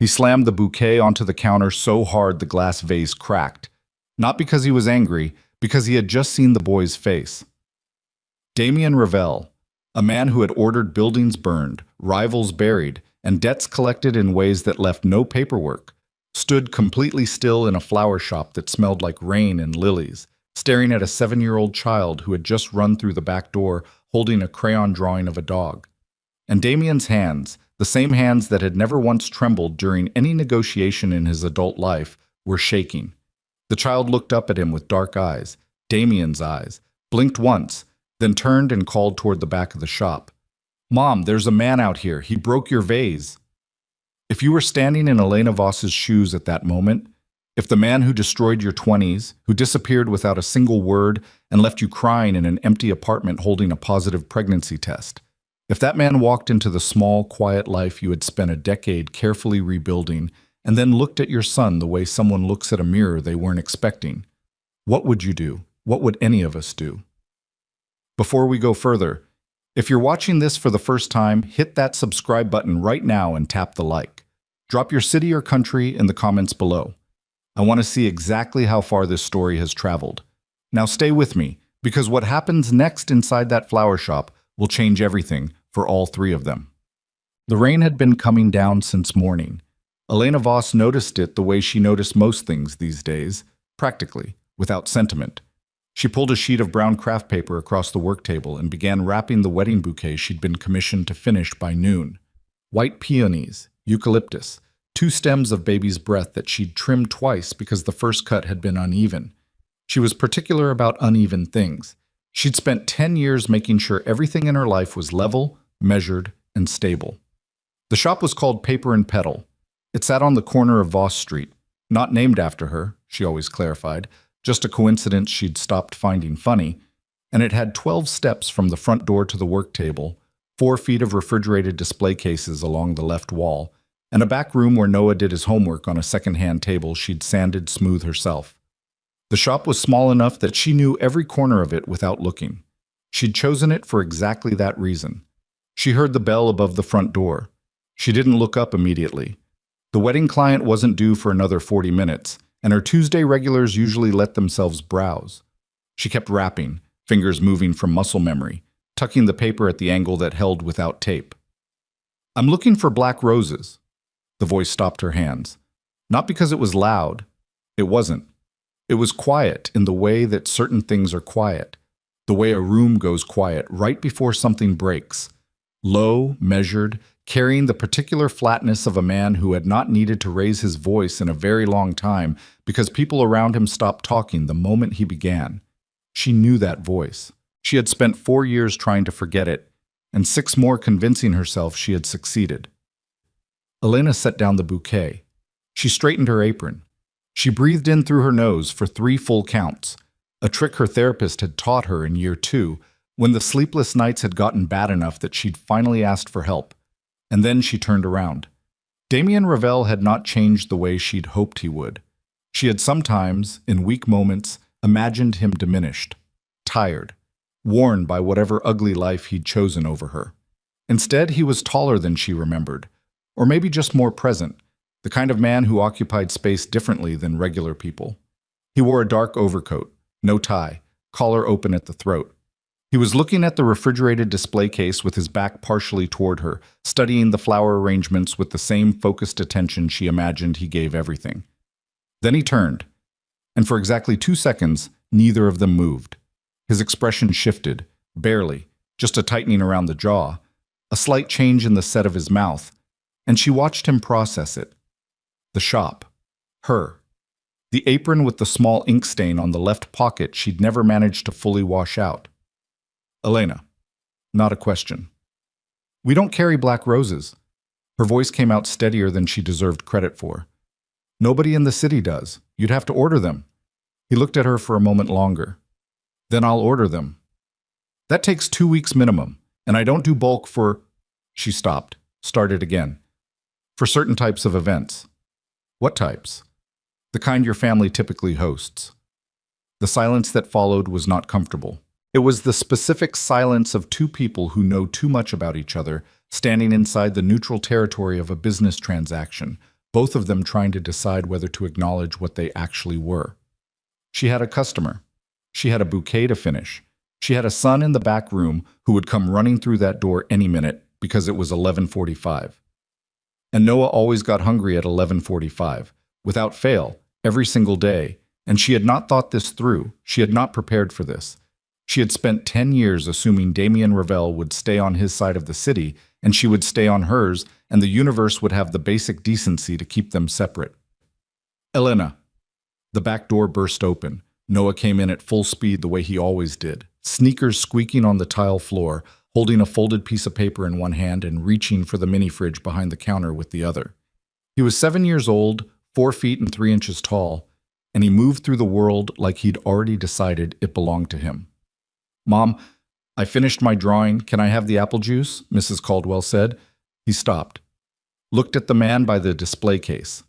He slammed the bouquet onto the counter so hard the glass vase cracked. Not because he was angry, because he had just seen the boy's face. Damien Ravel, a man who had ordered buildings burned, rivals buried, and debts collected in ways that left no paperwork, stood completely still in a flower shop that smelled like rain and lilies, staring at a 7-year-old child who had just run through the back door holding a crayon drawing of a dog. And Damien's hands, the same hands that had never once trembled during any negotiation in his adult life, were shaking. The child looked up at him with dark eyes, Damien's eyes, blinked once, then turned and called toward the back of the shop. "Mom, there's a man out here. He broke your vase." If you were standing in Elena Voss's shoes at that moment, if the man who destroyed your 20s, who disappeared without a single word and left you crying in an empty apartment holding a positive pregnancy test, if that man walked into the small, quiet life you had spent a decade carefully rebuilding and then looked at your son the way someone looks at a mirror they weren't expecting, what would you do? What would any of us do? Before we go further, if you're watching this for the first time, hit that subscribe button right now and tap the like. Drop your city or country in the comments below. I want to see exactly how far this story has traveled. Now stay with me, because what happens next inside that flower shop will change everything for all three of them. The rain had been coming down since morning. Elena Voss noticed it the way she noticed most things these days, practically, without sentiment. She pulled a sheet of brown craft paper across the work table and began wrapping the wedding bouquet she'd been commissioned to finish by noon. White peonies, eucalyptus, 2 stems of baby's breath that she'd trimmed twice because the first cut had been uneven. She was particular about uneven things. She'd spent 10 years making sure everything in her life was level, measured, and stable. The shop was called Paper and Petal. It sat on the corner of Voss Street. Not named after her, she always clarified, just a coincidence she'd stopped finding funny, and it had 12 steps from the front door to the work table, 4 feet of refrigerated display cases along the left wall, and a back room where Noah did his homework on a second-hand table she'd sanded smooth herself. The shop was small enough that she knew every corner of it without looking. She'd chosen it for exactly that reason. She heard the bell above the front door. She didn't look up immediately. The wedding client wasn't due for another 40 minutes, and her Tuesday regulars usually let themselves browse. She kept rapping, fingers moving from muscle memory, tucking the paper at the angle that held without tape. "I'm looking for black roses." The voice stopped her hands. Not because it was loud. It wasn't. It was quiet in the way that certain things are quiet. The way a room goes quiet right before something breaks. Low, measured, carrying the particular flatness of a man who had not needed to raise his voice in a very long time because people around him stopped talking the moment he began. She knew that voice. She had spent 4 years trying to forget it, and 6 more convincing herself she had succeeded. Elena set down the bouquet. She straightened her apron. She breathed in through her nose for 3 full counts, a trick her therapist had taught her in year 2, when the sleepless nights had gotten bad enough that she'd finally asked for help. And then she turned around. Damien Ravel had not changed the way she'd hoped he would. She had sometimes, in weak moments, imagined him diminished, tired, worn by whatever ugly life he'd chosen over her. Instead, he was taller than she remembered, or maybe just more present, the kind of man who occupied space differently than regular people. He wore a dark overcoat, no tie, collar open at the throat. He was looking at the refrigerated display case with his back partially toward her, studying the flower arrangements with the same focused attention she imagined he gave everything. Then he turned, and for exactly 2 seconds, neither of them moved. His expression shifted, barely, just a tightening around the jaw, a slight change in the set of his mouth, and she watched him process it. The shop. Her. The apron with the small ink stain on the left pocket she'd never managed to fully wash out. "Elena." Not a question. "We don't carry black roses." Her voice came out steadier than she deserved credit for. "Nobody in the city does. You'd have to order them." He looked at her for a moment longer. "Then I'll order them." "That takes 2 weeks minimum, and I don't do bulk for—" She stopped, started again. "For certain types of events." "What types?" "The kind your family typically hosts." The silence that followed was not comfortable. It was the specific silence of 2 people who know too much about each other, standing inside the neutral territory of a business transaction, both of them trying to decide whether to acknowledge what they actually were. She had a customer. She had a bouquet to finish. She had a son in the back room who would come running through that door any minute because it was 11:45. And Noah always got hungry at 11:45, without fail, every single day, and she had not thought this through. She had not prepared for this. She had spent 10 years assuming Damien Ravel would stay on his side of the city, and she would stay on hers, and the universe would have the basic decency to keep them separate. Elena. The back door burst open. Noah came in at full speed the way he always did, sneakers squeaking on the tile floor, holding a folded piece of paper in one hand and reaching for the mini-fridge behind the counter with the other. He was 7 years old, 4 feet and 3 inches tall, and he moved through the world like he'd already decided it belonged to him. "Mom, I finished my drawing. Can I have the apple juice?" Mrs. Caldwell said. He stopped, looked at the man by the display case,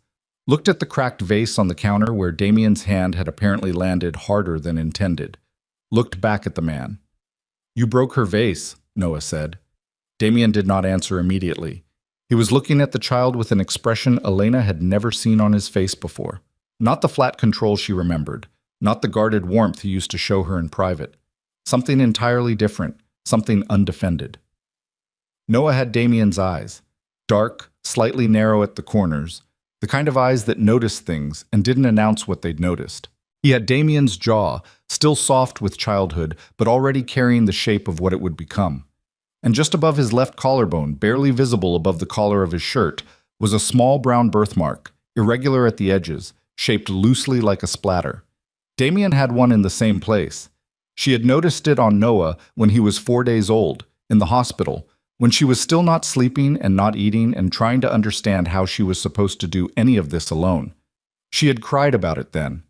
looked at the cracked vase on the counter where Damien's hand had apparently landed harder than intended, looked back at the man. "You broke her vase," Noah said. Damien did not answer immediately. He was looking at the child with an expression Elena had never seen on his face before. Not the flat control she remembered, not the guarded warmth he used to show her in private. Something entirely different, something undefended. Noah had Damien's eyes, dark, slightly narrow at the corners, the kind of eyes that noticed things and didn't announce what they'd noticed. He had Damien's jaw, still soft with childhood, but already carrying the shape of what it would become. And just above his left collarbone, barely visible above the collar of his shirt, was a small brown birthmark, irregular at the edges, shaped loosely like a splatter. Damien had one in the same place. She had noticed it on Noah when he was 4 days old, in the hospital, when she was still not sleeping and not eating and trying to understand how she was supposed to do any of this alone. She had cried about it then,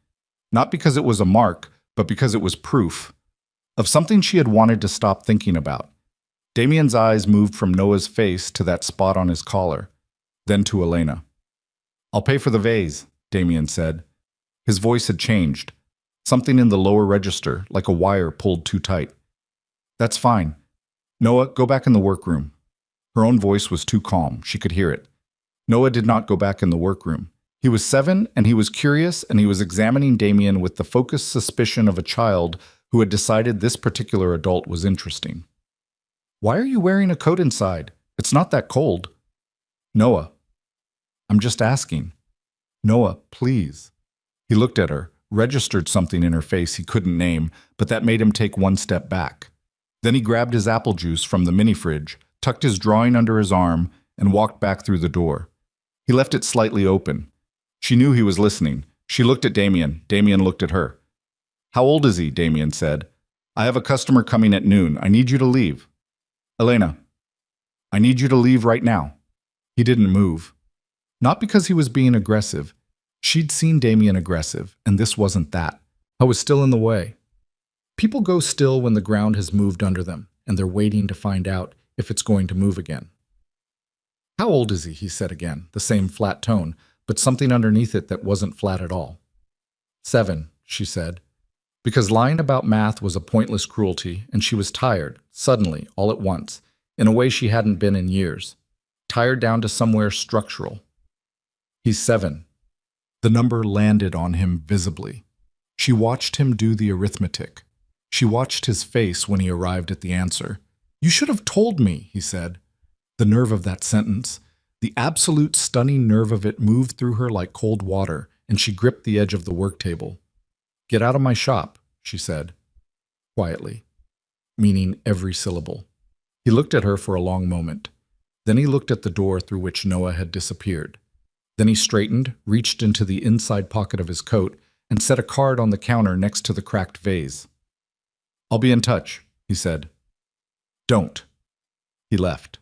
not because it was a mark, but because it was proof of something she had wanted to stop thinking about. Damien's eyes moved from Noah's face to that spot on his collar, then to Elena. "I'll pay for the vase," Damien said. His voice had changed. Something in the lower register, like a wire pulled too tight. "That's fine. Noah, go back in the workroom." Her own voice was too calm. She could hear it. Noah did not go back in the workroom. He was 7, and he was curious, and he was examining Damien with the focused suspicion of a child who had decided this particular adult was interesting. "Why are you wearing a coat inside? It's not that cold." "Noah, I'm just asking." "Noah, please." He looked at her, registered something in her face he couldn't name, but that made him take one step back. Then he grabbed his apple juice from the mini-fridge, tucked his drawing under his arm, and walked back through the door. He left it slightly open. She knew he was listening. She looked at Damien. Damien looked at her. "How old is he?" Damien said. "I have a customer coming at noon. I need you to leave." "Elena, I need you to leave right now." He didn't move. Not because he was being aggressive. She'd seen Damien aggressive, and this wasn't that. I was still in the way. People go still when the ground has moved under them, and they're waiting to find out if it's going to move again. "How old is he?" he said again, the same flat tone, but something underneath it that wasn't flat at all. 7, she said. Because lying about math was a pointless cruelty, and she was tired, suddenly, all at once, in a way she hadn't been in years. Tired down to somewhere structural. "He's 7. The number landed on him visibly. She watched him do the arithmetic. She watched his face when he arrived at the answer. "You should have told me," he said. The nerve of that sentence, the absolute stunning nerve of it moved through her like cold water, and she gripped the edge of the work table. "Get out of my shop," she said, quietly, meaning every syllable. He looked at her for a long moment. Then he looked at the door through which Noah had disappeared. Then he straightened, reached into the inside pocket of his coat, and set a card on the counter next to the cracked vase. "I'll be in touch," he said. "Don't." He left.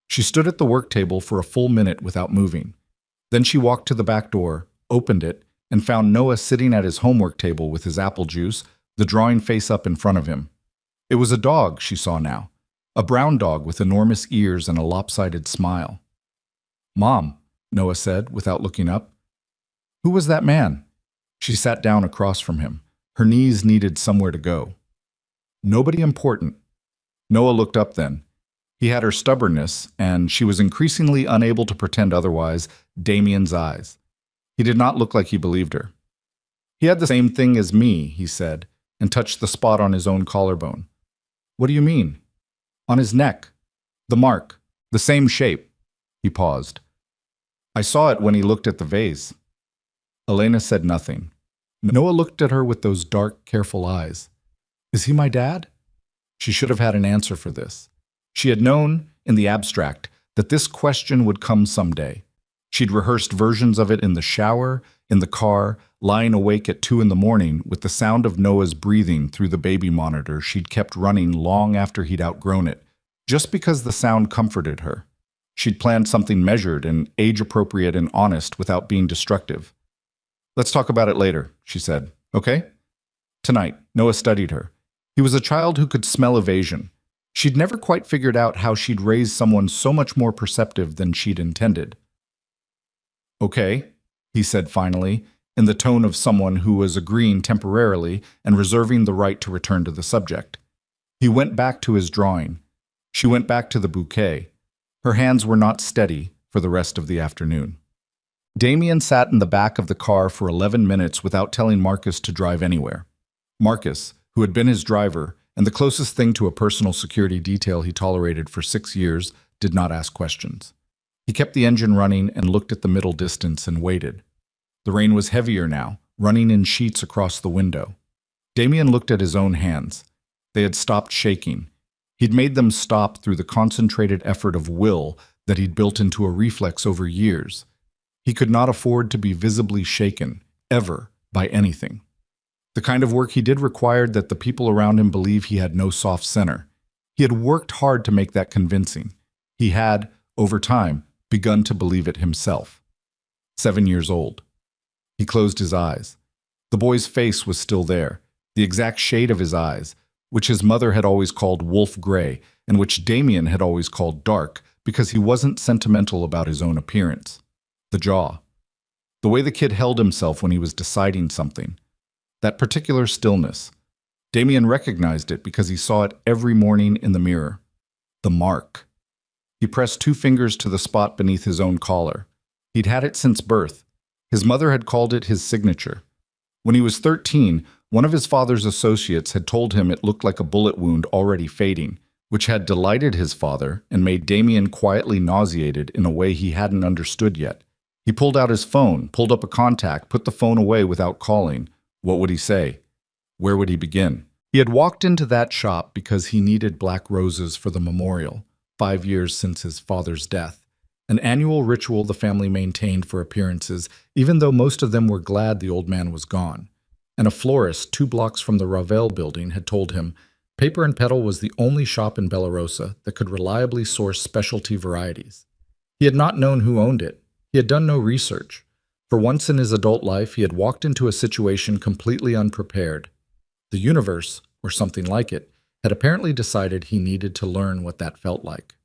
She stood at the work table for a full minute without moving. Then she walked to the back door, opened it, and found Noah sitting at his homework table with his apple juice, the drawing face up in front of him. It was a dog she saw now, a brown dog with enormous ears and a lopsided smile. "Mom," Noah said without looking up. "Who was that man?" She sat down across from him. Her knees needed somewhere to go. "Nobody important." Noah looked up then. He had her stubbornness, and she was increasingly unable to pretend otherwise, Damien's eyes. He did not look like he believed her. He had the same thing as me, he said, and touched the spot on his own collarbone. What do you mean? On his neck. The mark. The same shape. He paused. I saw it when he looked at the vase. Elena said nothing. Noah looked at her with those dark, careful eyes. Is he my dad? She should have had an answer for this. She had known, in the abstract, that this question would come someday. She'd rehearsed versions of it in the shower, in the car, lying awake at 2 in the morning with the sound of Noah's breathing through the baby monitor she'd kept running long after he'd outgrown it, just because the sound comforted her. She'd planned something measured and age-appropriate and honest without being destructive. Let's talk about it later, she said. Okay? Tonight, Noah studied her. He was a child who could smell evasion. She'd never quite figured out how she'd raise someone so much more perceptive than she'd intended. Okay, he said finally, in the tone of someone who was agreeing temporarily and reserving the right to return to the subject. He went back to his drawing. She went back to the bouquet. Her hands were not steady for the rest of the afternoon. Damien sat in the back of the car for 11 minutes without telling Marcus to drive anywhere. Marcus, who had been his driver, and the closest thing to a personal security detail he tolerated for 6 years, did not ask questions. He kept the engine running and looked at the middle distance and waited. The rain was heavier now, running in sheets across the window. Damien looked at his own hands. They had stopped shaking. He'd made them stop through the concentrated effort of will that he'd built into a reflex over years. He could not afford to be visibly shaken, ever, by anything. The kind of work he did required that the people around him believe he had no soft center. He had worked hard to make that convincing. He had, over time, begun to believe it himself. 7 years old. He closed his eyes. The boy's face was still there, the exact shade of his eyes, which his mother had always called wolf gray, and which Damien had always called dark, because he wasn't sentimental about his own appearance. The jaw. The way the kid held himself when he was deciding something. That particular stillness. Damien recognized it because he saw it every morning in the mirror. The mark. He pressed 2 fingers to the spot beneath his own collar. He'd had it since birth. His mother had called it his signature. When he was 13, one of his father's associates had told him it looked like a bullet wound already fading, which had delighted his father and made Damien quietly nauseated in a way he hadn't understood yet. He pulled out his phone, pulled up a contact, put the phone away without calling. What would he say? Where would he begin? He had walked into that shop because he needed black roses for the memorial, 5 years since his father's death, an annual ritual the family maintained for appearances, even though most of them were glad the old man was gone. And a florist 2 blocks from the Ravel building had told him Paper and Petal was the only shop in Bellarosa that could reliably source specialty varieties. He had not known who owned it. He had done no research. For once in his adult life, he had walked into a situation completely unprepared. The universe, or something like it, had apparently decided he needed to learn what that felt like.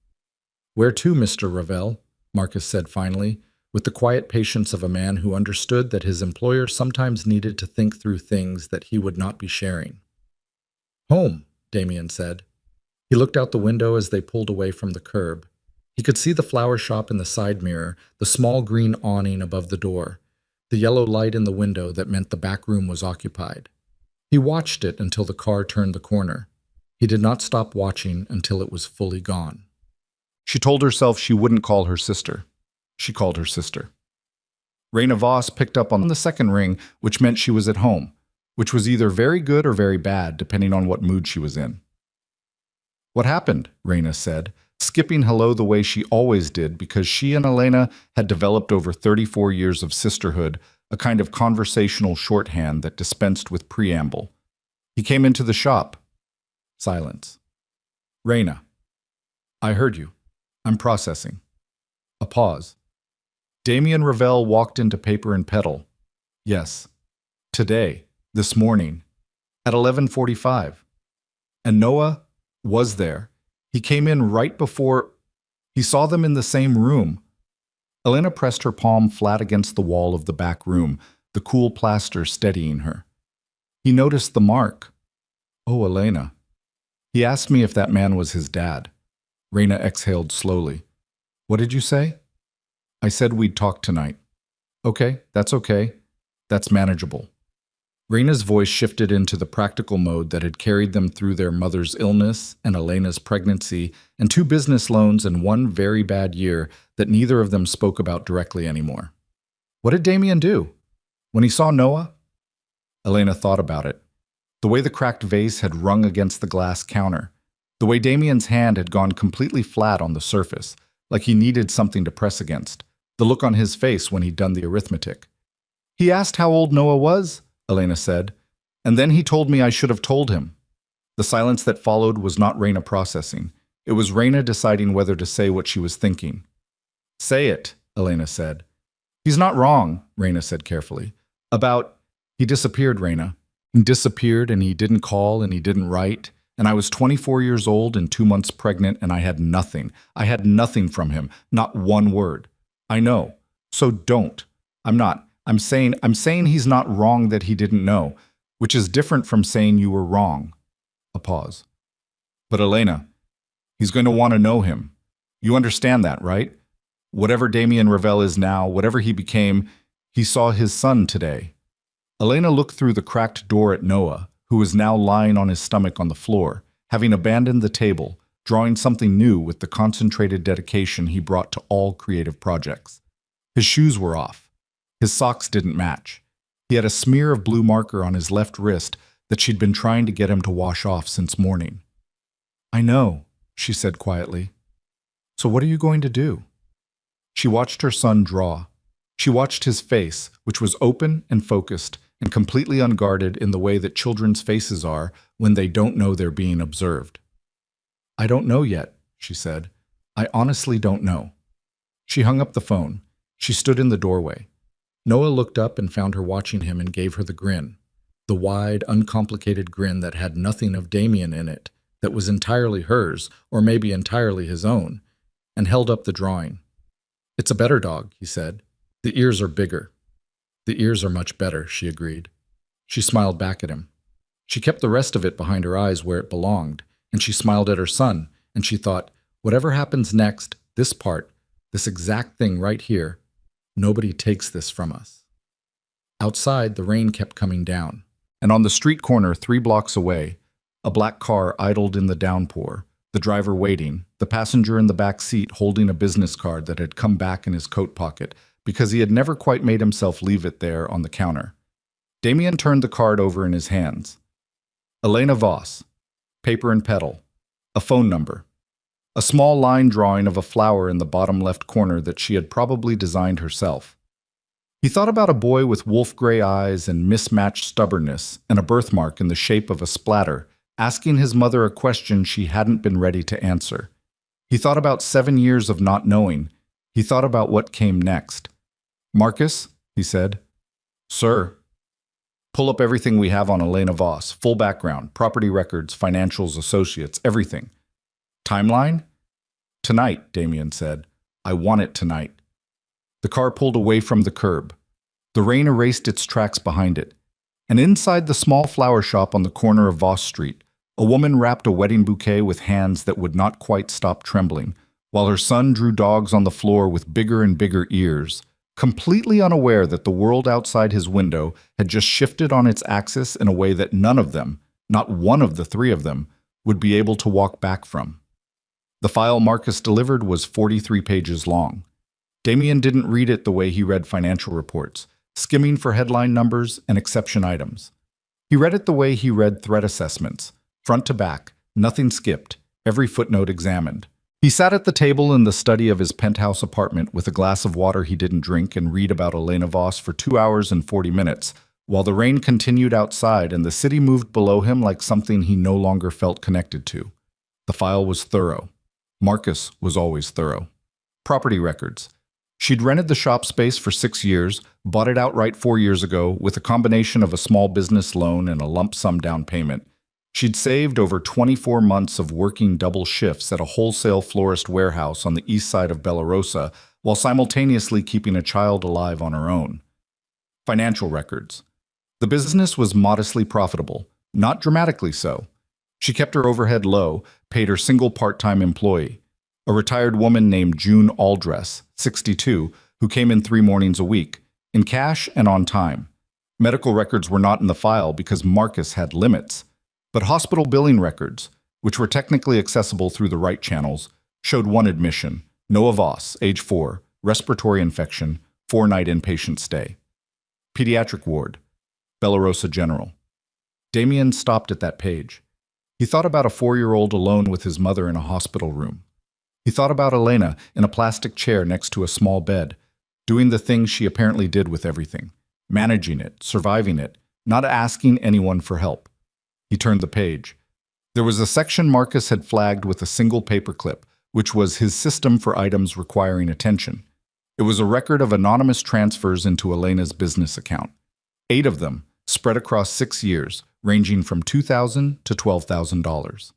"Where to, Mr. Ravel?" Marcus said finally, with the quiet patience of a man who understood that his employer sometimes needed to think through things that he would not be sharing. "Home," Damien said. He looked out the window as they pulled away from the curb. He could see the flower shop in the side mirror, the small green awning above the door, the yellow light in the window that meant the back room was occupied. He watched it until the car turned the corner. He did not stop watching until it was fully gone. She told herself she wouldn't call her sister. She called her sister. Raina Voss picked up on the second ring, which meant she was at home, which was either very good or very bad, depending on what mood she was in. "What happened?" Raina said, skipping hello the way she always did because she and Elena had developed over 34 years of sisterhood, a kind of conversational shorthand that dispensed with preamble. "He came into the shop." Silence. "Raina, I heard you. I'm processing." A pause. Damien Ravel walked into Paper and Petal. "Yes. Today. This morning. At 11:45. And Noah was there. He came in right before. He saw them in the same room." Elena pressed her palm flat against the wall of the back room, the cool plaster steadying her. "He noticed the mark." "Oh, Elena." "He asked me if that man was his dad." Raina exhaled slowly. What did you say? I said we'd talk tonight. Okay, that's okay. That's manageable. Raina's voice shifted into the practical mode that had carried them through their mother's illness and Elena's pregnancy and 2 business loans and 1 very bad year that neither of them spoke about directly anymore. What did Damien do? When he saw Noah? Elena thought about it. The way the cracked vase had rung against the glass counter. The way Damien's hand had gone completely flat on the surface, like he needed something to press against. The look on his face when he'd done the arithmetic. He asked how old Noah was, Elena said, and then he told me I should have told him. The silence that followed was not Raina processing. It was Raina deciding whether to say what she was thinking. Say it, Elena said. He's not wrong, Raina said carefully. He disappeared, Raina. He disappeared and he didn't call and he didn't write. And I was 24 years old and 2 months pregnant and I had nothing. I had nothing from him, not one word. I know. So don't. I'm not. I'm saying he's not wrong that he didn't know, which is different from saying you were wrong. A pause. But Elena, he's going to want to know him. You understand that, right? Whatever Damien Ravel is now, whatever he became, he saw his son today. Elena looked through the cracked door at Noah, who was now lying on his stomach on the floor, having abandoned the table, drawing something new with the concentrated dedication he brought to all creative projects. His shoes were off. His socks didn't match. He had a smear of blue marker on his left wrist that she'd been trying to get him to wash off since morning. I know, she said quietly. So what are you going to do? She watched her son draw. She watched his face, which was open and focused and completely unguarded in the way that children's faces are when they don't know they're being observed. I don't know yet, she said. I honestly don't know. She hung up the phone. She stood in the doorway. Noah looked up and found her watching him and gave her the grin, the wide, uncomplicated grin that had nothing of Damien in it, that was entirely hers, or maybe entirely his own, and held up the drawing. It's a better dog, he said. The ears are bigger. The ears are much better, she agreed. She smiled back at him. She kept the rest of it behind her eyes where it belonged, and she smiled at her son, and she thought, whatever happens next, this part, this exact thing right here, nobody takes this from us. Outside, the rain kept coming down, and on the street corner 3 blocks away, a black car idled in the downpour, the driver waiting, the passenger in the back seat holding a business card that had come back in his coat pocket because he had never quite made himself leave it there on the counter. Damien turned the card over in his hands. Elena Voss, paper and petal, a phone number, a small line drawing of a flower in the bottom left corner that she had probably designed herself. He thought about a boy with wolf-gray eyes and mismatched stubbornness and a birthmark in the shape of a splatter, asking his mother a question she hadn't been ready to answer. He thought about 7 years of not knowing. He thought about what came next. Marcus, he said. Sir. Pull up everything we have on Elena Voss, full background, property records, financials, associates, everything. Timeline? Tonight, Damien said. I want it tonight. The car pulled away from the curb. The rain erased its tracks behind it. And inside the small flower shop on the corner of Voss Street, a woman wrapped a wedding bouquet with hands that would not quite stop trembling, while her son drew dogs on the floor with bigger and bigger ears, completely unaware that the world outside his window had just shifted on its axis in a way that none of them, not one of the 3 of them, would be able to walk back from. The file Marcus delivered was 43 pages long. Damien didn't read it the way he read financial reports, skimming for headline numbers and exception items. He read it the way he read threat assessments, front to back, nothing skipped, every footnote examined. He sat at the table in the study of his penthouse apartment with a glass of water he didn't drink and read about Elena Voss for 2 hours and 40 minutes, while the rain continued outside and the city moved below him like something he no longer felt connected to. The file was thorough. Marcus was always thorough. Property records. She'd rented the shop space for 6 years, bought it outright 4 years ago with a combination of a small business loan and a lump sum down payment. She'd saved over 24 months of working double shifts at a wholesale florist warehouse on the east side of Bellarosa while simultaneously keeping a child alive on her own. Financial records. The business was modestly profitable, not dramatically so. She kept her overhead low, paid her single part-time employee. a retired woman named June Aldress, 62, who came in 3 mornings a week, in cash and on time. Medical records were not in the file because Marcus had limits, but hospital billing records, which were technically accessible through the right channels, showed one admission: Noah Voss, age 4, respiratory infection, 4-night inpatient stay. Pediatric ward, Bellarosa General. Damien stopped at that page. He thought about a 4-year-old alone with his mother in a hospital room. He thought about Elena in a plastic chair next to a small bed, doing the things she apparently did with everything, managing it, surviving it, not asking anyone for help. He turned the page. There was a section Marcus had flagged with a single paperclip, which was his system for items requiring attention. It was a record of anonymous transfers into Elena's business account. 8 of them, spread across 6 years, ranging from $2,000 to $12,000.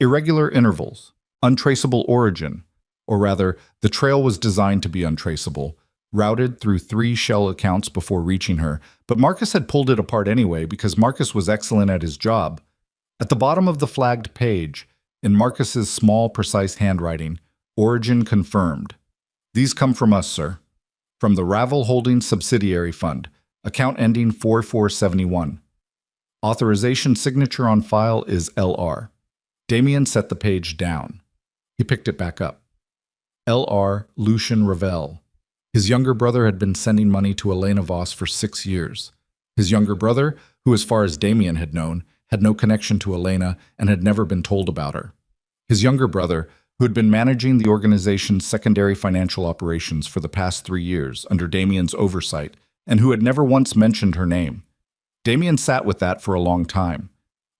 Irregular intervals, untraceable origin, or rather, the trail was designed to be untraceable, routed through 3 shell accounts before reaching her, but Marcus had pulled it apart anyway because Marcus was excellent at his job. At the bottom of the flagged page, in Marcus's small, precise handwriting, origin confirmed. These come from us, sir. From the Ravel Holdings Subsidiary Fund, account ending 4471. Authorization signature on file is LR. Damien set the page down. He picked it back up. LR Lucian Ravel. His younger brother had been sending money to Elena Voss for 6 years. His younger brother, who as far as Damien had known, had no connection to Elena and had never been told about her. His younger brother, who had been managing the organization's secondary financial operations for the past 3 years under Damien's oversight, and who had never once mentioned her name. Damien sat with that for a long time.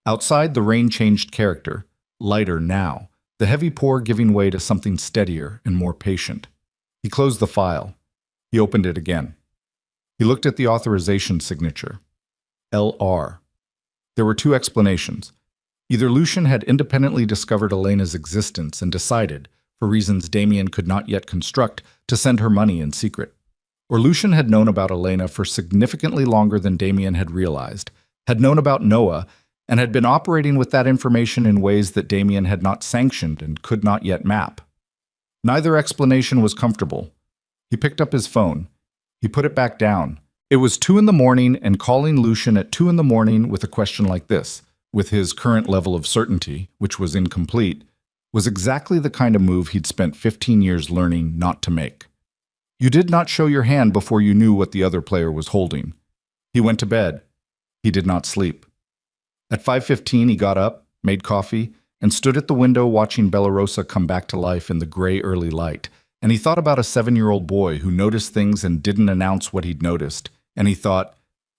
Outside, the rain changed character, lighter now, the heavy pour giving way to something steadier and more patient. He closed the file. He opened it again. He looked at the authorization signature. LR. There were 2 explanations. Either Lucian had independently discovered Elena's existence and decided, for reasons Damien could not yet construct, to send her money in secret. Or Lucian had known about Elena for significantly longer than Damien had realized, had known about Noah, and had been operating with that information in ways that Damien had not sanctioned and could not yet map. Neither explanation was comfortable. He picked up his phone. He put it back down. It was 2 in the morning, and calling Lucian at 2 in the morning with a question like this, with his current level of certainty, which was incomplete, was exactly the kind of move he'd spent 15 years learning not to make. You did not show your hand before you knew what the other player was holding. He went to bed. He did not sleep. At 5:15, he got up, made coffee, and stood at the window watching Bellarosa come back to life in the gray early light. And he thought about a 7-year-old boy who noticed things and didn't announce what he'd noticed. And he thought,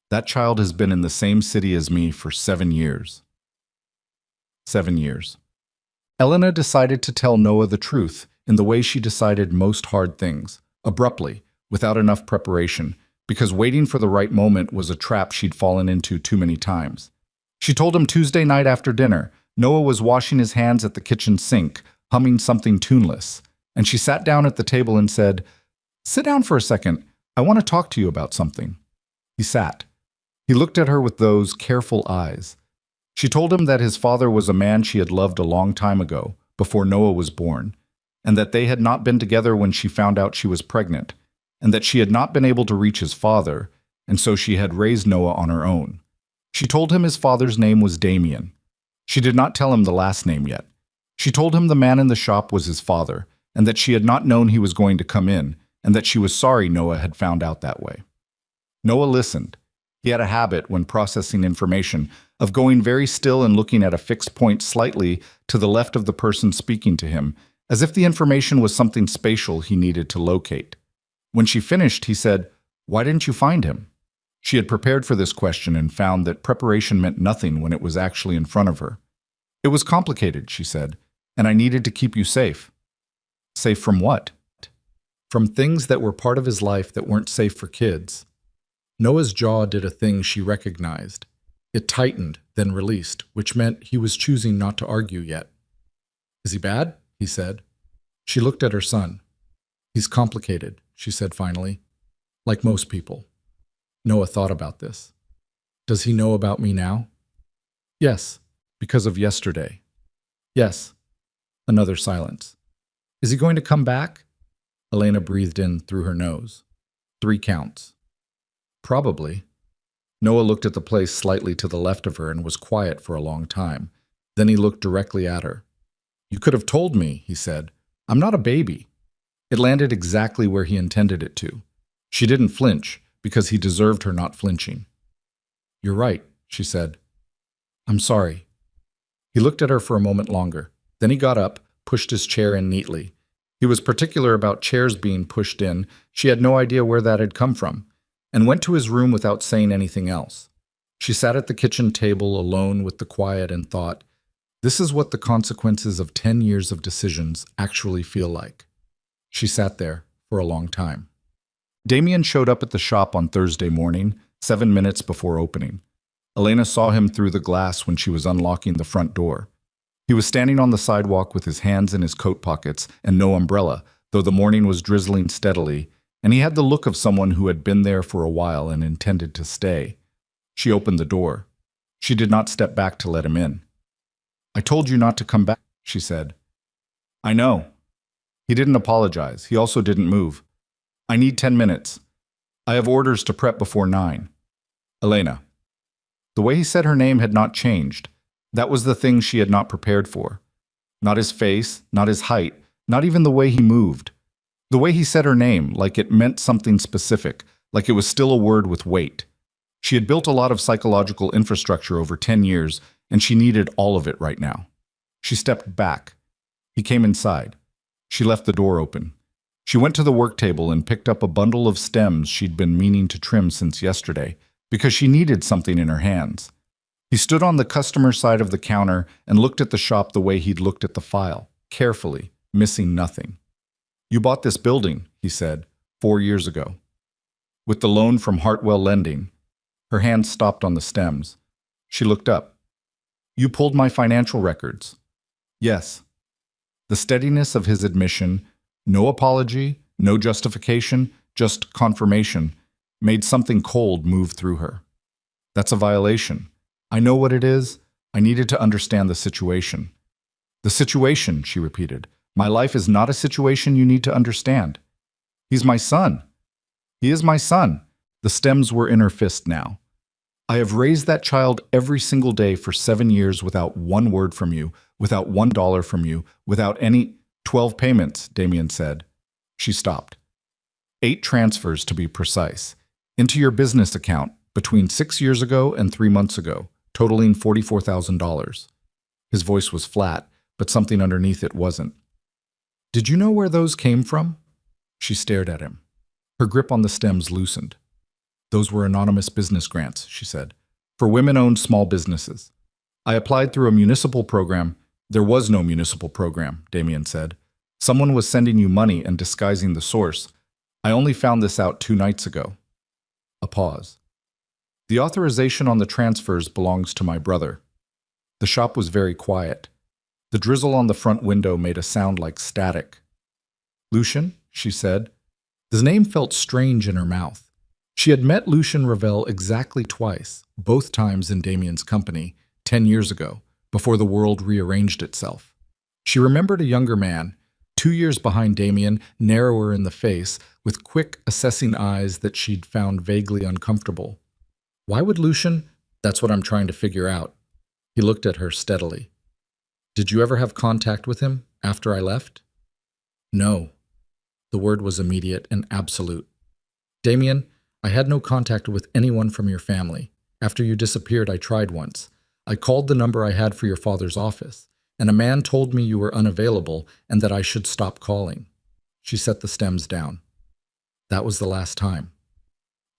that child has been in the same city as me for 7 years. 7 years. Elena decided to tell Noah the truth in the way she decided most hard things, abruptly, without enough preparation, because waiting for the right moment was a trap she'd fallen into too many times. She told him Tuesday night after dinner. Noah was washing his hands at the kitchen sink, humming something tuneless, and she sat down at the table and said, "Sit down for a second. I want to talk to you about something." He sat. He looked at her with those careful eyes. She told him that his father was a man she had loved a long time ago, before Noah was born, and that they had not been together when she found out she was pregnant, and that she had not been able to reach his father, and so she had raised Noah on her own. She told him his father's name was Damien. She did not tell him the last name yet. She told him the man in the shop was his father, and that she had not known he was going to come in, and that she was sorry Noah had found out that way. Noah listened. He had a habit, when processing information, of going very still and looking at a fixed point slightly to the left of the person speaking to him, as if the information was something spatial he needed to locate. When she finished, he said, "Why didn't you find him?" She had prepared for this question and found that preparation meant nothing when it was actually in front of her. "It was complicated," she said, "and I needed to keep you safe." Safe from what? From things that were part of his life that weren't safe for kids. Noah's jaw did a thing she recognized. It tightened, then released, which meant he was choosing not to argue yet. "Is he bad?" he said. She looked at her son. "He's complicated," she said finally. "Like most people." Noah thought about this. "Does he know about me now?" "Yes, because of yesterday." "Yes. Another silence. Is he going to come back? Elena breathed in through her nose. 3 counts. Probably. Noah looked at the place slightly to the left of her and was quiet for a long time. Then he looked directly at her. You could have told me, he said. I'm not a baby. It landed exactly where he intended it to. She didn't flinch, because he deserved her not flinching. You're right, she said. I'm sorry. He looked at her for a moment longer. Then he got up, pushed his chair in neatly. He was particular about chairs being pushed in. She had no idea where that had come from, and went to his room without saying anything else. She sat at the kitchen table alone with the quiet and thought, this is what the consequences of 10 years of decisions actually feel like. She sat there for a long time. Damien showed up at the shop on Thursday morning, 7 minutes before opening. Elena saw him through the glass when she was unlocking the front door. He was standing on the sidewalk with his hands in his coat pockets and no umbrella, though the morning was drizzling steadily, and he had the look of someone who had been there for a while and intended to stay. She opened the door. She did not step back to let him in. I told you not to come back, she said. I know. He didn't apologize. He also didn't move. I need 10 minutes. I have orders to prep before 9. Elena. The way he said her name had not changed. That was the thing she had not prepared for. Not his face, not his height, not even the way he moved. The way he said her name, like it meant something specific, like it was still a word with weight. She had built a lot of psychological infrastructure over 10 years, and she needed all of it right now. She stepped back. He came inside. She left the door open. She went to the work table and picked up a bundle of stems she'd been meaning to trim since yesterday, because she needed something in her hands. He stood on the customer side of the counter and looked at the shop the way he'd looked at the file, carefully, missing nothing. You bought this building, he said, 4 years ago. With the loan from Hartwell Lending. Her hand stopped on the stems. She looked up. You pulled my financial records. Yes. The steadiness of his admission, no apology, no justification, just confirmation, made something cold move through her. That's a violation. I know what it is. I needed to understand the situation. The situation, she repeated. My life is not a situation you need to understand. He's my son. He is my son. The stems were in her fist now. I have raised that child every single day for 7 years without one word from you, without $1 from you, without any 12 payments, Damien said. She stopped. 8 transfers to be precise, into your business account between 6 years ago and 3 months ago, totaling $44,000. His voice was flat, but something underneath it wasn't. Did you know where those came from? She stared at him. Her grip on the stems loosened. Those were anonymous business grants, she said, for women-owned small businesses. I applied through a municipal program. There was no municipal program, Damien said. Someone was sending you money and disguising the source. I only found this out 2 nights ago. A pause. The authorization on the transfers belongs to my brother. The shop was very quiet. The drizzle on the front window made a sound like static. Lucian, she said. The name felt strange in her mouth. She had met Lucian Ravel exactly twice, both times in Damien's company, 10 years ago, before the world rearranged itself. She remembered a younger man, 2 years behind Damien, narrower in the face, with quick, assessing eyes that she'd found vaguely uncomfortable. Why would Lucian? That's what I'm trying to figure out. He looked at her steadily. Did you ever have contact with him after I left? No. The word was immediate and absolute. Damien, I had no contact with anyone from your family. After you disappeared, I tried once. I called the number I had for your father's office, and a man told me you were unavailable and that I should stop calling. She set the stems down. That was the last time.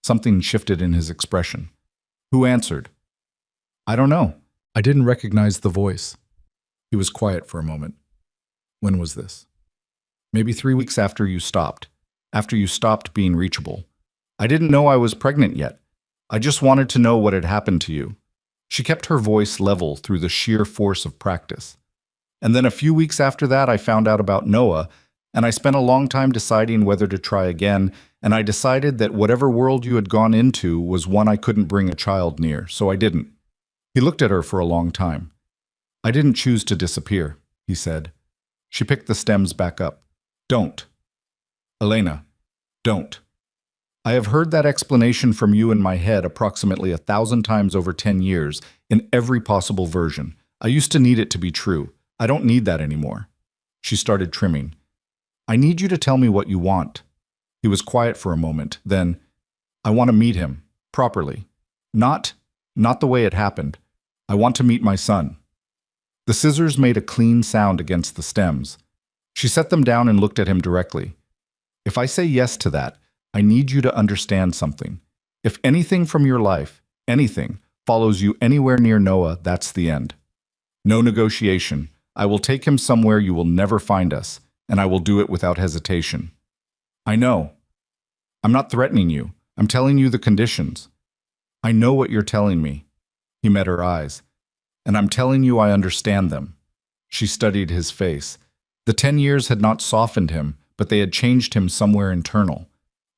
Something shifted in his expression. Who answered? I don't know. I didn't recognize the voice. He was quiet for a moment. When was this? Maybe 3 weeks after you stopped being reachable. I didn't know I was pregnant yet. I just wanted to know what had happened to you. She kept her voice level through the sheer force of practice. And then a few weeks after that, I found out about Noah, and I spent a long time deciding whether to try again, and I decided that whatever world you had gone into was one I couldn't bring a child near, so I didn't. He looked at her for a long time. I didn't choose to disappear, he said. She picked the stems back up. Don't. Elena, don't. I have heard that explanation from you in my head approximately 1,000 times over 10 years, in every possible version. I used to need it to be true. I don't need that anymore. She started trimming. I need you to tell me what you want. He was quiet for a moment. Then, I want to meet him, properly. Not the way it happened. I want to meet my son. The scissors made a clean sound against the stems. She set them down and looked at him directly. If I say yes to that, I need you to understand something. If anything from your life, anything, follows you anywhere near Noah, that's the end. No negotiation. I will take him somewhere you will never find us, and I will do it without hesitation. I know. I'm not threatening you. I'm telling you the conditions. I know what you're telling me. He met her eyes. And I'm telling you I understand them. She studied his face. The 10 years had not softened him, but they had changed him somewhere internal.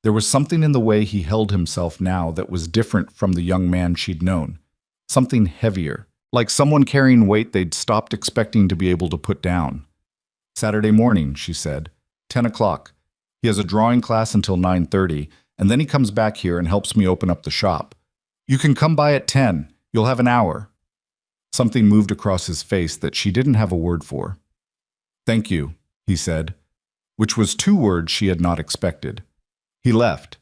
There was something in the way he held himself now that was different from the young man she'd known. Something heavier, like someone carrying weight they'd stopped expecting to be able to put down. Saturday morning, she said. 10 o'clock. He has a drawing class until 9:30, and then he comes back here and helps me open up the shop. You can come by at 10. You'll have an hour. Something moved across his face that she didn't have a word for. Thank you, he said, which was 2 words she had not expected. He left.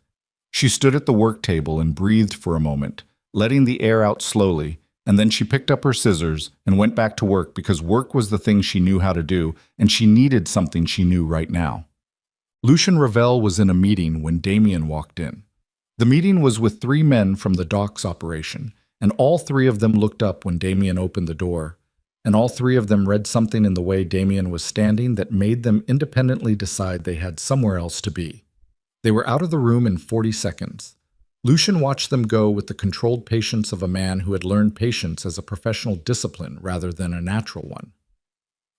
She stood at the work table and breathed for a moment, letting the air out slowly, and then she picked up her scissors and went back to work because work was the thing she knew how to do, and she needed something she knew right now. Lucien Revel was in a meeting when Damien walked in. The meeting was with 3 men from the docks operation, and all 3 of them looked up when Damien opened the door, and all 3 of them read something in the way Damien was standing that made them independently decide they had somewhere else to be. They were out of the room in 40 seconds. Lucien watched them go with the controlled patience of a man who had learned patience as a professional discipline rather than a natural one.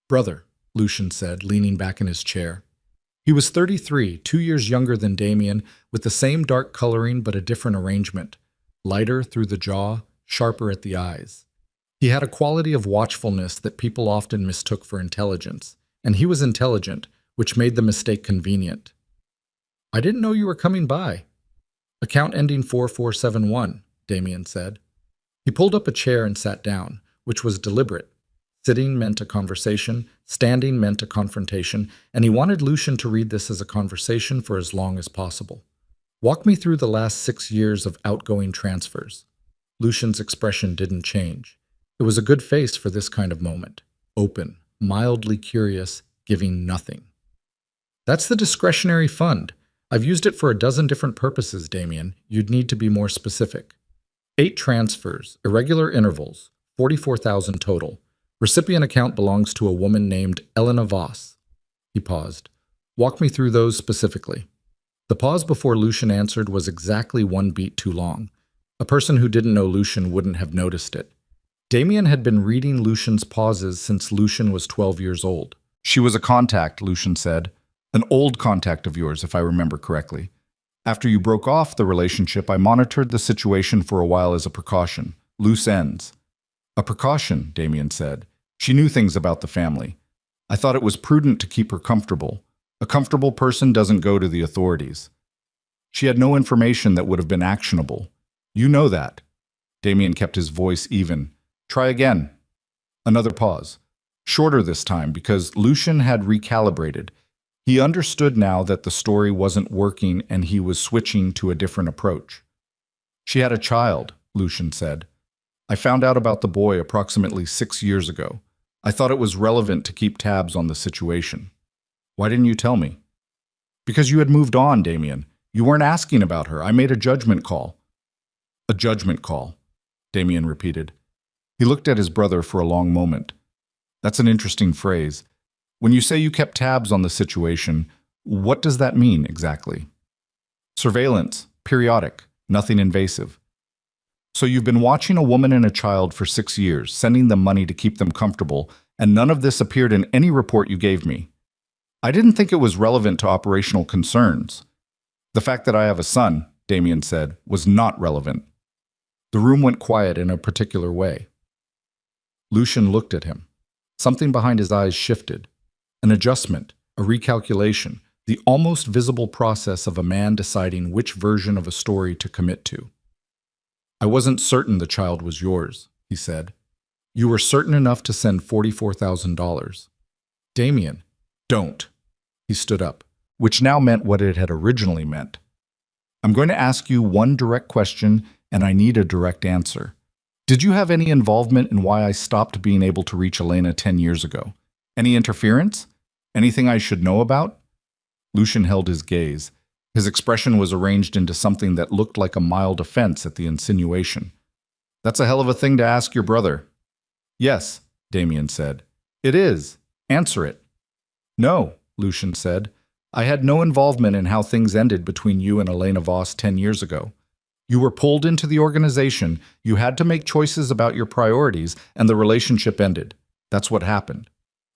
Brother, Lucien said, leaning back in his chair. He was 33, 2 years younger than Damien, with the same dark coloring but a different arrangement, lighter through the jaw, sharper at the eyes. He had a quality of watchfulness that people often mistook for intelligence, and he was intelligent, which made the mistake convenient. I didn't know you were coming by. Account ending 4471, Damien said. He pulled up a chair and sat down, which was deliberate. Sitting meant a conversation, standing meant a confrontation, and he wanted Lucien to read this as a conversation for as long as possible. Walk me through the last 6 years of outgoing transfers. Lucien's expression didn't change. It was a good face for this kind of moment. Open, mildly curious, giving nothing. That's the discretionary fund. I've used it for a dozen different purposes, Damien. You'd need to be more specific. 8 transfers, irregular intervals, 44,000 total. Recipient account belongs to a woman named Elena Voss. He paused. Walk me through those specifically. The pause before Lucien answered was exactly 1 beat too long. A person who didn't know Lucien wouldn't have noticed it. Damien had been reading Lucien's pauses since Lucien was 12 years old. She was a contact, Lucien said. An old contact of yours, if I remember correctly. After you broke off the relationship, I monitored the situation for a while as a precaution. Loose ends. A precaution, Damien said. She knew things about the family. I thought it was prudent to keep her comfortable. A comfortable person doesn't go to the authorities. She had no information that would have been actionable. You know that. Damien kept his voice even. Try again. Another pause. Shorter this time because Lucien had recalibrated. He understood now that the story wasn't working and he was switching to a different approach. She had a child, Lucien said. I found out about the boy approximately 6 years ago. I thought it was relevant to keep tabs on the situation. Why didn't you tell me? Because you had moved on, Damien. You weren't asking about her. I made a judgment call. A judgment call, Damien repeated. He looked at his brother for a long moment. That's an interesting phrase. When you say you kept tabs on the situation, what does that mean exactly? Surveillance, periodic, nothing invasive. So you've been watching a woman and a child for 6 years, sending them money to keep them comfortable, and none of this appeared in any report you gave me. I didn't think it was relevant to operational concerns. The fact that I have a son, Damien said, was not relevant. The room went quiet in a particular way. Lucien looked at him. Something behind his eyes shifted. an adjustment, a recalculation, the almost visible process of a man deciding which version of a story to commit to. "I wasn't certain the child was yours," he said. "You were certain enough to send $44,000. Damien, don't." He stood up, which now meant what it had originally meant. "I'm going to ask you one direct question, and I need a direct answer. Did you have any involvement in why I stopped being able to reach Elena 10 years ago? Any interference? Anything I should know about?" Lucian held his gaze. His expression was arranged into something that looked like a mild offense at the insinuation. "That's a hell of a thing to ask your brother." "Yes," Damien said. "It is. Answer it." "No," Lucian said. "I had no involvement in how things ended between you and Elena Voss 10 years ago. You were pulled into the organization, you had to make choices about your priorities, and the relationship ended. That's what happened."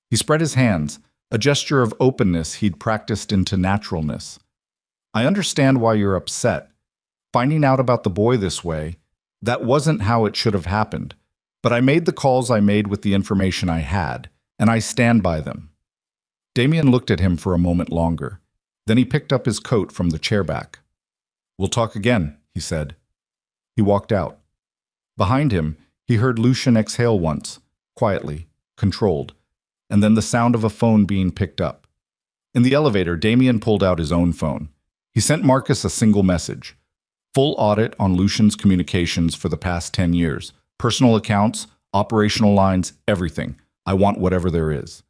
He spread his hands, a gesture of openness he'd practiced into naturalness. "I understand why you're upset. Finding out about the boy this way, that wasn't how it should have happened. But I made the calls I made with the information I had, and I stand by them." Damien looked at him for a moment longer. Then he picked up his coat from the chair back. "We'll talk again," he said. He walked out. Behind him, he heard Lucian exhale once, quietly, controlled, and then the sound of a phone being picked up. In the elevator, Damien pulled out his own phone. He sent Marcus a single message. Full audit on Lucian's communications for the past 10 years. Personal accounts, operational lines, everything. I want whatever there is.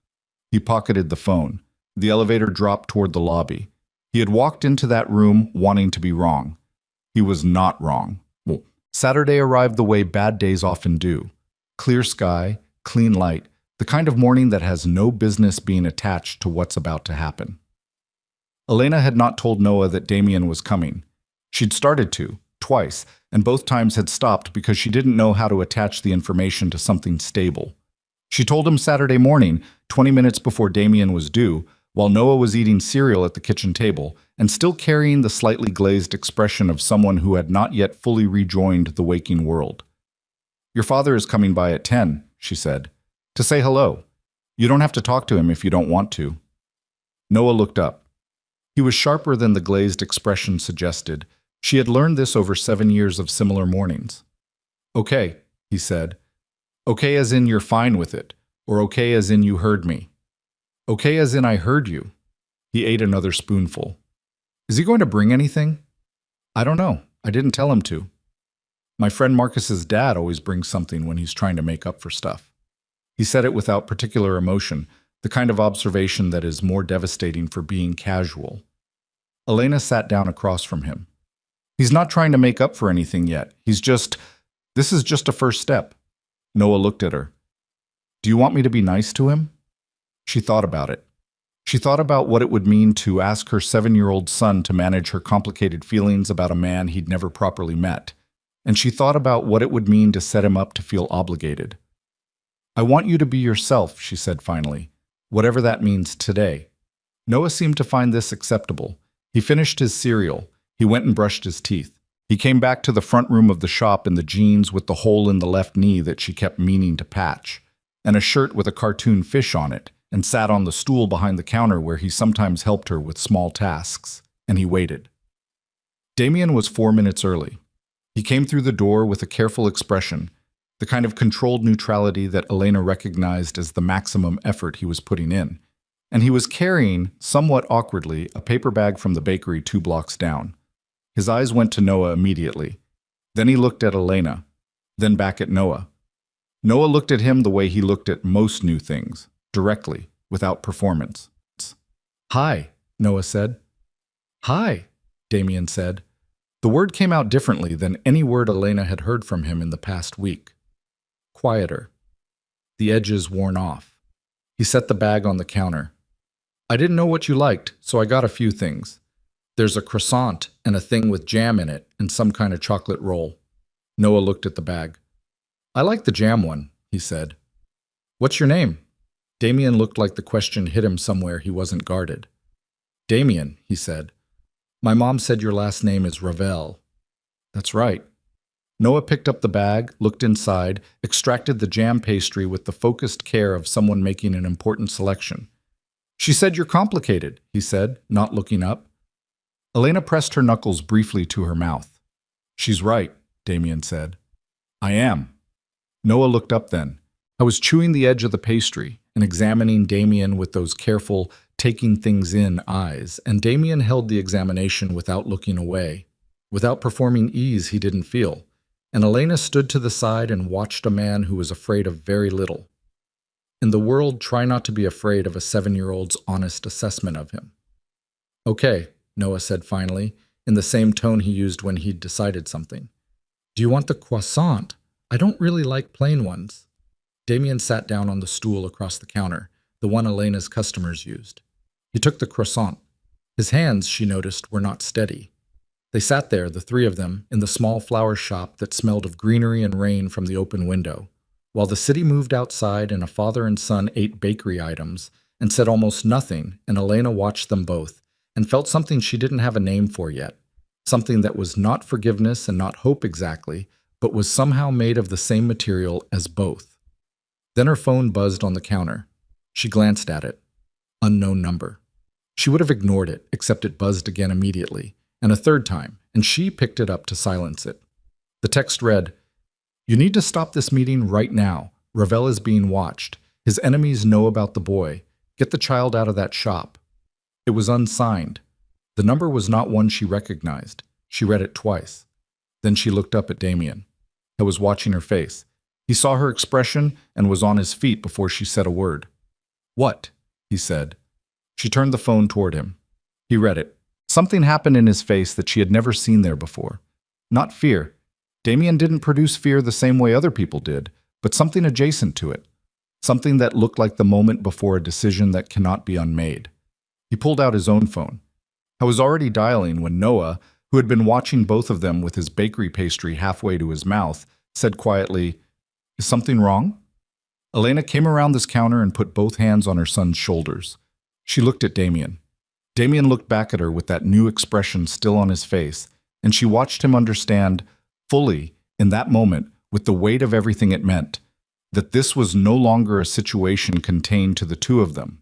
He pocketed the phone. The elevator dropped toward the lobby. He had walked into that room wanting to be wrong. He was not wrong. Well, Saturday arrived the way bad days often do. Clear sky, clean light, the kind of morning that has no business being attached to what's about to happen. Elena had not told Noah that Damien was coming. She'd started to, twice, and both times had stopped because she didn't know how to attach the information to something stable. She told him Saturday morning, 20 minutes before Damien was due, while Noah was eating cereal at the kitchen table and still carrying the slightly glazed expression of someone who had not yet fully rejoined the waking world. "Your father is coming by at 10, she said, "to say hello. You don't have to talk to him if you don't want to." Noah looked up. He was sharper than the glazed expression suggested. She had learned this over 7 years of similar mornings. "Okay," he said. "Okay as in you're fine with it, or okay as in you heard me?" "Okay as in I heard you." He ate another spoonful. "Is he going to bring anything?" "I don't know. I didn't tell him to. My friend Marcus's dad always brings something when he's trying to make up for stuff." He said it without particular emotion, the kind of observation that is more devastating for being casual. Elena sat down across from him. "He's not trying to make up for anything yet. This is just a first step." Noah looked at her. "Do you want me to be nice to him?" She thought about it. She thought about what it would mean to ask her 7-year-old son to manage her complicated feelings about a man he'd never properly met. And she thought about what it would mean to set him up to feel obligated. "I want you to be yourself," she said finally, "whatever that means today." Noah seemed to find this acceptable. He finished his cereal. He went and brushed his teeth. He came back to the front room of the shop in the jeans with the hole in the left knee that she kept meaning to patch, and a shirt with a cartoon fish on it, and sat on the stool behind the counter where he sometimes helped her with small tasks, and he waited. Damien was 4 minutes early. He came through the door with a careful expression, the kind of controlled neutrality that Elena recognized as the maximum effort he was putting in, and he was carrying, somewhat awkwardly, a paper bag from the bakery 2 blocks down. His eyes went to Noah immediately. Then he looked at Elena, then back at Noah. Noah looked at him the way he looked at most new things, directly, without performance. "Hi," Noah said. "Hi," Damien said. The word came out differently than any word Elena had heard from him in the past week. Quieter. The edges worn off. He set the bag on the counter. "I didn't know what you liked, so I got a few things. There's a croissant and a thing with jam in it and some kind of chocolate roll." Noah looked at the bag. "I like the jam one," he said. "What's your name?" Damien looked like the question hit him somewhere he wasn't guarded. "Damien," he said. "My mom said your last name is Ravel." "That's right." Noah picked up the bag, looked inside, extracted the jam pastry with the focused care of someone making an important selection. She said you're complicated, he said, not looking up. Elena pressed her knuckles briefly to her mouth. She's right, Damien said. I am. Noah looked up then. I was chewing the edge of the pastry and examining Damien with those careful, taking things in eyes, and Damien held the examination without looking away, without performing ease he didn't feel, and Elena stood to the side and watched a man who was afraid of very little. In the world, try not to be afraid of a 7-year-old's honest assessment of him. Okay, Noah said finally, in the same tone he used when he'd decided something. Do you want the croissant? I don't really like plain ones. Damien sat down on the stool across the counter, the one Elena's customers used. He took the croissant. His hands, she noticed, were not steady. They sat there, the three of them, in the small flower shop that smelled of greenery and rain from the open window, while the city moved outside and a father and son ate bakery items and said almost nothing, and Elena watched them both and felt something she didn't have a name for yet, something that was not forgiveness and not hope exactly, but was somehow made of the same material as both. Then her phone buzzed on the counter. She glanced at it. Unknown number. She would have ignored it, except it buzzed again immediately, and a third time, and she picked it up to silence it. The text read, "You need to stop this meeting right now. Ravel is being watched. His enemies know about the boy. Get the child out of that shop." It was unsigned. The number was not one she recognized. She read it twice. Then she looked up at Damien. He was watching her face. He saw her expression and was on his feet before she said a word. "What?" he said. She turned the phone toward him. He read it. Something happened in his face that she had never seen there before. Not fear. Damien didn't produce fear the same way other people did, but something adjacent to it. Something that looked like the moment before a decision that cannot be unmade. He pulled out his own phone. I was already dialing when Noah, who had been watching both of them with his bakery pastry halfway to his mouth, said quietly, "Is something wrong?" Elena came around this counter and put both hands on her son's shoulders. She looked at Damien. Damien looked back at her with that new expression still on his face, and she watched him understand fully, in that moment, with the weight of everything it meant, that this was no longer a situation contained to the two of them,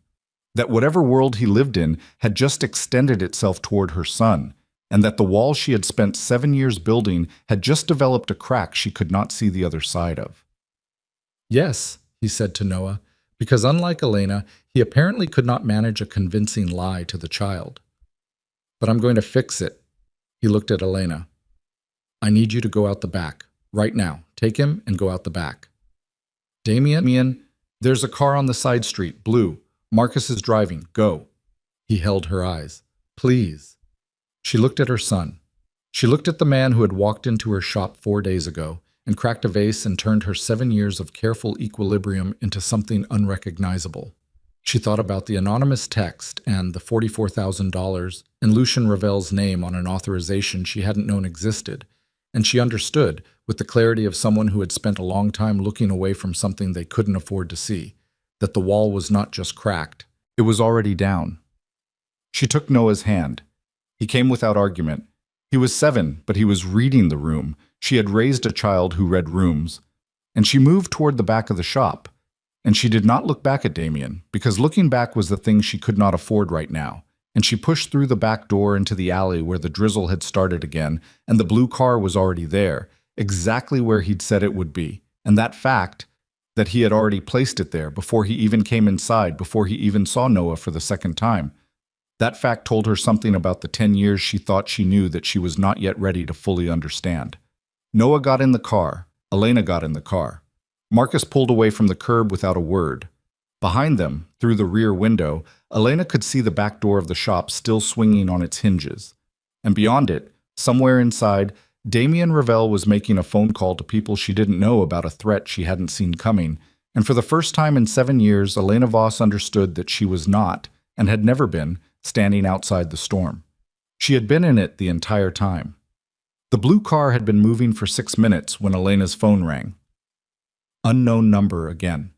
that whatever world he lived in had just extended itself toward her son, and that the wall she had spent 7 years building had just developed a crack she could not see the other side of. "Yes," he said to Noah, because unlike Elena, he apparently could not manage a convincing lie to the child. "But I'm going to fix it." He looked at Elena. "I need you to go out the back, right now. Take him and go out the back." "Damien, there's a car on the side street, blue. Marcus is driving. Go." He held her eyes. "Please." She looked at her son. She looked at the man who had walked into her shop 4 days ago and cracked a vase and turned her 7 years of careful equilibrium into something unrecognizable. She thought about the anonymous text and the $44,000 and Lucien Ravel's name on an authorization she hadn't known existed, and she understood, with the clarity of someone who had spent a long time looking away from something they couldn't afford to see, that the wall was not just cracked, it was already down. She took Noah's hand. He came without argument. He was 7, but he was reading the room. She had raised a child who read rooms. And she moved toward the back of the shop. And she did not look back at Damien, because looking back was the thing she could not afford right now. And she pushed through the back door into the alley where the drizzle had started again, and the blue car was already there, exactly where he'd said it would be. And that fact, that he had already placed it there before he even came inside, before he even saw Noah for the second time, that fact told her something about the 10 years she thought she knew that she was not yet ready to fully understand. Noah got in the car. Elena got in the car. Marcus pulled away from the curb without a word. Behind them, through the rear window, Elena could see the back door of the shop still swinging on its hinges. And beyond it, somewhere inside, Damien Ravel was making a phone call to people she didn't know about a threat she hadn't seen coming, and for the first time in 7 years, Elena Voss understood that she was not, and had never been, standing outside the storm. She had been in it the entire time. The blue car had been moving for 6 minutes when Elena's phone rang. Unknown number again.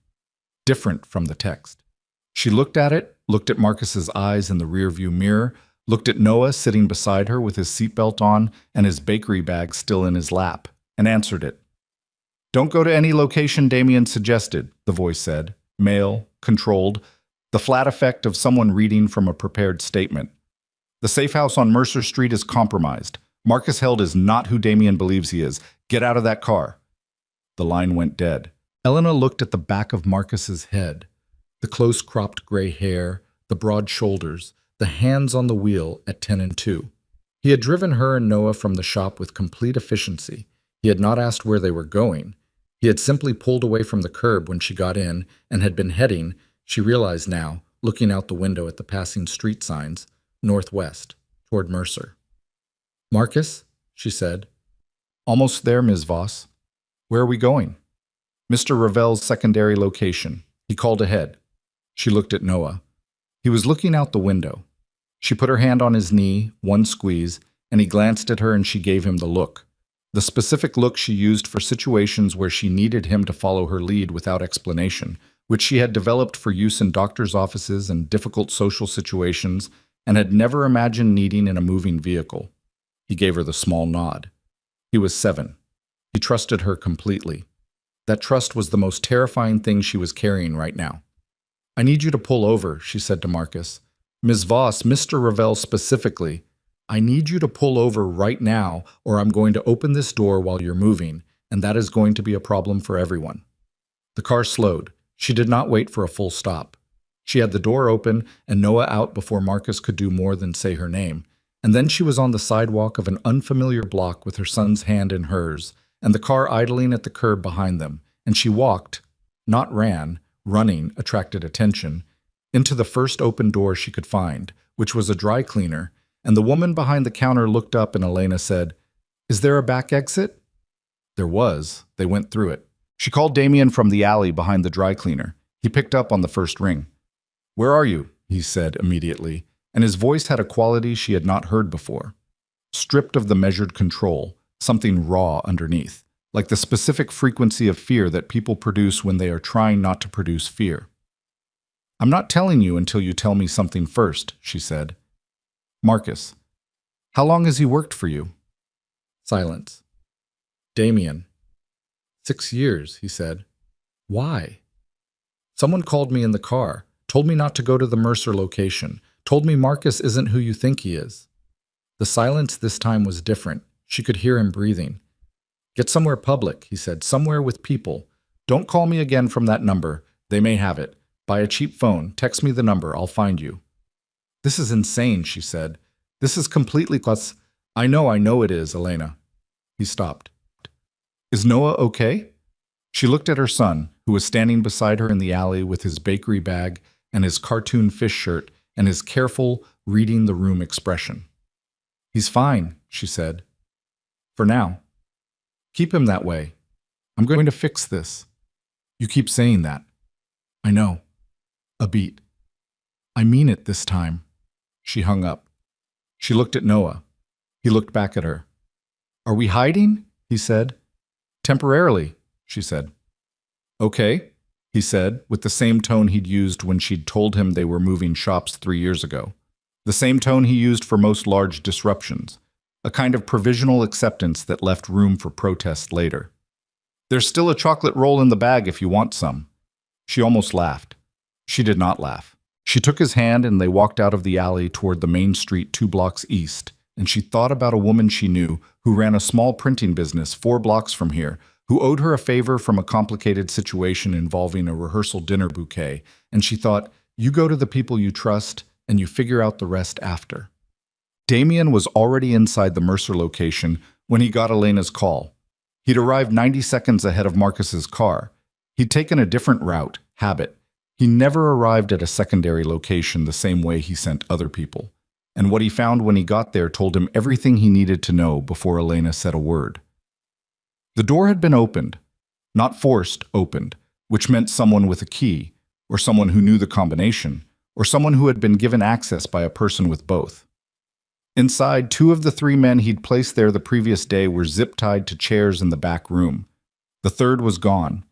Different from the text. She looked at it, looked at Marcus's eyes in the rearview mirror, looked at Noah sitting beside her with his seatbelt on and his bakery bag still in his lap, and answered it. "Don't go to any location Damien suggested," the voice said, male, controlled, the flat effect of someone reading from a prepared statement. The safe house on Mercer Street is compromised. Marcus Held is not who Damien believes he is. Get out of that car. The line went dead. Elena looked at the back of Marcus's head, the close-cropped gray hair, the broad shoulders, the hands on the wheel at 10 and 2. He had driven her and Noah from the shop with complete efficiency. He had not asked where they were going. He had simply pulled away from the curb when she got in and had been heading, she realized now, looking out the window at the passing street signs, northwest, toward Mercer. "Marcus," she said. "Almost there, Ms. Voss. Where are we going?" "Mr. Ravel's secondary location." He called ahead. She looked at Noah. He was looking out the window. She put her hand on his knee, one squeeze, and he glanced at her and she gave him the look. The specific look she used for situations where she needed him to follow her lead without explanation, which she had developed for use in doctors' offices and difficult social situations and had never imagined needing in a moving vehicle. He gave her the small nod. He was 7. He trusted her completely. That trust was the most terrifying thing she was carrying right now. "I need you to pull over," she said to Marcus. "Ms. Voss, Mr. Ravel specifically, I need you to pull over right now or I'm going to open this door while you're moving, and that is going to be a problem for everyone." The car slowed. She did not wait for a full stop. She had the door open and Noah out before Marcus could do more than say her name, and then she was on the sidewalk of an unfamiliar block with her son's hand in hers, and the car idling at the curb behind them, and she walked, not ran, running attracted attention, into the first open door she could find, which was a dry cleaner, and the woman behind the counter looked up and Elena said, "Is there a back exit?" There was. They went through it. She called Damien from the alley behind the dry cleaner. He picked up on the first ring. "Where are you?" he said immediately, and his voice had a quality she had not heard before. Stripped of the measured control, something raw underneath, like the specific frequency of fear that people produce when they are trying not to produce fear. "I'm not telling you until you tell me something first," she said. "Marcus, how long has he worked for you?" Silence. "Damien." 6 years, he said. "Why?" "Someone called me in the car, told me not to go to the Mercer location, told me Marcus isn't who you think he is." The silence this time was different. She could hear him breathing. "Get somewhere public," he said, "somewhere with people. Don't call me again from that number. They may have it. Buy a cheap phone. Text me the number. I'll find you." "This is insane," she said. "This is completely class." I know it is, Elena." He stopped. "Is Noah okay?" She looked at her son, who was standing beside her in the alley with his bakery bag and his cartoon fish shirt and his careful, reading-the-room expression. "He's fine," she said. "For now. Keep him that way. I'm going to fix this." "You keep saying that." "I know." A beat. "I mean it this time." She hung up. She looked at Noah. He looked back at her. "Are we hiding?" he said. "Temporarily," she said. "Okay," he said, with the same tone he'd used when she'd told him they were moving shops 3 years ago. The same tone he used for most large disruptions. A kind of provisional acceptance that left room for protest later. "There's still a chocolate roll in the bag if you want some." She almost laughed. She did not laugh. She took his hand and they walked out of the alley toward the main street 2 blocks east, and she thought about a woman she knew who ran a small printing business 4 blocks from here, who owed her a favor from a complicated situation involving a rehearsal dinner bouquet, and she thought, you go to the people you trust, and you figure out the rest after. Damien was already inside the Mercer location when he got Elena's call. He'd arrived 90 seconds ahead of Marcus's car. He'd taken a different route, habit. He never arrived at a secondary location the same way he sent other people. And what he found when he got there told him everything he needed to know before Elena said a word. The door had been opened, not forced opened, which meant someone with a key, or someone who knew the combination, or someone who had been given access by a person with both. Inside, 2 of the 3 men he'd placed there the previous day were zip-tied to chairs in the back room. The third was gone.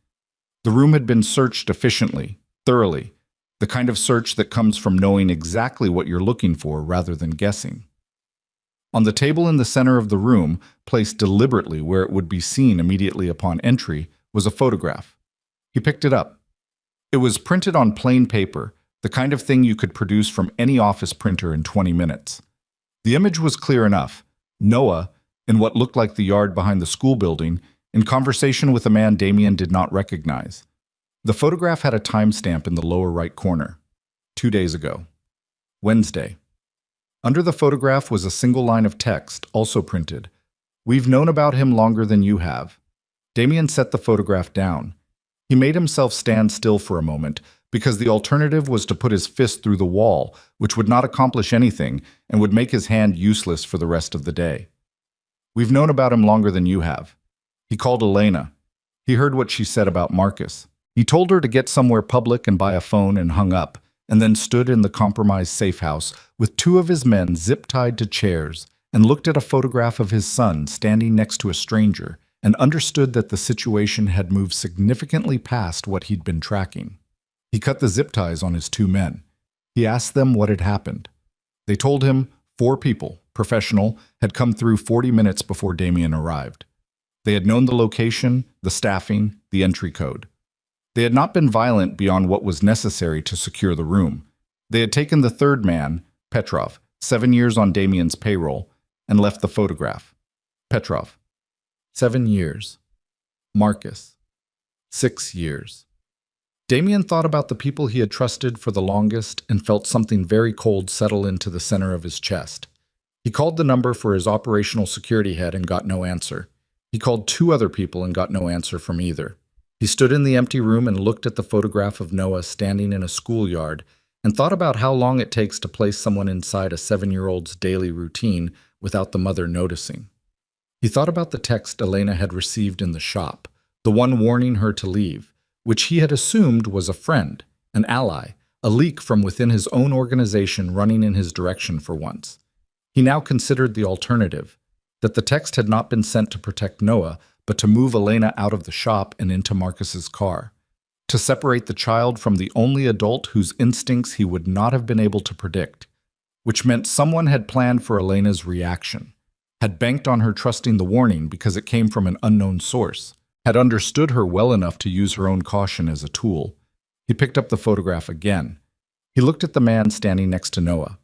The room had been searched efficiently, thoroughly, the kind of search that comes from knowing exactly what you're looking for rather than guessing. On the table in the center of the room, placed deliberately where it would be seen immediately upon entry, was a photograph. He picked it up. It was printed on plain paper, the kind of thing you could produce from any office printer in 20 minutes. The image was clear enough. Noah, in what looked like the yard behind the school building, in conversation with a man Damien did not recognize. The photograph had a timestamp in the lower right corner. 2 days ago. Wednesday. Under the photograph was a single line of text, also printed. "We've known about him longer than you have." Damien set the photograph down. He made himself stand still for a moment, because the alternative was to put his fist through the wall, which would not accomplish anything and would make his hand useless for the rest of the day. "We've known about him longer than you have." He called Elena. He heard what she said about Marcus. He told her to get somewhere public and buy a phone and hung up, and then stood in the compromised safe house with 2 of his men zip-tied to chairs and looked at a photograph of his son standing next to a stranger and understood that the situation had moved significantly past what he'd been tracking. He cut the zip ties on his 2 men. He asked them what had happened. They told him 4 people, professional, had come through 40 minutes before Damien arrived. They had known the location, the staffing, the entry code. They had not been violent beyond what was necessary to secure the room. They had taken the 3rd man, Petrov, 7 years on Damien's payroll, and left the photograph. Petrov, 7 years. Marcus, 6 years. Damien thought about the people he had trusted for the longest and felt something very cold settle into the center of his chest. He called the number for his operational security head and got no answer. He called 2 other people and got no answer from either. He stood in the empty room and looked at the photograph of Noah standing in a schoolyard and thought about how long it takes to place someone inside a 7-year-old's daily routine without the mother noticing. He thought about the text Elena had received in the shop, the one warning her to leave, which he had assumed was a friend, an ally, a leak from within his own organization running in his direction for once. He now considered the alternative, that the text had not been sent to protect Noah, but to move Elena out of the shop and into Marcus's car, to separate the child from the only adult whose instincts he would not have been able to predict, which meant someone had planned for Elena's reaction, had banked on her trusting the warning because it came from an unknown source, had understood her well enough to use her own caution as a tool. He picked up the photograph again. He looked at the man standing next to Noah.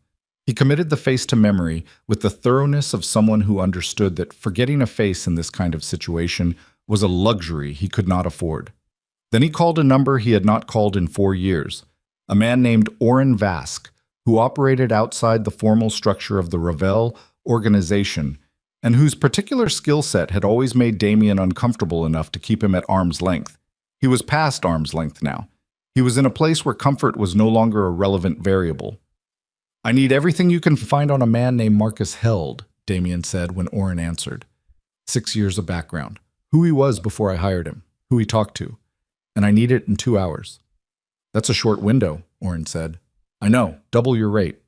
He committed the face to memory with the thoroughness of someone who understood that forgetting a face in this kind of situation was a luxury he could not afford. Then he called a number he had not called in 4 years, a man named Oren Vask, who operated outside the formal structure of the Ravel organization and whose particular skill set had always made Damien uncomfortable enough to keep him at arm's length. He was past arm's length now. He was in a place where comfort was no longer a relevant variable. "I need everything you can find on a man named Marcus Held," Damien said when Oren answered. 6 years of background. Who he was before I hired him, who he talked to. And I need it in 2 hours. "That's a short window," Oren said. "I know, double your rate.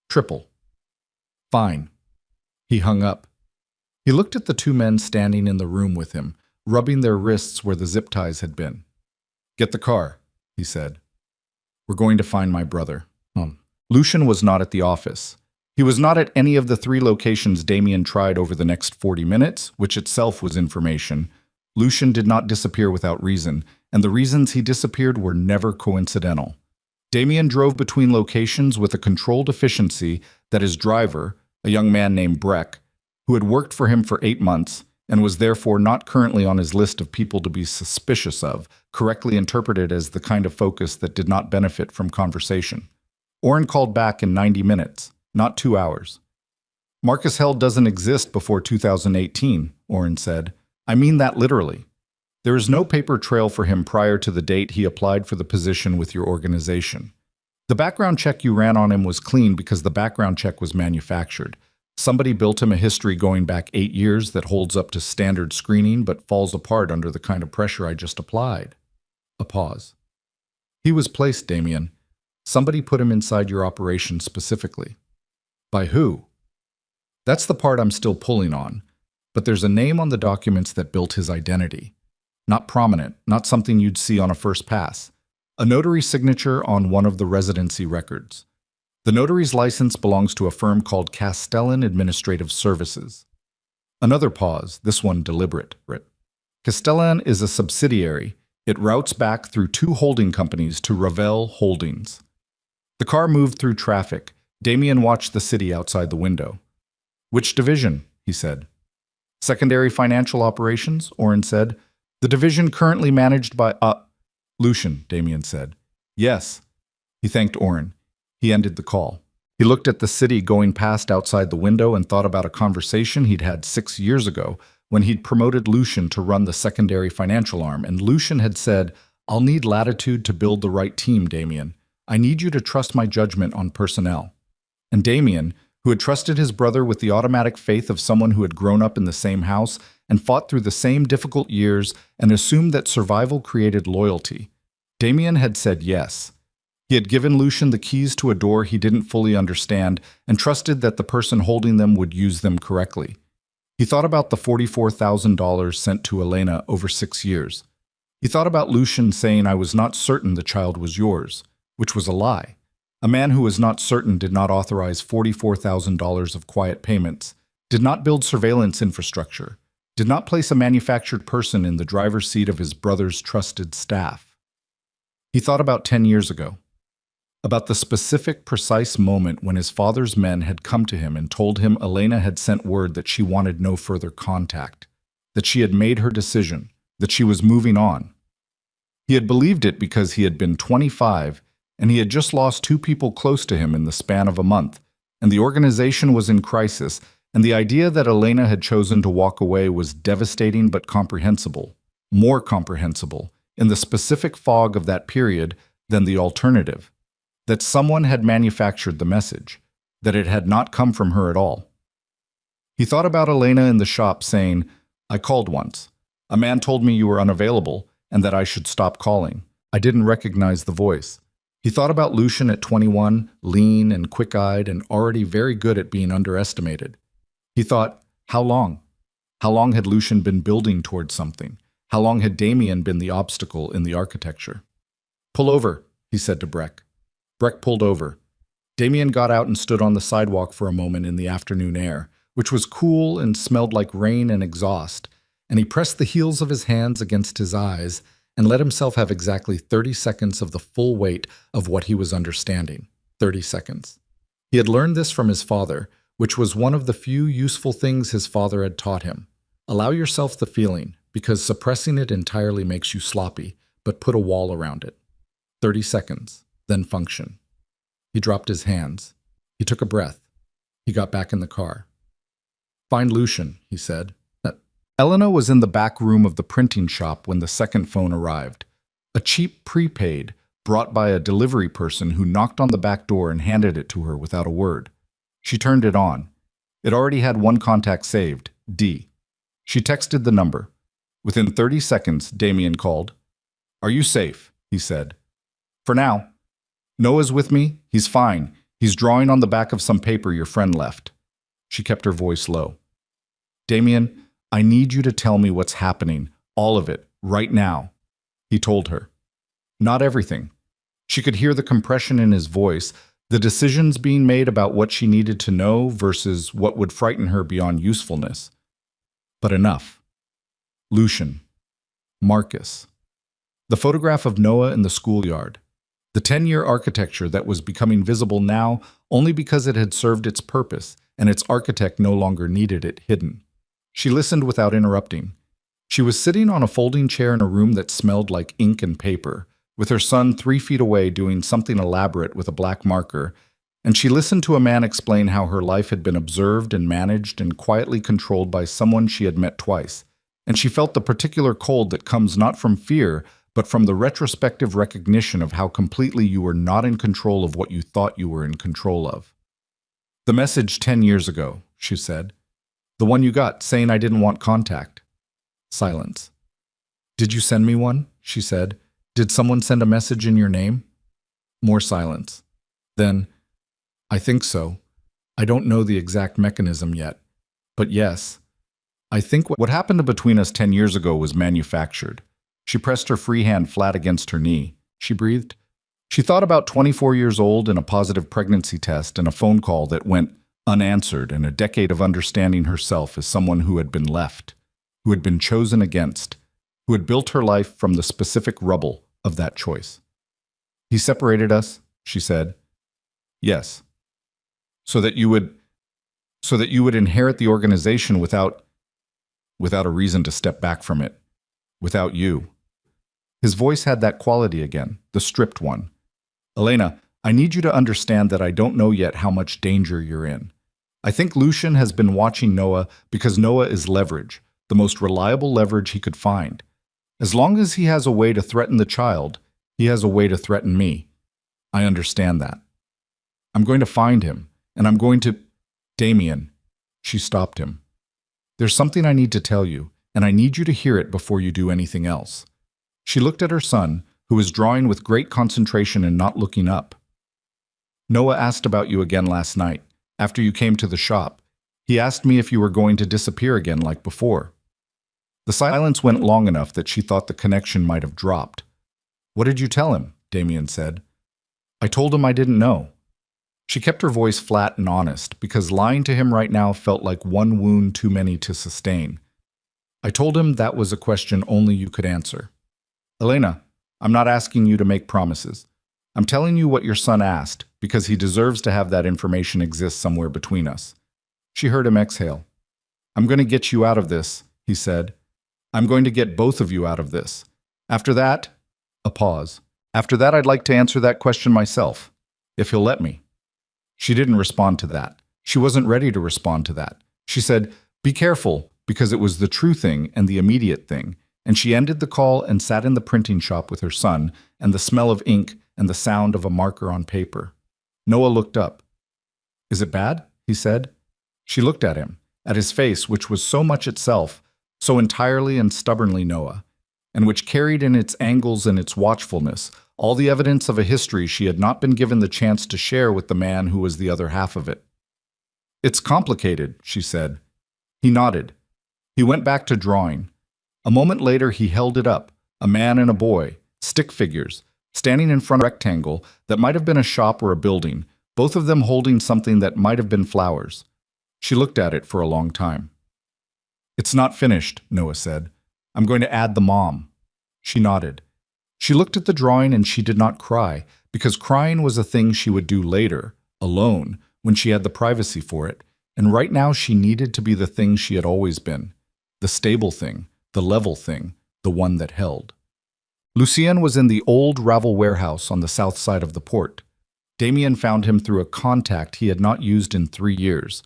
Triple." "Fine." He hung up. He looked at the 2 men standing in the room with him, rubbing their wrists where the zip ties had been. "Get the car," he said. "We're going to find my brother." Lucian was not at the office. He was not at any of the 3 locations Damien tried over the next 40 minutes, which itself was information. Lucian did not disappear without reason, and the reasons he disappeared were never coincidental. Damien drove between locations with a controlled efficiency that his driver, a young man named Breck, who had worked for him for 8 months and was therefore not currently on his list of people to be suspicious of, correctly interpreted as the kind of focus that did not benefit from conversation. Oren called back in 90 minutes, not 2 hours. "Marcus Held doesn't exist before 2018, Oren said. "I mean that literally. There is no paper trail for him prior to the date he applied for the position with your organization. The background check you ran on him was clean because the background check was manufactured. Somebody built him a history going back 8 years that holds up to standard screening but falls apart under the kind of pressure I just applied." A pause. "He was placed, Damien. Somebody put him inside your operation specifically." "By who?" "That's the part I'm still pulling on. But there's a name on the documents that built his identity. Not prominent, not something you'd see on a first pass. A notary signature on one of the residency records. The notary's license belongs to a firm called Castellan Administrative Services." Another pause, this one deliberate. "Castellan is a subsidiary. It routes back through 2 holding companies to Ravel Holdings." The car moved through traffic. Damien watched the city outside the window. "Which division?" he said. "Secondary Financial Operations," Oren said. "The division currently managed by, Lucian," Damien said. "Yes." He thanked Oren. He ended the call. He looked at the city going past outside the window and thought about a conversation he'd had 6 years ago when he'd promoted Lucian to run the secondary financial arm, and Lucian had said, "I'll need latitude to build the right team, Damien. I need you to trust my judgment on personnel." And Damien, who had trusted his brother with the automatic faith of someone who had grown up in the same house and fought through the same difficult years and assumed that survival created loyalty, Damien had said yes. He had given Lucian the keys to a door he didn't fully understand and trusted that the person holding them would use them correctly. He thought about the $44,000 sent to Elena over 6 years. He thought about Lucian saying, "I was not certain the child was yours," which was a lie. A man who was not certain did not authorize $44,000 of quiet payments, did not build surveillance infrastructure, did not place a manufactured person in the driver's seat of his brother's trusted staff. He thought about 10 years ago, about the specific, precise moment when his father's men had come to him and told him Elena had sent word that she wanted no further contact, that she had made her decision, that she was moving on. He had believed it because he had been 25 and he had just lost 2 people close to him in the span of a month, and the organization was in crisis, and the idea that Elena had chosen to walk away was devastating but comprehensible, more comprehensible, in the specific fog of that period than the alternative, that someone had manufactured the message, that it had not come from her at all. He thought about Elena in the shop saying, "I called once. A man told me you were unavailable and that I should stop calling. I didn't recognize the voice." He thought about Lucian at 21, lean and quick-eyed and already very good at being underestimated. He thought, how long? How long had Lucian been building towards something? How long had Damien been the obstacle in the architecture? "Pull over," he said to Breck. Breck pulled over. Damien got out and stood on the sidewalk for a moment in the afternoon air, which was cool and smelled like rain and exhaust, and he pressed the heels of his hands against his eyes and let himself have exactly 30 seconds of the full weight of what he was understanding. 30 seconds. He had learned this from his father, which was one of the few useful things his father had taught him. Allow yourself the feeling, because suppressing it entirely makes you sloppy, but put a wall around it. 30 seconds, then function. He dropped his hands. He took a breath. He got back in the car. "Find Lucian," he said. Elena was in the back room of the printing shop when the second phone arrived. A cheap prepaid brought by a delivery person who knocked on the back door and handed it to her without a word. She turned it on. It already had one contact saved, D. She texted the number. Within 30 seconds, Damien called. "Are you safe?" he said. "For now. Noah's with me. He's fine. He's drawing on the back of some paper your friend left." She kept her voice low. "Damien, I need you to tell me what's happening, all of it, right now," he told her. Not everything. She could hear the compression in his voice, the decisions being made about what she needed to know versus what would frighten her beyond usefulness. But enough. Lucian. Marcus. The photograph of Noah in the schoolyard. The 10-year architecture that was becoming visible now only because it had served its purpose and its architect no longer needed it hidden. She listened without interrupting. She was sitting on a folding chair in a room that smelled like ink and paper, with her son 3 feet away doing something elaborate with a black marker, and she listened to a man explain how her life had been observed and managed and quietly controlled by someone she had met twice, and she felt the particular cold that comes not from fear, but from the retrospective recognition of how completely you were not in control of what you thought you were in control of. "The message 10 years ago," she said. "The one you got, saying I didn't want contact." Silence. "Did you send me one?" she said. "Did someone send a message in your name?" More silence. Then, "I think so. I don't know the exact mechanism yet. But yes. I think what happened between us 10 years ago was manufactured." She pressed her free hand flat against her knee. She breathed. She thought about 24 years old and a positive pregnancy test and a phone call that went unanswered and a decade of understanding herself as someone who had been left, who had been chosen against, who had built her life from the specific rubble of that choice. "He separated us," she said. Yes. So that you would inherit the organization without a reason to step back from it. Without you. His voice had that quality again, the stripped one. Elena, I need you to understand that I don't know yet how much danger you're in. I think Lucian has been watching Noah because Noah is leverage, the most reliable leverage he could find. As long as he has a way to threaten the child, he has a way to threaten me. I understand that. I'm going to find him, and I'm going to… Damien. She stopped him. There's something I need to tell you, and I need you to hear it before you do anything else. She looked at her son, who was drawing with great concentration and not looking up. Noah asked about you again last night, after you came to the shop. He asked me if you were going to disappear again like before. The silence went long enough that she thought the connection might have dropped. What did you tell him? Damien said. I told him I didn't know. She kept her voice flat and honest, because lying to him right now felt like one wound too many to sustain. I told him that was a question only you could answer. Elena, I'm not asking you to make promises. I'm telling you what your son asked, because he deserves to have that information exist somewhere between us. She heard him exhale. I'm going to get you out of this, he said. I'm going to get both of you out of this. After that, a pause. After that, I'd like to answer that question myself, if he'll let me. She didn't respond to that. She wasn't ready to respond to that. She said, be careful, because it was the true thing and the immediate thing, and she ended the call and sat in the printing shop with her son, and the smell of ink and the sound of a marker on paper. Noah looked up. Is it bad? He said. She looked at him, at his face, which was so much itself, so entirely and stubbornly Noah, and which carried in its angles and its watchfulness all the evidence of a history she had not been given the chance to share with the man who was the other half of it. It's complicated, she said. He nodded. He went back to drawing. A moment later he held it up, a man and a boy, stick figures, standing in front of a rectangle that might have been a shop or a building, both of them holding something that might have been flowers. She looked at it for a long time. It's not finished, Noah said. I'm going to add the mom. She nodded. She looked at the drawing and she did not cry, because crying was a thing she would do later, alone, when she had the privacy for it, and right now she needed to be the thing she had always been, the stable thing, the level thing, the one that held. Lucien was in the old Ravel warehouse on the south side of the port. Damien found him through a contact he had not used in 3 years,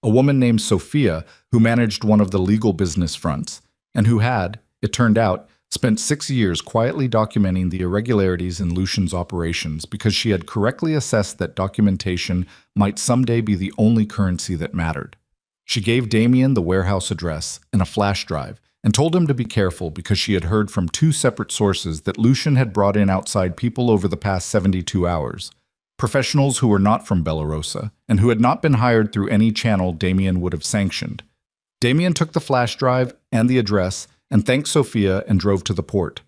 a woman named Sophia who managed one of the legal business fronts, and who had, it turned out, spent 6 years quietly documenting the irregularities in Lucian's operations because she had correctly assessed that documentation might someday be the only currency that mattered. She gave Damien the warehouse address and a flash drive and told him to be careful because she had heard from 2 separate sources that Lucian had brought in outside people over the past 72 hours, professionals who were not from Belarosa and who had not been hired through any channel Damien would have sanctioned. Damien took the flash drive and the address and thanked Sophia and drove to the port.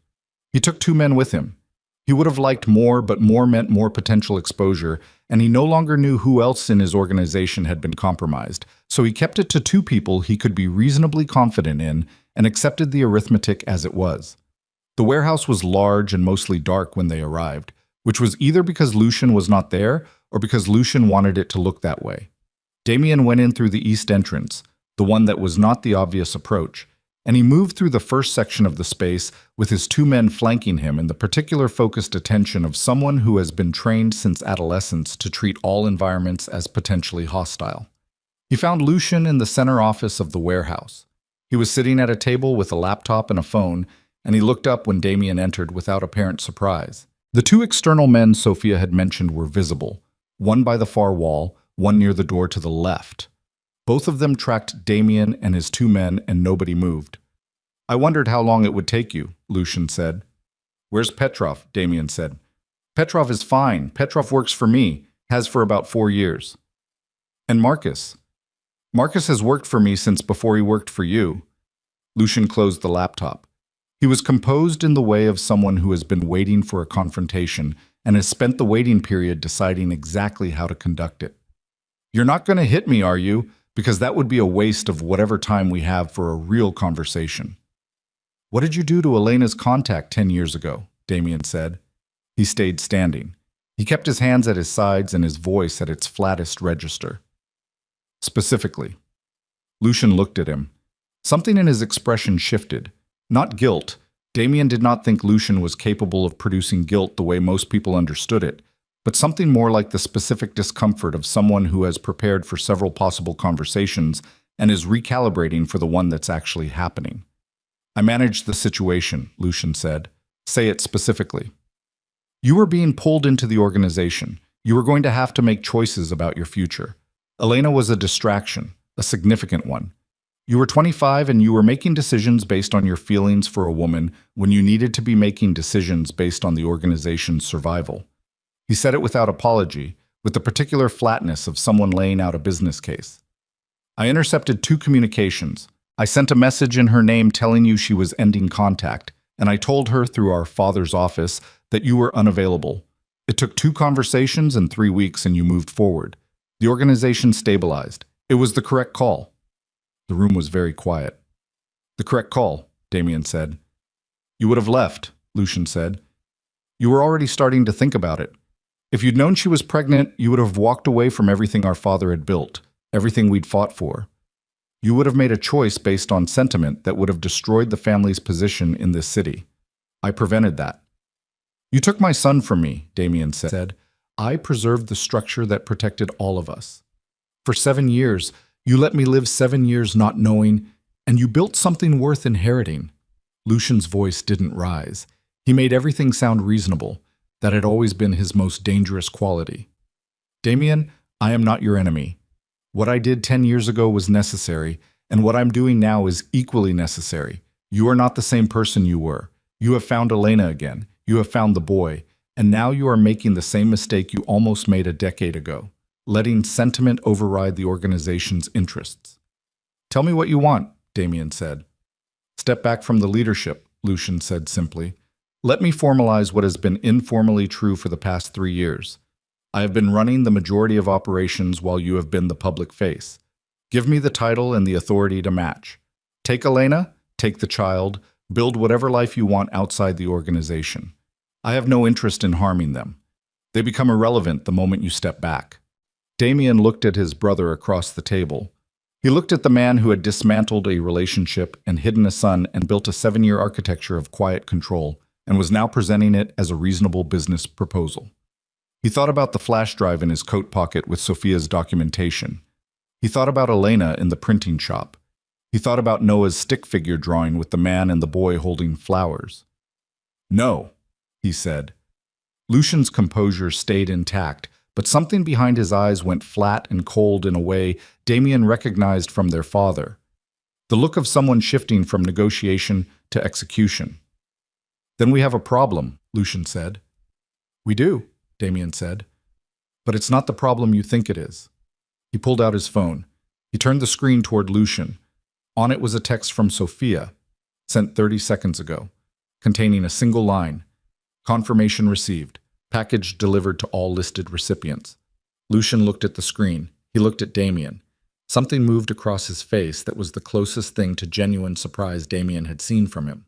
He took 2 men with him. He would have liked more, but more meant more potential exposure, and he no longer knew who else in his organization had been compromised, so he kept it to 2 people he could be reasonably confident in and accepted the arithmetic as it was. The warehouse was large and mostly dark when they arrived, which was either because Lucian was not there or because Lucian wanted it to look that way. Damien went in through the east entrance, the one that was not the obvious approach, and he moved through the first section of the space with his 2 men flanking him in the particular focused attention of someone who has been trained since adolescence to treat all environments as potentially hostile. He found Lucian in the center office of the warehouse. He was sitting at a table with a laptop and a phone, and he looked up when Damien entered without apparent surprise. The 2 external men Sophia had mentioned were visible, one by the far wall, one near the door to the left. Both of them tracked Damien and his 2 men, and nobody moved. I wondered how long it would take you, Lucian said. Where's Petrov? Damien said. Petrov is fine. Petrov works for me, has for about 4 years. And Marcus? Marcus has worked for me since before he worked for you. Lucian closed the laptop. He was composed in the way of someone who has been waiting for a confrontation and has spent the waiting period deciding exactly how to conduct it. You're not going to hit me, are you? Because that would be a waste of whatever time we have for a real conversation. What did you do to Elena's contact 10 years ago? Damien said. He stayed standing. He kept his hands at his sides and his voice at its flattest register. Specifically. Lucian looked at him. Something in his expression shifted. Not guilt. Damien did not think Lucian was capable of producing guilt the way most people understood it, but something more like the specific discomfort of someone who has prepared for several possible conversations and is recalibrating for the one that's actually happening. I managed the situation, Lucian said. Say it specifically. You were being pulled into the organization. You were going to have to make choices about your future. Elena was a distraction, a significant one. You were 25 and you were making decisions based on your feelings for a woman when you needed to be making decisions based on the organization's survival. He said it without apology, with the particular flatness of someone laying out a business case. I intercepted 2 communications. I sent a message in her name telling you she was ending contact, and I told her through our father's office that you were unavailable. It took 2 conversations and 3 weeks and you moved forward. The organization stabilized. It was the correct call. The room was very quiet. The correct call, Damien said. You would have left, Lucian said. You were already starting to think about it. If you'd known she was pregnant, you would have walked away from everything our father had built, everything we'd fought for. You would have made a choice based on sentiment that would have destroyed the family's position in this city. I prevented that. You took my son from me, Damien said. I preserved the structure that protected all of us. For 7 years, you let me live 7 years not knowing, and you built something worth inheriting. Lucian's voice didn't rise. He made everything sound reasonable. That had always been his most dangerous quality. Damien, I am not your enemy. What I did 10 years ago was necessary, and what I'm doing now is equally necessary. You are not the same person you were. You have found Elena again. You have found the boy, and now you are making the same mistake you almost made a decade ago, letting sentiment override the organization's interests. Tell me what you want, Damien said. Step back from the leadership, Lucian said simply. Let me formalize what has been informally true for the past 3 years. I have been running the majority of operations while you have been the public face. Give me the title and the authority to match. Take Elena, take the child, build whatever life you want outside the organization. I have no interest in harming them. They become irrelevant the moment you step back. Damien looked at his brother across the table. He looked at the man who had dismantled a relationship and hidden a son and built a 7-year architecture of quiet control, and was now presenting it as a reasonable business proposal. He thought about the flash drive in his coat pocket with Sophia's documentation. He thought about Elena in the printing shop. He thought about Noah's stick figure drawing with the man and the boy holding flowers. No, he said. Lucian's composure stayed intact, but something behind his eyes went flat and cold in a way Damien recognized from their father. The look of someone shifting from negotiation to execution. Then we have a problem, Lucian said. We do, Damien said. But it's not the problem you think it is. He pulled out his phone. He turned the screen toward Lucian. On it was a text from Sophia, sent 30 seconds ago, containing a single line. Confirmation received. Package delivered to all listed recipients. Lucian looked at the screen. He looked at Damien. Something moved across his face that was the closest thing to genuine surprise Damien had seen from him.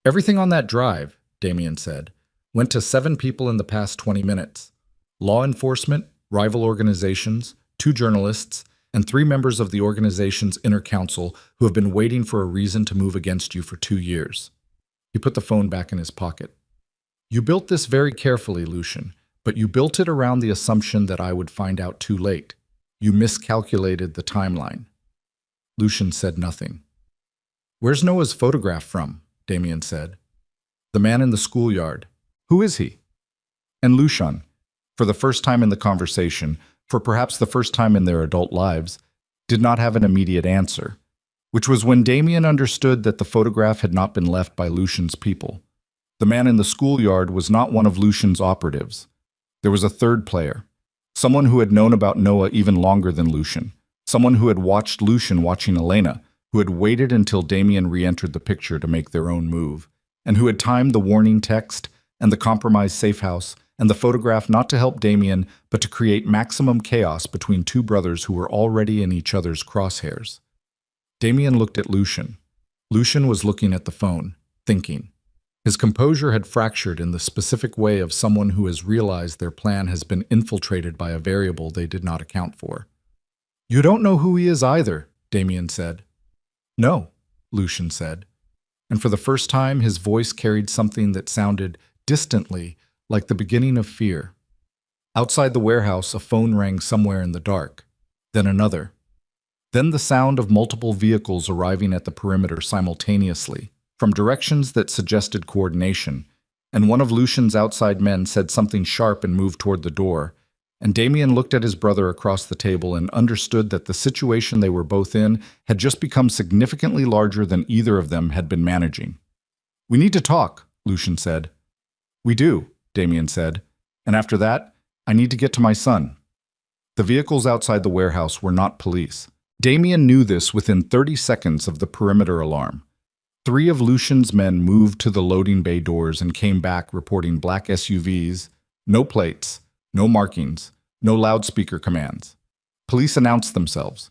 Everything on that drive, Damien said, went to 7 people in the past 20 minutes. Law enforcement, rival organizations, 2 journalists, and 3 members of the organization's inner council who have been waiting for a reason to move against you for 2 years. He put the phone back in his pocket. You built this very carefully, Lucian, but you built it around the assumption that I would find out too late. You miscalculated the timeline. Lucian said nothing. Where's Noah's photograph from? Damien said. The man in the schoolyard. Who is he? And Lucian, for the first time in the conversation, for perhaps the first time in their adult lives, did not have an immediate answer, which was when Damien understood that the photograph had not been left by Lucian's people. The man in the schoolyard was not one of Lucian's operatives. There was a third player, someone who had known about Noah even longer than Lucian, someone who had watched Lucian watching Elena, who had waited until Damien re-entered the picture to make their own move, and who had timed the warning text and the compromised safe house and the photograph not to help Damien, but to create maximum chaos between 2 brothers who were already in each other's crosshairs. Damien looked at Lucian. Lucian was looking at the phone, thinking. His composure had fractured in the specific way of someone who has realized their plan has been infiltrated by a variable they did not account for. "You don't know who he is either," Damien said. "No," Lucian said, and for the first time his voice carried something that sounded distantly like the beginning of fear. Outside the warehouse, a phone rang somewhere in the dark, then another. Then the sound of multiple vehicles arriving at the perimeter simultaneously, from directions that suggested coordination, and one of Lucian's outside men said something sharp and moved toward the door, and Damien looked at his brother across the table and understood that the situation they were both in had just become significantly larger than either of them had been managing. "We need to talk," Lucian said. "We do," Damien said, "and after that, I need to get to my son." The vehicles outside the warehouse were not police. Damien knew this within 30 seconds of the perimeter alarm. 3 of Lucian's men moved to the loading bay doors and came back reporting black SUVs, no plates, no markings, no loudspeaker commands. Police announced themselves.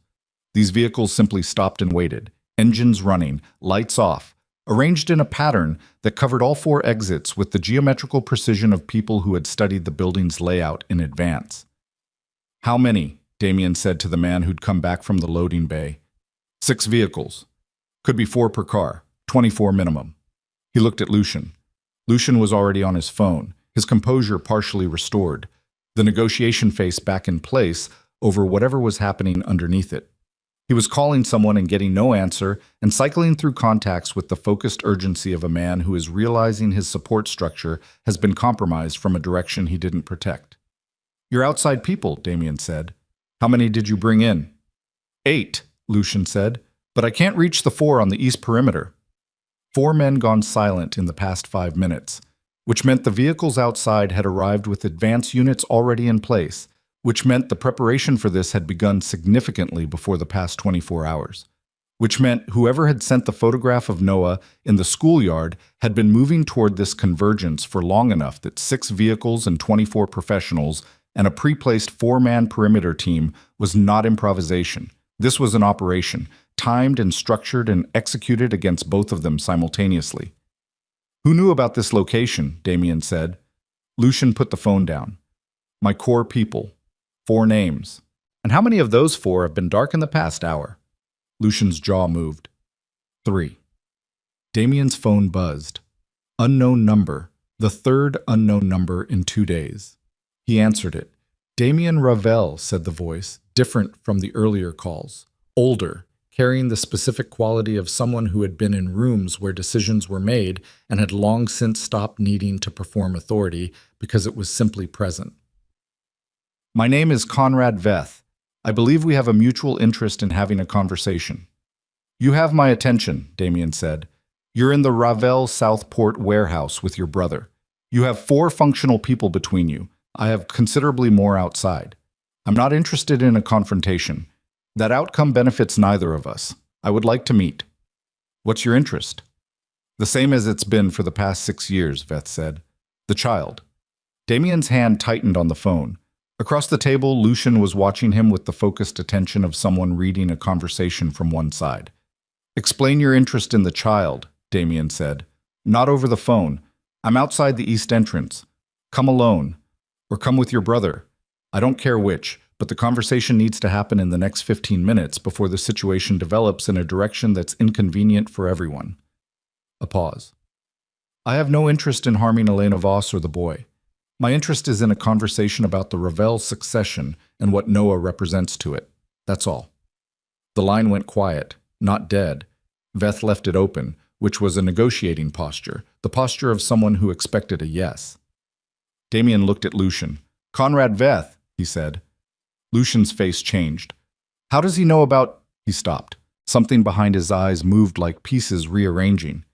These vehicles simply stopped and waited, engines running, lights off, arranged in a pattern that covered all 4 exits with the geometrical precision of people who had studied the building's layout in advance. "How many?" Damien said to the man who'd come back from the loading bay. 6 vehicles. Could be 4 per car, 24 minimum." He looked at Lucian. Lucian was already on his phone, his composure partially restored, the negotiation face back in place over whatever was happening underneath it. He was calling someone and getting no answer, and cycling through contacts with the focused urgency of a man who is realizing his support structure has been compromised from a direction he didn't protect. "You're outside people," Damien said. "How many did you bring in?" 8, Lucian said, "but I can't reach the 4 on the east perimeter." 4 men gone silent in the past 5 minutes, which meant the vehicles outside had arrived with advance units already in place, which meant the preparation for this had begun significantly before the past 24 hours, which meant whoever had sent the photograph of Noah in the schoolyard had been moving toward this convergence for long enough that 6 vehicles and 24 professionals and a pre-placed 4-man perimeter team was not improvisation. This was an operation, timed and structured and executed against both of them simultaneously. "Who knew about this location?" Damien said. Lucian put the phone down. "My core people. 4 names. And how many of those 4 have been dark in the past hour?" Lucian's jaw moved. 3. Damien's phone buzzed. Unknown number. The 3rd unknown number in 2 days. He answered it. "Damien Ravel," said the voice, different from the earlier calls. Older, carrying the specific quality of someone who had been in rooms where decisions were made and had long since stopped needing to perform authority because it was simply present. "My name is Conrad Veth. I believe we have a mutual interest in having a conversation." "You have my attention," Damien said. "You're in the Ravel Southport warehouse with your brother. You have 4 functional people between you. I have considerably more outside. I'm not interested in a confrontation. That outcome benefits neither of us. I would like to meet." "What's your interest?" "The same as it's been for the past 6 years, Veth said. "The child." Damien's hand tightened on the phone. Across the table, Lucian was watching him with the focused attention of someone reading a conversation from one side. "Explain your interest in the child," Damien said. "Not over the phone. I'm outside the east entrance. Come alone. Or come with your brother. I don't care which, but the conversation needs to happen in the next 15 minutes before the situation develops in a direction that's inconvenient for everyone." A pause. "I have no interest in harming Elena Voss or the boy. My interest is in a conversation about the Ravel succession and what Noah represents to it. That's all." The line went quiet, not dead. Veth left it open, which was a negotiating posture, the posture of someone who expected a yes. Damien looked at Lucian. "Conrad Veth," he said. Lucian's face changed. "How does he know about—" He stopped. Something behind his eyes moved like pieces rearranging.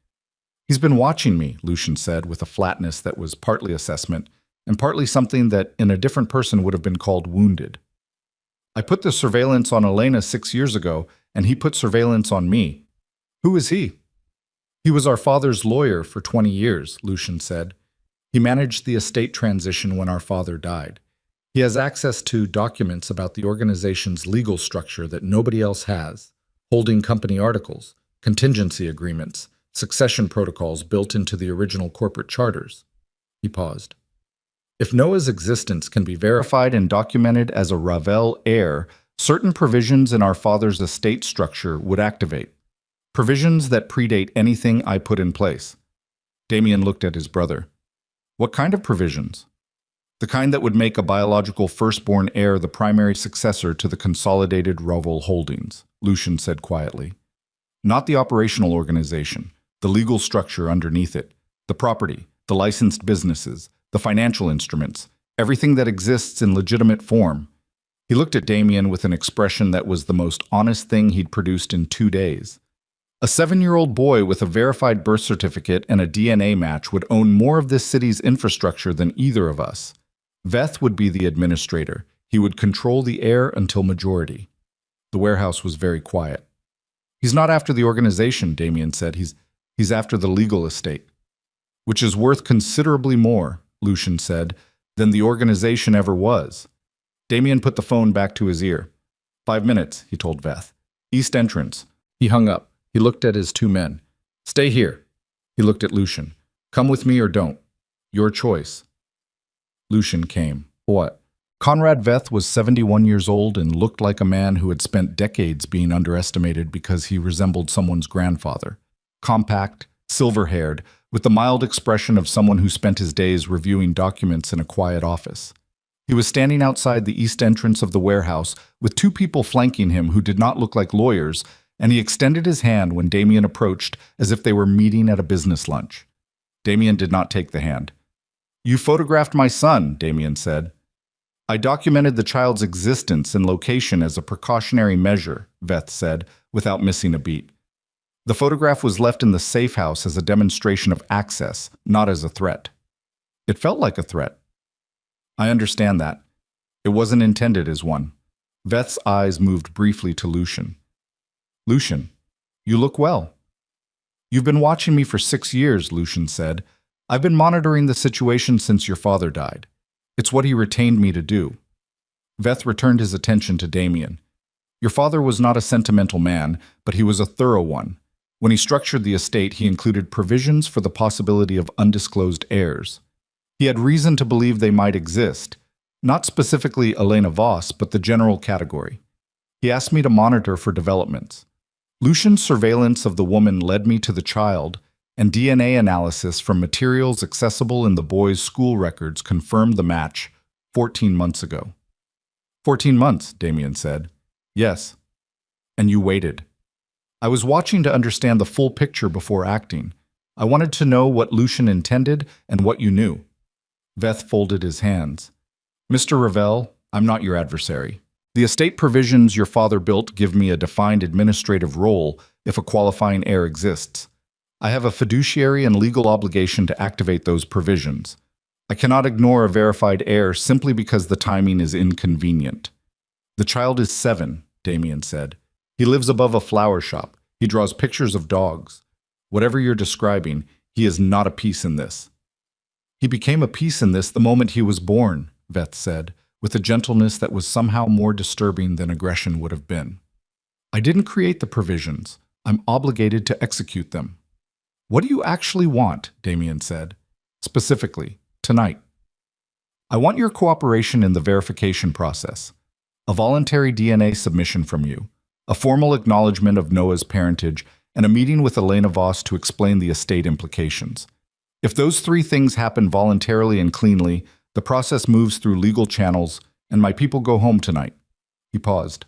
"He's been watching me," Lucian said with a flatness that was partly assessment and partly something that in a different person would have been called wounded. "I put the surveillance on Elena 6 years ago, and he put surveillance on me." "Who is he?" "He was our father's lawyer for 20 years, Lucian said. "He managed the estate transition when our father died. He has access to documents about the organization's legal structure that nobody else has, holding company articles, contingency agreements, succession protocols built into the original corporate charters. He paused. If Noah's existence can be verified and documented as a Ravel heir, certain provisions in our father's estate structure would activate. Provisions that predate anything I put in place. Damien looked at his brother. What kind of provisions? The kind that would make a biological firstborn heir the primary successor to the consolidated Ravel holdings, Lucian said quietly. Not the operational organization, the legal structure underneath it, the property, the licensed businesses, the financial instruments, everything that exists in legitimate form. He looked at Damien with an expression that was the most honest thing he'd produced in 2 days. A 7-year-old boy with a verified birth certificate and a DNA match would own more of this city's infrastructure than either of us. Veth would be the administrator. He would control the heir until majority. The warehouse was very quiet. He's not after the organization, Damien said. He's after the legal estate. Which is worth considerably more, Lucian said, than the organization ever was. Damien put the phone back to his ear. 5 minutes, he told Veth. East entrance. He hung up. He looked at his 2 men. Stay here. He looked at Lucian. Come with me or don't. Your choice. Lucian came. What? Conrad Veth was 71 years old and looked like a man who had spent decades being underestimated because he resembled someone's grandfather. Compact, silver-haired, with the mild expression of someone who spent his days reviewing documents in a quiet office. He was standing outside the east entrance of the warehouse with 2 people flanking him who did not look like lawyers, and he extended his hand when Damien approached as if they were meeting at a business lunch. Damien did not take the hand. You photographed my son, Damien said. I documented the child's existence and location as a precautionary measure, Veth said, without missing a beat. The photograph was left in the safe house as a demonstration of access, not as a threat. It felt like a threat. I understand that. It wasn't intended as one. Veth's eyes moved briefly to Lucian. Lucian, you look well. You've been watching me for 6 years, Lucian said. I've been monitoring the situation since your father died. It's what he retained me to do. Veth returned his attention to Damien. Your father was not a sentimental man, but he was a thorough one. When he structured the estate, he included provisions for the possibility of undisclosed heirs. He had reason to believe they might exist, not specifically Elena Voss, but the general category. He asked me to monitor for developments. Lucian's surveillance of the woman led me to the child, and DNA analysis from materials accessible in the boy's school records confirmed the match 14 months ago. 14 months, Damien said. Yes. And you waited. I was watching to understand the full picture before acting. I wanted to know what Lucian intended and what you knew. Veth folded his hands. Mr. Ravel, I'm not your adversary. The estate provisions your father built give me a defined administrative role if a qualifying heir exists. I have a fiduciary and legal obligation to activate those provisions. I cannot ignore a verified heir simply because the timing is inconvenient. The child is 7, Damien said. He lives above a flower shop. He draws pictures of dogs. Whatever you're describing, he is not a piece in this. He became a piece in this the moment he was born, Veth said, with a gentleness that was somehow more disturbing than aggression would have been. I didn't create the provisions. I'm obligated to execute them. What do you actually want? Damien said. Specifically, tonight. I want your cooperation in the verification process. A voluntary DNA submission from you, a formal acknowledgement of Noah's parentage, and a meeting with Elena Voss to explain the estate implications. If those 3 things happen voluntarily and cleanly, the process moves through legal channels, and my people go home tonight. He paused.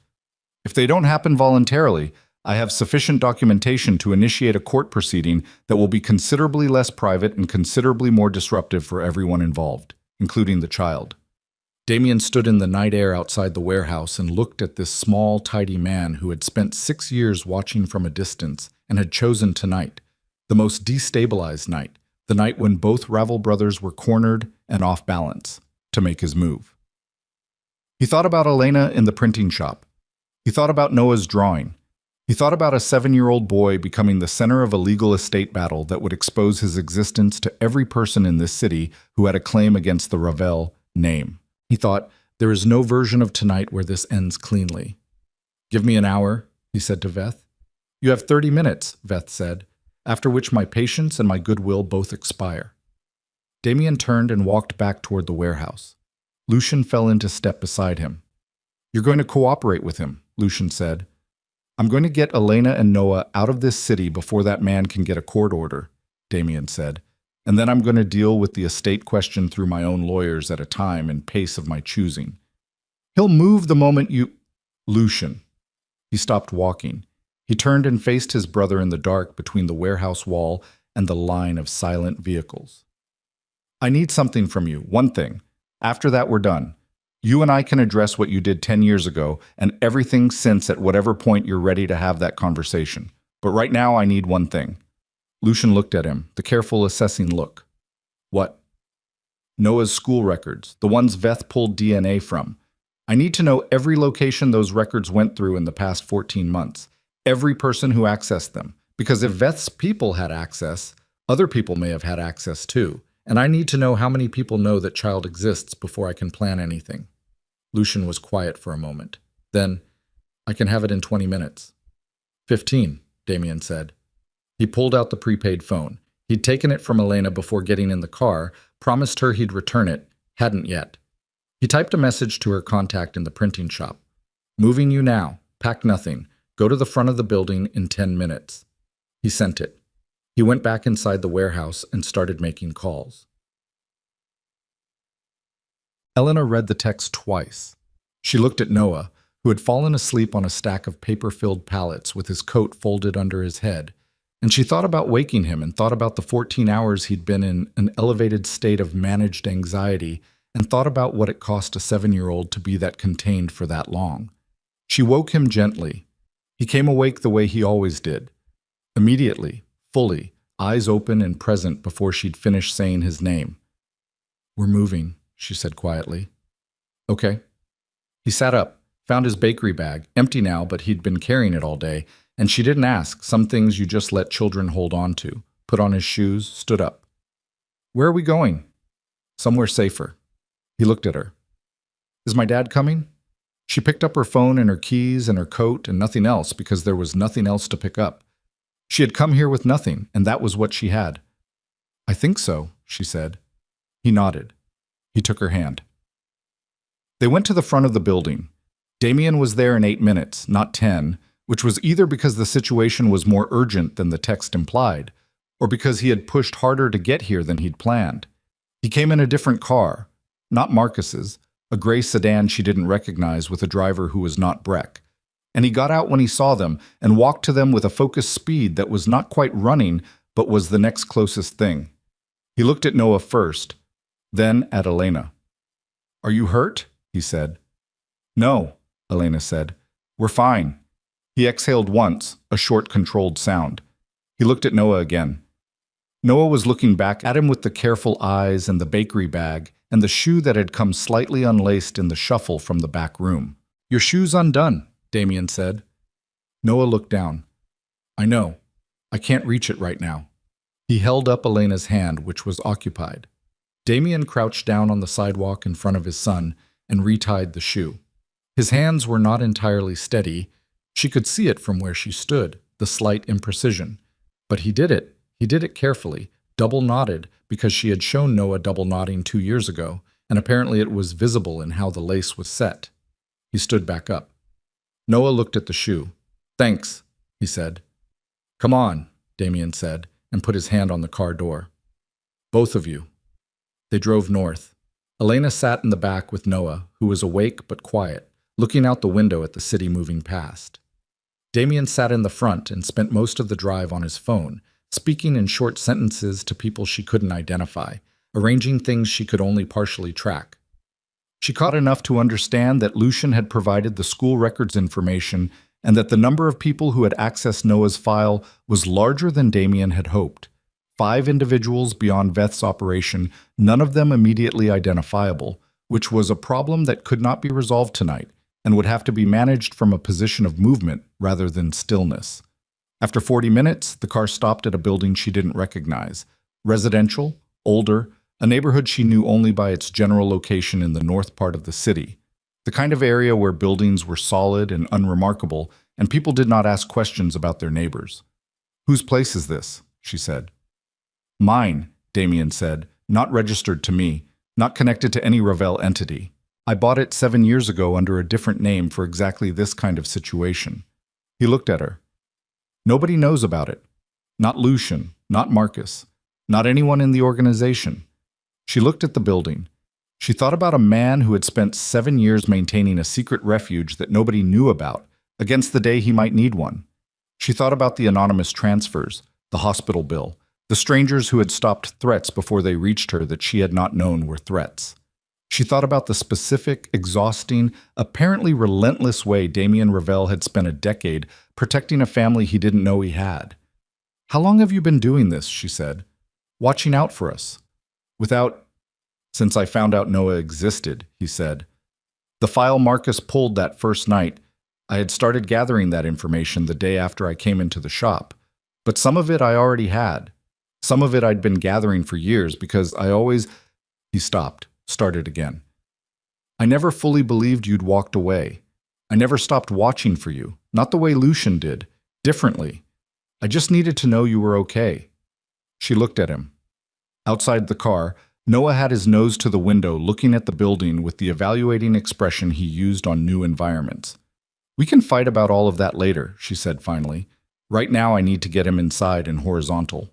If they don't happen voluntarily, I have sufficient documentation to initiate a court proceeding that will be considerably less private and considerably more disruptive for everyone involved, including the child. Damien stood in the night air outside the warehouse and looked at this small, tidy man who had spent 6 years watching from a distance and had chosen tonight, the most destabilized night, the night when both Ravel brothers were cornered and off balance, to make his move. He thought about Elena in the printing shop. He thought about Noah's drawing. He thought about a 7-year-old boy becoming the center of a legal estate battle that would expose his existence to every person in this city who had a claim against the Ravel name. He thought, there is no version of tonight where this ends cleanly. Give me an hour, he said to Veth. You have 30 minutes, Veth said. after which my patience and my goodwill both expire." Damien turned and walked back toward the warehouse. Lucian fell into step beside him. "You're going to cooperate with him," Lucian said. "I'm going to get Elena and Noah out of this city before that man can get a court order," Damien said. "And then I'm going to deal with the estate question through my own lawyers at a time and pace of my choosing. He'll move the moment you—" "Lucian." He stopped walking. He turned and faced his brother in the dark between the warehouse wall and the line of silent vehicles. "I need something from you, one thing. After that, we're done. You and I can address what you did 10 years ago and everything since at whatever point you're ready to have that conversation. But right now, I need one thing." Lucian looked at him, the careful, assessing look. "What?" "Noah's school records, the ones Veth pulled DNA from. I need to know every location those records went through in the past 14 months. Every person who accessed them. Because if Veth's people had access, other people may have had access too. And I need to know how many people know that child exists before I can plan anything." Lucian was quiet for a moment. Then, "I can have it in 20 minutes. 15, Damien said. He pulled out the prepaid phone. He'd taken it from Elena before getting in the car, promised her he'd return it, hadn't yet. He typed a message to her contact in the printing shop. "Moving you now. Pack nothing. Go to the front of the building in 10 minutes. He sent it. He went back inside the warehouse and started making calls. Elena read the text twice. She looked at Noah, who had fallen asleep on a stack of paper-filled pallets with his coat folded under his head, and she thought about waking him and thought about the 14 hours he'd been in an elevated state of managed anxiety and thought about what it cost a 7-year-old to be that contained for that long. She woke him gently. He came awake the way he always did. Immediately, fully, eyes open and present before she'd finished saying his name. "We're moving," she said quietly. "Okay." He sat up, found his bakery bag, empty now, but he'd been carrying it all day, and she didn't ask, some things you just let children hold on to, put on his shoes, stood up. "Where are we going?" "Somewhere safer." He looked at her. "Is my dad coming?" She picked up her phone and her keys and her coat and nothing else because there was nothing else to pick up. She had come here with nothing, and that was what she had. "I think so," she said. He nodded. He took her hand. They went to the front of the building. Damien was there in 8 minutes, not 10, which was either because the situation was more urgent than the text implied, or because he had pushed harder to get here than he'd planned. He came in a different car, not Marcus's, a gray sedan she didn't recognize with a driver who was not Breck. And he got out when he saw them and walked to them with a focused speed that was not quite running, but was the next closest thing. He looked at Noah first, then at Elena. "Are you hurt?" he said. "No," Elena said. "We're fine." He exhaled once, a short, controlled sound. He looked at Noah again. Noah was looking back at him with the careful eyes and the bakery bag and the shoe that had come slightly unlaced in the shuffle from the back room. "Your shoe's undone," Damien said. Noah looked down. "I know. I can't reach it right now." He held up Elena's hand, which was occupied. Damien crouched down on the sidewalk in front of his son and retied the shoe. His hands were not entirely steady. She could see it from where she stood, the slight imprecision. But he did it. He did it carefully, double-knotted, because she had shown Noah double-knotting 2 years ago, and apparently it was visible in how the lace was set. He stood back up. Noah looked at the shoe. "Thanks," he said. "Come on," Damien said, and put his hand on the car door. "Both of you." They drove north. Elena sat in the back with Noah, who was awake but quiet, looking out the window at the city moving past. Damien sat in the front and spent most of the drive on his phone, speaking in short sentences to people she couldn't identify, arranging things she could only partially track. She caught enough to understand that Lucian had provided the school records information and that the number of people who had accessed Noah's file was larger than Damien had hoped. 5 individuals beyond Veth's operation, none of them immediately identifiable, which was a problem that could not be resolved tonight and would have to be managed from a position of movement rather than stillness. After 40 minutes, the car stopped at a building she didn't recognize. Residential, older, a neighborhood she knew only by its general location in the north part of the city. The kind of area where buildings were solid and unremarkable, and people did not ask questions about their neighbors. "Whose place is this?" she said. Mine, Damien said, not registered to me, not connected to any Ravel entity. I bought it 7 years ago under a different name for exactly this kind of situation. He looked at her. Nobody knows about it. Not Lucian, not Marcus, not anyone in the organization. She looked at the building. She thought about a man who had spent 7 years maintaining a secret refuge that nobody knew about, against the day he might need one. She thought about the anonymous transfers, the hospital bill, the strangers who had stopped threats before they reached her that she had not known were threats. She thought about the specific, exhausting, apparently relentless way Damien Ravel had spent a decade protecting a family he didn't know he had. How long have you been doing this, she said, watching out for us? Since I found out Noah existed, he said. The file Marcus pulled that first night, I had started gathering that information the day after I came into the shop. But some of it I already had. Some of it I'd been gathering for years because I always... He stopped, started again. I never fully believed you'd walked away. I never stopped watching for you, not the way Lucian did, differently. I just needed to know you were okay. She looked at him. Outside the car, Noah had his nose to the window looking at the building with the evaluating expression he used on new environments. We can fight about all of that later, she said finally. Right now I need to get him inside and horizontal.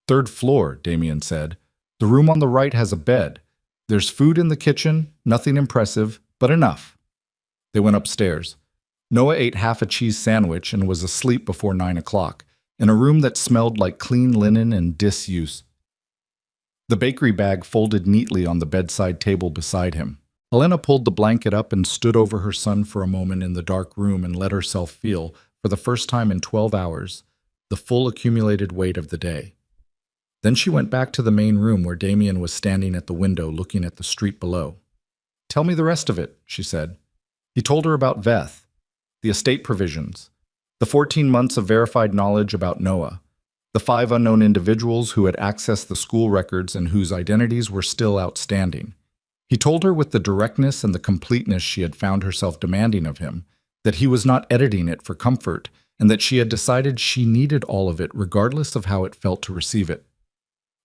Third floor, Damien said. The room on the right has a bed. There's food in the kitchen, nothing impressive, but enough. They went upstairs. Noah ate half a cheese sandwich and was asleep before 9 o'clock, in a room that smelled like clean linen and disuse. The bakery bag folded neatly on the bedside table beside him. Helena pulled the blanket up and stood over her son for a moment in the dark room and let herself feel, for the first time in 12 hours, the full accumulated weight of the day. Then she went back to the main room where Damien was standing at the window looking at the street below. Tell me the rest of it, she said. He told her about Veth, the estate provisions, the 14 months of verified knowledge about Noah, the 5 unknown individuals who had accessed the school records and whose identities were still outstanding. He told her with the directness and the completeness she had found herself demanding of him, that he was not editing it for comfort, and that she had decided she needed all of it regardless of how it felt to receive it.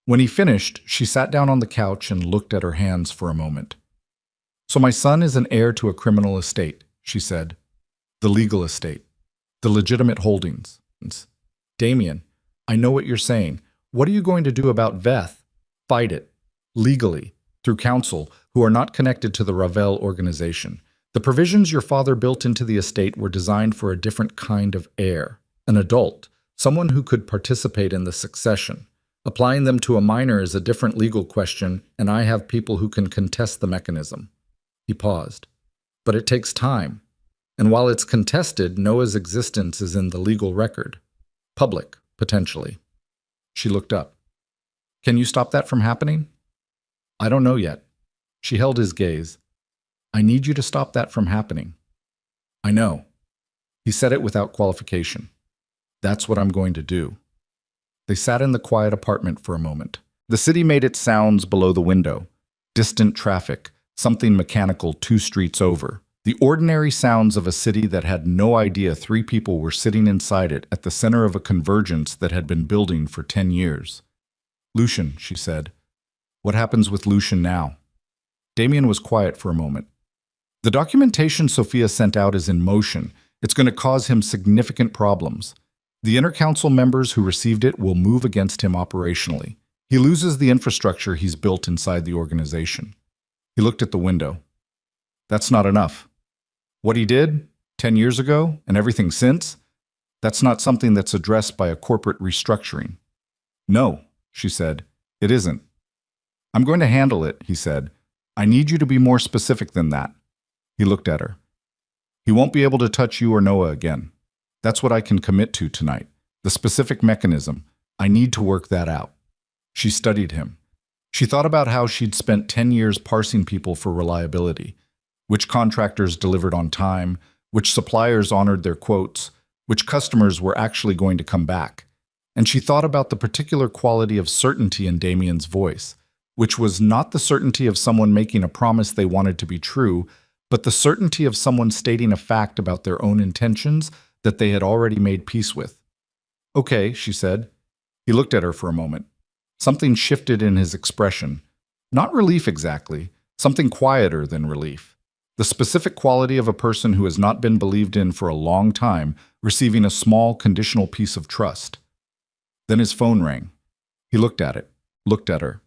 When he finished, she sat down on the couch and looked at her hands for a moment. So my son is an heir to a criminal estate, she said. The legal estate. The legitimate holdings. Damien, I know what you're saying. What are you going to do about Veth? Fight it. Legally. Through counsel, who are not connected to the Ravel organization. The provisions your father built into the estate were designed for a different kind of heir. An adult. Someone who could participate in the succession. Applying them to a minor is a different legal question, and I have people who can contest the mechanism. He paused. But it takes time. And while it's contested, Noah's existence is in the legal record. Public, potentially. She looked up. Can you stop that from happening? I don't know yet. She held his gaze. I need you to stop that from happening. I know. He said it without qualification. That's what I'm going to do. They sat in the quiet apartment for a moment. The city made its sounds below the window. Distant traffic, something mechanical 2 streets over. The ordinary sounds of a city that had no idea 3 people were sitting inside it at the center of a convergence that had been building for 10 years. Lucian, she said. What happens with Lucian now? Damien was quiet for a moment. The documentation Sophia sent out is in motion. It's going to cause him significant problems. The inner council members who received it will move against him operationally. He loses the infrastructure he's built inside the organization. He looked at the window. That's not enough. What he did 10 years ago and everything since, that's not something that's addressed by a corporate restructuring. No, she said, it isn't. I'm going to handle it, he said. I need you to be more specific than that. He looked at her. He won't be able to touch you or Noah again. That's what I can commit to tonight. The specific mechanism. I need to work that out. She studied him. She thought about how she'd spent 10 years parsing people for reliability. Which contractors delivered on time, which suppliers honored their quotes, which customers were actually going to come back. And she thought about the particular quality of certainty in Damien's voice, which was not the certainty of someone making a promise they wanted to be true, but the certainty of someone stating a fact about their own intentions that they had already made peace with. Okay, she said. He looked at her for a moment. Something shifted in his expression. Not relief exactly, something quieter than relief. The specific quality of a person who has not been believed in for a long time, receiving a small, conditional piece of trust. Then his phone rang. He looked at it, looked at her.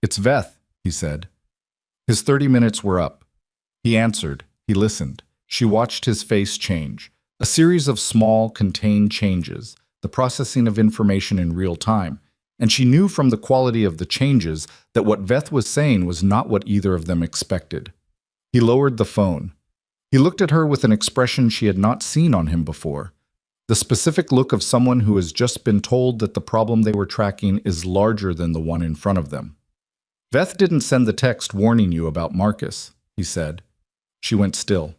"It's Veth," he said. His 30 minutes were up. He answered. He listened. She watched his face change. A series of small, contained changes, the processing of information in real time. And she knew from the quality of the changes that what Veth was saying was not what either of them expected. He lowered the phone. He looked at her with an expression she had not seen on him before. The specific look of someone who has just been told that the problem they were tracking is larger than the one in front of them. "Veth didn't send the text warning you about Marcus," he said. She went still.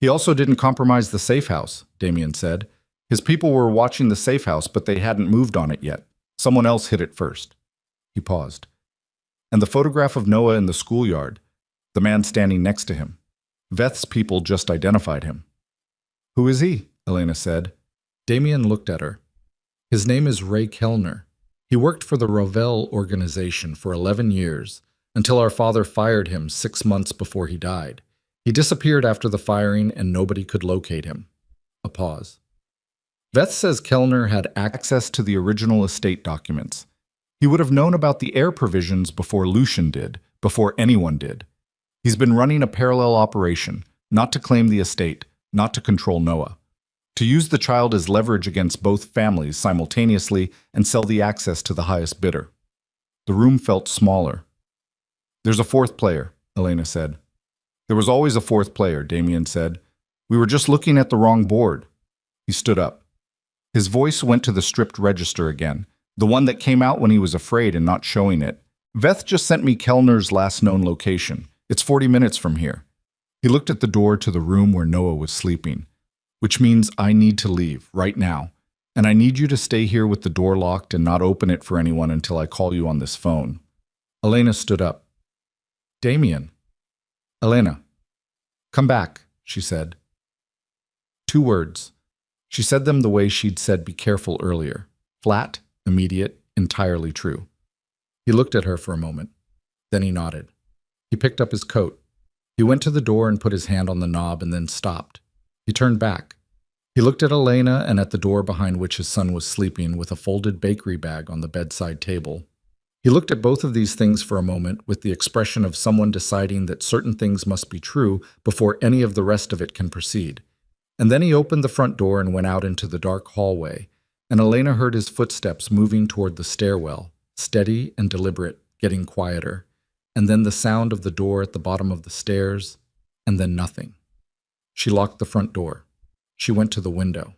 "He also didn't compromise the safe house," Damien said. "His people were watching the safe house, but they hadn't moved on it yet. Someone else hit it first." He paused. "And the photograph of Noah in the schoolyard, the man standing next to him. Veth's people just identified him." "Who is he?" Elena said. Damien looked at her. "His name is Ray Kellner. He worked for the Rovell organization for 11 years, until our father fired him 6 months before he died. He disappeared after the firing and nobody could locate him." A pause. "Veth says Kellner had access to the original estate documents. He would have known about the heir provisions before Lucian did, before anyone did. He's been running a parallel operation, not to claim the estate, not to control Noah. To use the child as leverage against both families simultaneously and sell the access to the highest bidder." The room felt smaller. "There's a fourth player," Elena said. "There was always a fourth player," Damien said. "We were just looking at the wrong board." He stood up. His voice went to the stripped register again, the one that came out when he was afraid and not showing it. "Veth just sent me Kellner's last known location. It's 40 minutes from here." He looked at the door to the room where Noah was sleeping. "Which means I need to leave, right now. And I need you to stay here with the door locked and not open it for anyone until I call you on this phone." Elena stood up. "Damien." "Elena." "Come back," she said. 2 words. She said them the way she'd said "be careful" earlier. Flat, immediate, entirely true. He looked at her for a moment. Then he nodded. He picked up his coat. He went to the door and put his hand on the knob and then stopped. He turned back. He looked at Elena and at the door behind which his son was sleeping with a folded bakery bag on the bedside table. He looked at both of these things for a moment with the expression of someone deciding that certain things must be true before any of the rest of it can proceed. And then he opened the front door and went out into the dark hallway, and Elena heard his footsteps moving toward the stairwell, steady and deliberate, getting quieter, and then the sound of the door at the bottom of the stairs, and then nothing. She locked the front door. She went to the window.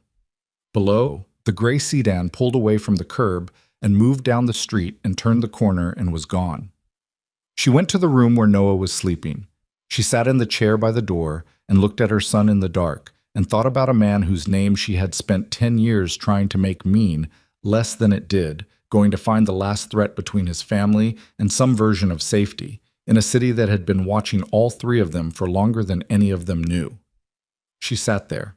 Below, the gray sedan pulled away from the curb and moved down the street and turned the corner and was gone. She went to the room where Noah was sleeping. She sat in the chair by the door and looked at her son in the dark and thought about a man whose name she had spent 10 years trying to make mean less than it did, going to find the last threat between his family and some version of safety, in a city that had been watching all 3 of them for longer than any of them knew. She sat there.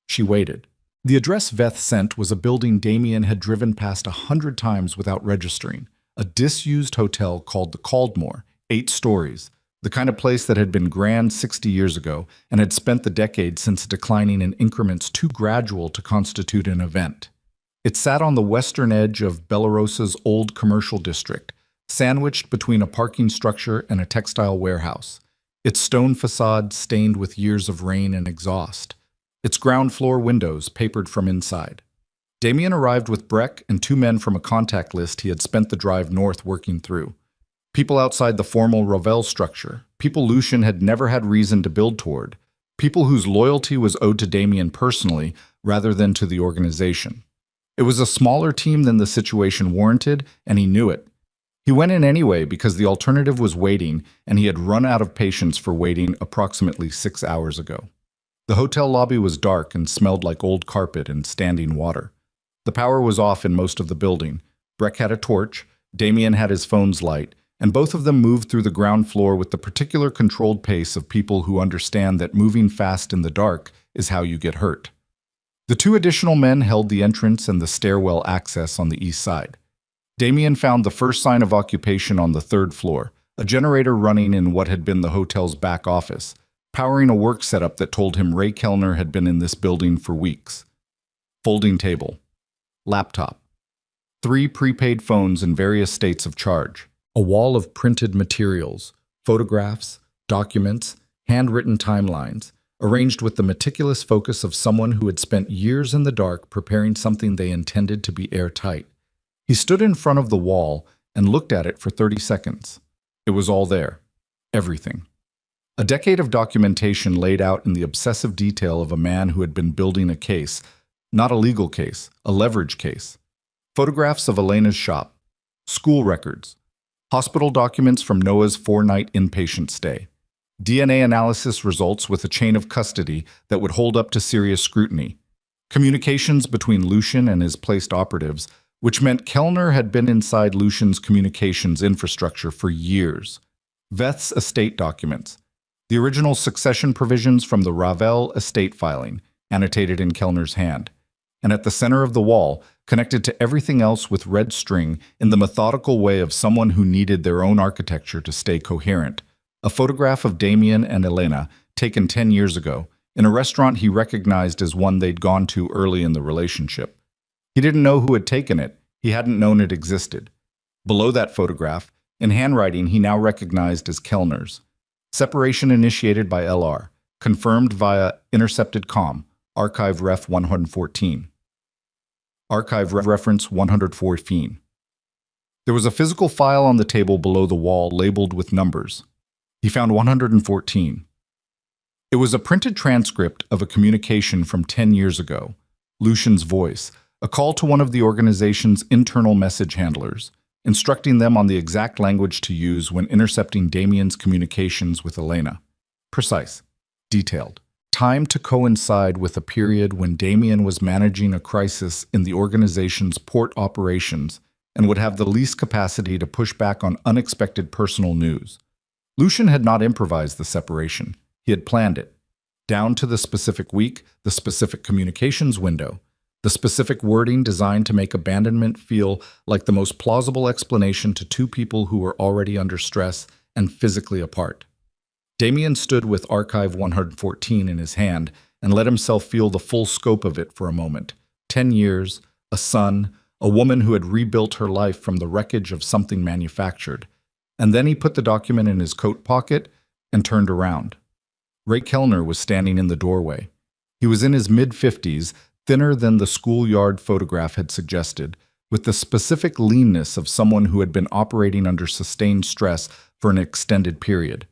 She waited. The address Veth sent was a building Damien had driven past 100 times without registering, a disused hotel called the Caldmore, 8 stories, the kind of place that had been grand 60 years ago and had spent the decade since declining in increments too gradual to constitute an event. It sat on the western edge of Belarosa's old commercial district, sandwiched between a parking structure and a textile warehouse, its stone facade stained with years of rain and exhaust, its ground floor windows papered from inside. Damien arrived with Breck and 2 men from a contact list he had spent the drive north working through. People outside the formal Rovell structure, people Lucian had never had reason to build toward, people whose loyalty was owed to Damien personally rather than to the organization. It was a smaller team than the situation warranted, and he knew it. He went in anyway because the alternative was waiting, and he had run out of patience for waiting approximately 6 hours ago. The hotel lobby was dark and smelled like old carpet and standing water. The power was off in most of the building. Breck had a torch, Damien had his phone's light, and both of them moved through the ground floor with the particular controlled pace of people who understand that moving fast in the dark is how you get hurt. The two additional men held the entrance and the stairwell access on the east side. Damien found the first sign of occupation on the third floor, a generator running in what had been the hotel's back office, powering a work setup that told him Ray Kellner had been in this building for weeks. Folding table. Laptop. 3 prepaid phones in various states of charge. A wall of printed materials, photographs, documents, handwritten timelines, arranged with the meticulous focus of someone who had spent years in the dark preparing something they intended to be airtight. He stood in front of the wall and looked at it for 30 seconds. It was all there. Everything. A decade of documentation laid out in the obsessive detail of a man who had been building a case, not a legal case, a leverage case. Photographs of Elena's shop, school records, hospital documents from Noah's 4-night inpatient stay, DNA analysis results with a chain of custody that would hold up to serious scrutiny, communications between Lucian and his placed operatives, which meant Kellner had been inside Lucian's communications infrastructure for years, Veth's estate documents, the original succession provisions from the Ravel estate filing, annotated in Kellner's hand, and at the center of the wall, connected to everything else with red string in the methodical way of someone who needed their own architecture to stay coherent, a photograph of Damien and Elena, taken 10 years ago, in a restaurant he recognized as one they'd gone to early in the relationship. He didn't know who had taken it, he hadn't known it existed. Below that photograph, in handwriting he now recognized as Kellner's. Separation initiated by LR, confirmed via intercepted comm, archive ref 114. Archive reference 114. There was a physical file on the table below the wall labeled with numbers. He found 114. It was a printed transcript of a communication from 10 years ago, Lucian's voice, a call to one of the organization's internal message handlers, instructing them on the exact language to use when intercepting Damien's communications with Elena. Precise, detailed, timed to coincide with a period when Damien was managing a crisis in the organization's port operations and would have the least capacity to push back on unexpected personal news. Lucian had not improvised the separation. He had planned it. Down to the specific week, the specific communications window, the specific wording designed to make abandonment feel like the most plausible explanation to two people who were already under stress and physically apart. Damien stood with Archive 114 in his hand and let himself feel the full scope of it for a moment. 10 years, a son, a woman who had rebuilt her life from the wreckage of something manufactured. And then he put the document in his coat pocket and turned around. Ray Kellner was standing in the doorway. He was in his mid-50s, thinner than the schoolyard photograph had suggested, with the specific leanness of someone who had been operating under sustained stress for an extended period.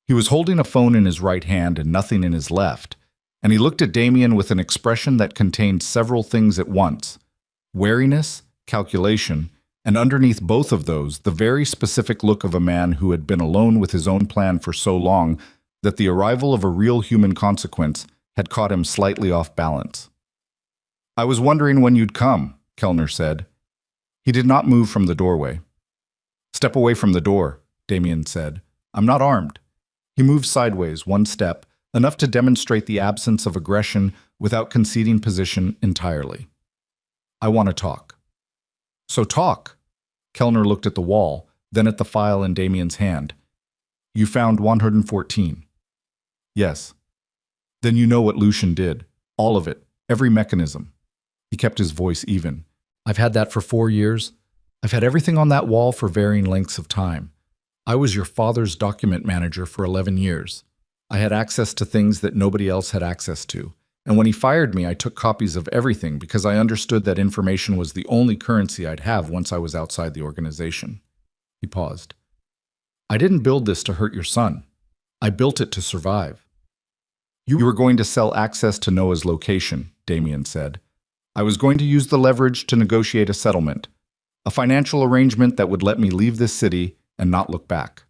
He was holding a phone in his right hand and nothing in his left, and he looked at Damien with an expression that contained several things at once: wariness, calculation, and underneath both of those, the very specific look of a man who had been alone with his own plan for so long that the arrival of a real human consequence had caught him slightly off balance. "I was wondering when you'd come," Kellner said. He did not move from the doorway. "Step away from the door," Damien said. "I'm not armed." He moved sideways one step, enough to demonstrate the absence of aggression without conceding position entirely. "I want to talk." "So talk." Kellner looked at the wall, then at the file in Damien's hand. "You found 114. "Yes." "Then you know what Lucian did. All of it. Every mechanism." He kept his voice even. "I've had that for 4 years. I've had everything on that wall for varying lengths of time. I was your father's document manager for 11 years. I had access to things that nobody else had access to. And when he fired me, I took copies of everything because I understood that information was the only currency I'd have once I was outside the organization." He paused. "I didn't build this to hurt your son. I built it to survive." You were going to sell access to Noah's location," Damien said. "I was going to use the leverage to negotiate a settlement, a financial arrangement that would let me leave this city and not look back."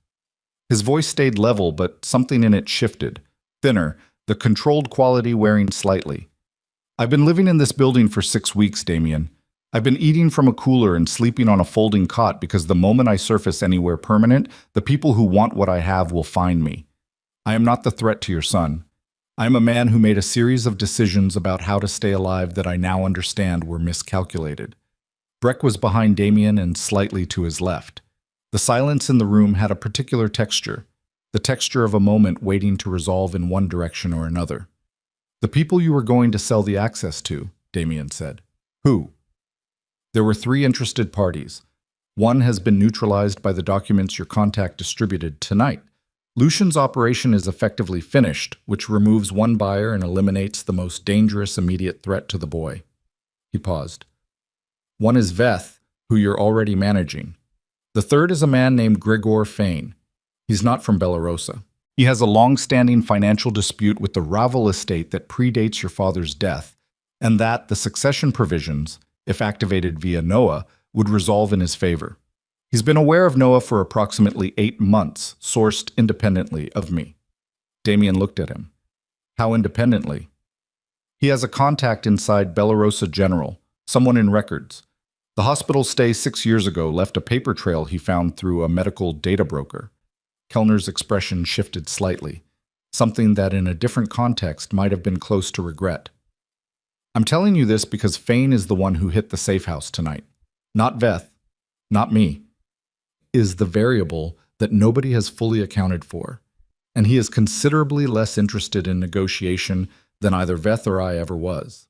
His voice stayed level, but something in it shifted, thinner, the controlled quality wearing slightly. "I've been living in this building for 6 weeks, Damien. I've been eating from a cooler and sleeping on a folding cot because the moment I surface anywhere permanent, the people who want what I have will find me. I am not the threat to your son. I am a man who made a series of decisions about how to stay alive that I now understand were miscalculated. Breck was behind Damien and slightly to his left. The silence in the room had a particular texture, the texture of a moment waiting to resolve in one direction or another. The people you were going to sell the access to, Damien said. Who? There were 3 interested parties. One has been neutralized by the documents your contact distributed tonight. Lucian's operation is effectively finished, which removes one buyer and eliminates the most dangerous immediate threat to the boy. He paused. One is Veth, who you're already managing. The third is a man named Grigor Fane. He's not from Belarosa. He has a long-standing financial dispute with the Ravel estate that predates your father's death, and that the succession provisions, if activated via Noah, would resolve in his favor. He's been aware of Noah for approximately 8 months, sourced independently of me. Damien looked at him. How independently? He has a contact inside Belarosa General, someone in records. The hospital stay 6 years ago left a paper trail he found through a medical data broker. Kellner's expression shifted slightly, something that in a different context might have been close to regret. I'm telling you this because Fane is the one who hit the safe house tonight. Not Veth, not me. Is the variable that nobody has fully accounted for, and he is considerably less interested in negotiation than either Veth or I ever was.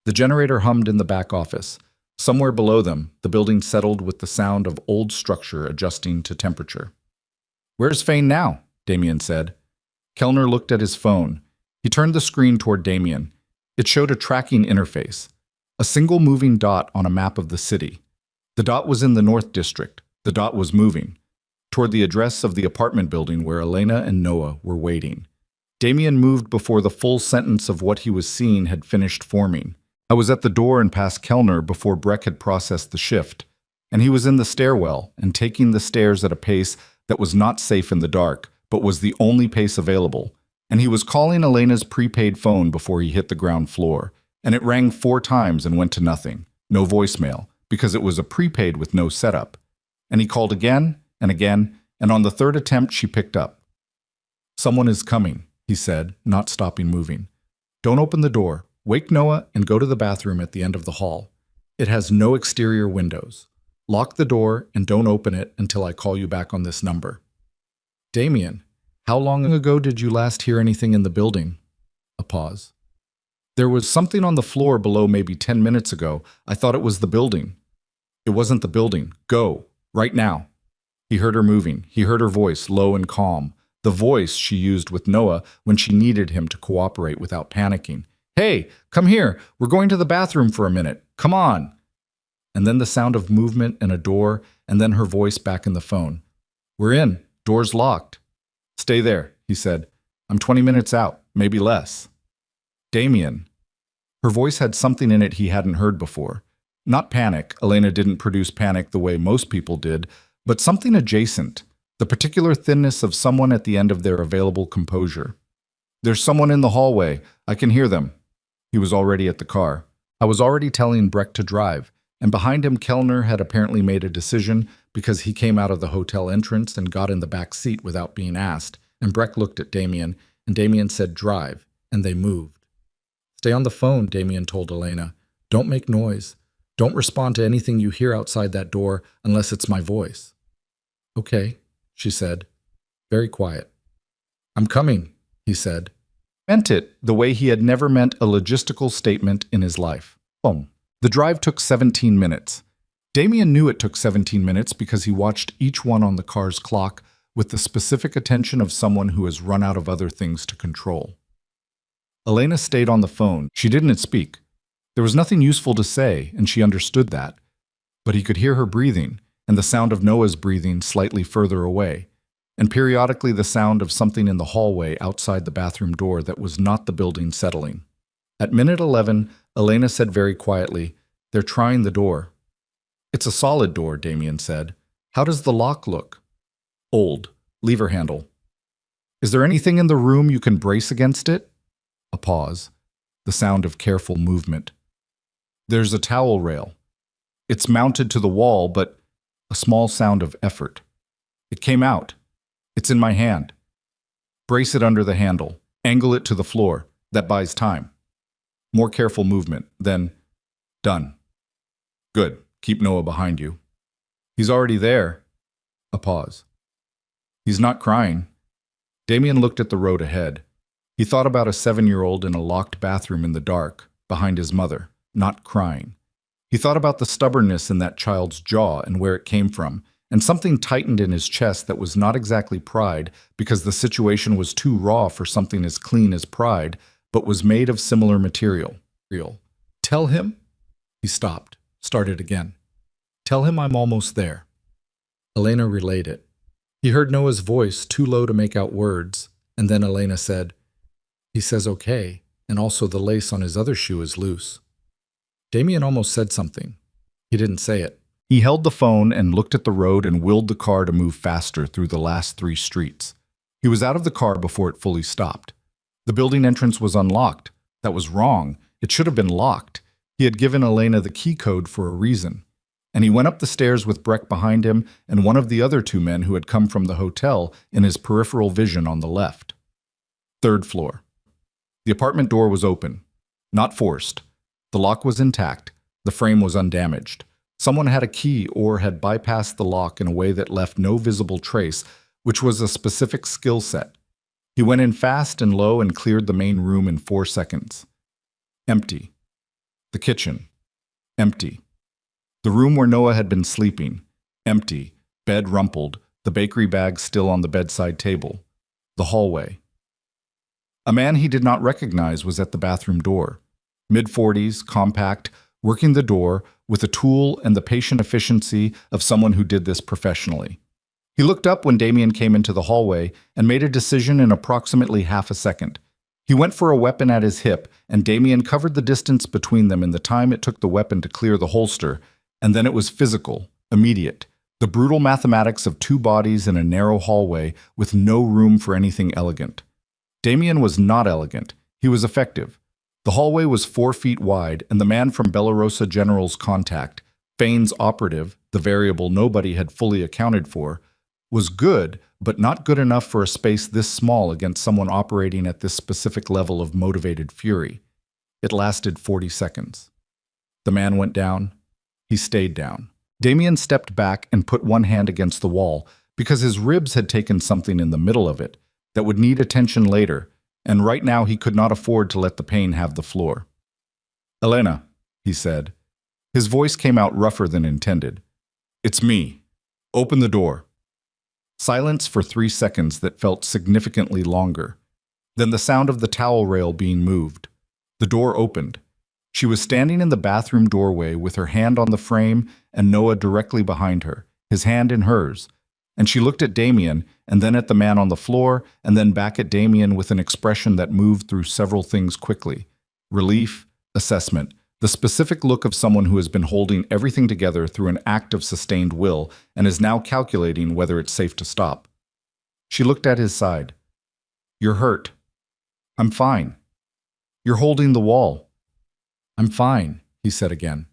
The generator hummed in the back office. Somewhere below them, the building settled with the sound of old structure adjusting to temperature. Where's Fane now? Damien said. Kellner looked at his phone. He turned the screen toward Damien. It showed a tracking interface, a single moving dot on a map of the city. The dot was in the North District. The dot was moving toward the address of the apartment building where Elena and Noah were waiting. Damien moved before the full sentence of what he was seeing had finished forming. I was at the door and past Kellner before Breck had processed the shift, and he was in the stairwell and taking the stairs at a pace that was not safe in the dark, but was the only pace available, and he was calling Elena's prepaid phone before he hit the ground floor, and it rang 4 times and went to nothing, no voicemail, because it was a prepaid with no setup. And he called again, and on the 3rd attempt she picked up. Someone is coming, he said, not stopping moving. Don't open the door. Wake Noah and go to the bathroom at the end of the hall. It has no exterior windows. Lock the door and don't open it until I call you back on this number. Damien, how long ago did you last hear anything in the building? A pause. There was something on the floor below maybe 10 minutes ago. I thought it was the building. It wasn't the building. Go. Right now. He heard her moving. He heard her voice, low and calm. The voice she used with Noah when she needed him to cooperate without panicking. Hey, come here. We're going to the bathroom for a minute. Come on. And then the sound of movement and a door, and then her voice back in the phone. We're in. Door's locked. Stay there, he said. I'm 20 minutes out, maybe less. Damien. Her voice had something in it he hadn't heard before. Not panic, Elena didn't produce panic the way most people did, but something adjacent, the particular thinness of someone at the end of their available composure. There's someone in the hallway. I can hear them. He was already at the car. I was already telling Breck to drive, and behind him Kellner had apparently made a decision because he came out of the hotel entrance and got in the back seat without being asked, and Breck looked at Damien, and Damien said drive, and they moved. Stay on the phone, Damien told Elena. Don't make noise. Don't respond to anything you hear outside that door unless it's my voice. Okay, she said. Very quiet. I'm coming, he said. Meant it the way he had never meant a logistical statement in his life. Boom. The drive took 17 minutes. Damien knew it took 17 minutes because he watched each one on the car's clock with the specific attention of someone who has run out of other things to control. Elena stayed on the phone. She didn't speak. There was nothing useful to say, and she understood that. But he could hear her breathing, and the sound of Noah's breathing slightly further away, and periodically the sound of something in the hallway outside the bathroom door that was not the building settling. At minute 11, Elena said very quietly, They're trying the door. It's a solid door, Damien said. How does the lock look? Old. Lever handle. Is there anything in the room you can brace against it? A pause. The sound of careful movement. There's a towel rail. It's mounted to the wall, but a small sound of effort. It came out. It's in my hand. Brace it under the handle. Angle it to the floor. That buys time. More careful movement. Then, done. Good. Keep Noah behind you. He's already there. A pause. He's not crying. Damien looked at the road ahead. He thought about a 7-year-old in a locked bathroom in the dark, behind his mother, not crying. He thought about the stubbornness in that child's jaw and where it came from, and something tightened in his chest that was not exactly pride, because the situation was too raw for something as clean as pride, but was made of similar material. Real. Tell him? He stopped, started again. Tell him I'm almost there. Elena relayed it. He heard Noah's voice, too low to make out words, and then Elena said, He says okay, and also the lace on his other shoe is loose. Damien almost said something. He didn't say it. He held the phone and looked at the road and willed the car to move faster through the last 3 streets. He was out of the car before it fully stopped. The building entrance was unlocked. That was wrong. It should have been locked. He had given Elena the key code for a reason. And he went up the stairs with Breck behind him and one of the other 2 men who had come from the hotel in his peripheral vision on the left. 3rd floor. The apartment door was open. Not forced. The lock was intact. The frame was undamaged. Someone had a key or had bypassed the lock in a way that left no visible trace, which was a specific skill set. He went in fast and low and cleared the main room in 4 seconds. Empty. The kitchen. Empty. The room where Noah had been sleeping. Empty. Bed rumpled. The bakery bag still on the bedside table. The hallway. A man he did not recognize was at the bathroom door. Mid-40s, compact, working the door with a tool and the patient efficiency of someone who did this professionally. He looked up when Damien came into the hallway and made a decision in approximately half a second. He went for a weapon at his hip, and Damien covered the distance between them in the time it took the weapon to clear the holster, and then it was physical, immediate. The brutal mathematics of 2 bodies in a narrow hallway with no room for anything elegant. Damien was not elegant. He was effective. The hallway was 4 feet wide, and the man from Bellarosa General's contact, Fane's operative, the variable nobody had fully accounted for, was good, but not good enough for a space this small against someone operating at this specific level of motivated fury. It lasted 40 seconds. The man went down. He stayed down. Damien stepped back and put one hand against the wall because his ribs had taken something in the middle of it that would need attention later, and right now he could not afford to let the pain have the floor. Elena, he said. His voice came out rougher than intended. It's me. Open the door. Silence for 3 seconds that felt significantly longer. Then the sound of the towel rail being moved. The door opened. She was standing in the bathroom doorway with her hand on the frame and Noah directly behind her, his hand in hers. And she looked at Damien, and then at the man on the floor, and then back at Damien with an expression that moved through several things quickly. Relief, assessment, the specific look of someone who has been holding everything together through an act of sustained will and is now calculating whether it's safe to stop. She looked at his side. You're hurt. I'm fine. You're holding the wall. I'm fine, he said again.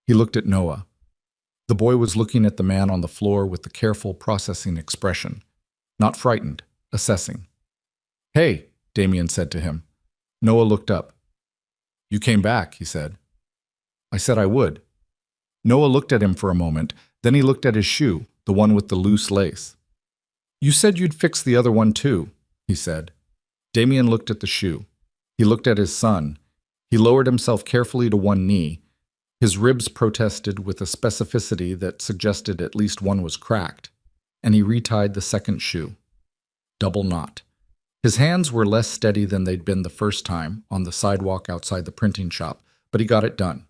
He looked at Noah. The boy was looking at the man on the floor with the careful, processing expression. Not frightened, assessing. Hey, Damien said to him. Noah looked up. You came back, he said. I said I would. Noah looked at him for a moment, then he looked at his shoe, the one with the loose lace. You said you'd fix the other one too, he said. Damien looked at the shoe. He looked at his son. He lowered himself carefully to one knee. His ribs protested with a specificity that suggested at least one was cracked, and he retied the second shoe. Double knot. His hands were less steady than they'd been the first time on the sidewalk outside the printing shop, but he got it done.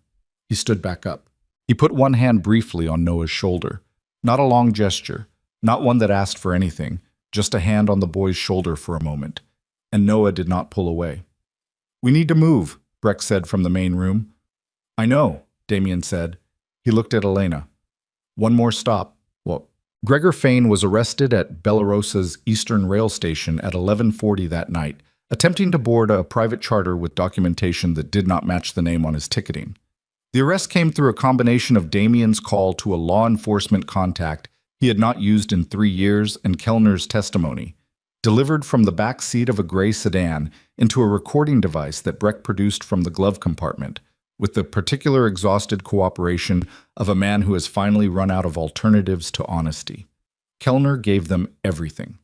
He stood back up. He put one hand briefly on Noah's shoulder. Not a long gesture, not one that asked for anything, just a hand on the boy's shoulder for a moment. And Noah did not pull away. We need to move, Breck said from the main room. I know, Damien said. He looked at Elena. One more stop. What? Gregor Fane was arrested at Bellarosa's Eastern Rail Station at 11:40 that night, attempting to board a private charter with documentation that did not match the name on his ticketing. The arrest came through a combination of Damien's call to a law enforcement contact he had not used in 3 years and Kellner's testimony. delivered from the back seat of a gray sedan into a recording device that Breck produced from the glove compartment, with the particular exhausted cooperation of a man who has finally run out of alternatives to honesty. Kellner gave them everything.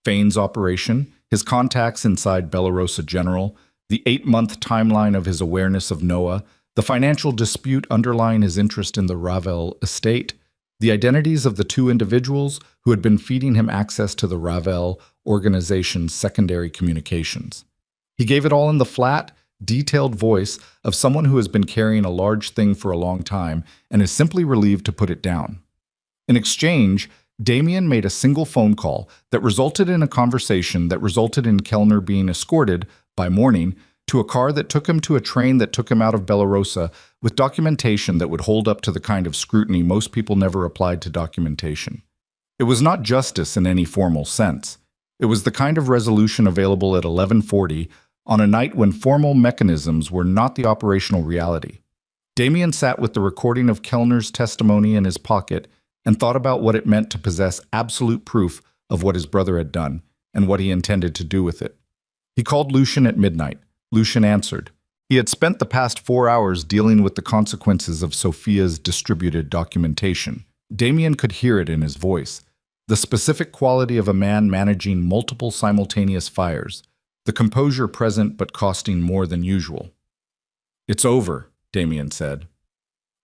Fane's operation, his contacts inside Belarosa General, the 8-month timeline of his awareness of Noah, the financial dispute underlying his interest in the Ravel estate, the identities of the two individuals who had been feeding him access to the Ravel organization's secondary communications. He gave it all in the flat, detailed voice of someone who has been carrying a large thing for a long time and is simply relieved to put it down. In exchange, Damien made a single phone call that resulted in a conversation that resulted in Kellner being escorted, by morning, to a car that took him to a train that took him out of Belarosa with documentation that would hold up to the kind of scrutiny most people never applied to documentation. It was not justice in any formal sense. It was the kind of resolution available at 11:40 on a night when formal mechanisms were not the operational reality. Damien sat with the recording of Kellner's testimony in his pocket and thought about what it meant to possess absolute proof of what his brother had done and what he intended to do with it. He called Lucian at midnight. Lucian answered. He had spent the past 4 hours dealing with the consequences of Sophia's distributed documentation. Damien could hear it in his voice. The specific quality of a man managing multiple simultaneous fires, the composure present but costing more than usual. It's over, Damien said.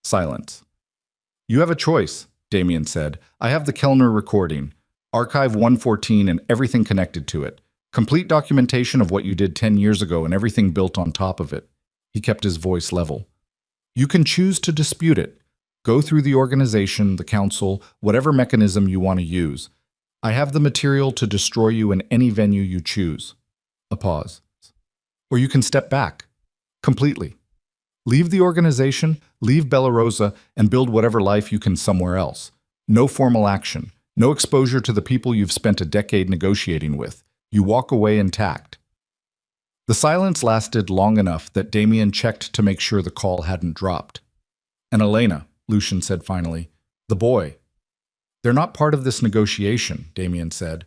Silence. You have a choice, Damien said. I have the Kellner recording, Archive 114 and everything connected to it. Complete documentation of what you did 10 years ago and everything built on top of it. He kept his voice level. You can choose to dispute it. Go through the organization, the council, whatever mechanism you want to use. I have the material to destroy you in any venue you choose. A pause. Or you can step back. Completely. Leave the organization, leave Belarosa, and build whatever life you can somewhere else. No formal action. No exposure to the people you've spent a decade negotiating with. You walk away intact. The silence lasted long enough that Damien checked to make sure the call hadn't dropped. And Elena, Lucian said finally, the boy. They're not part of this negotiation, Damien said.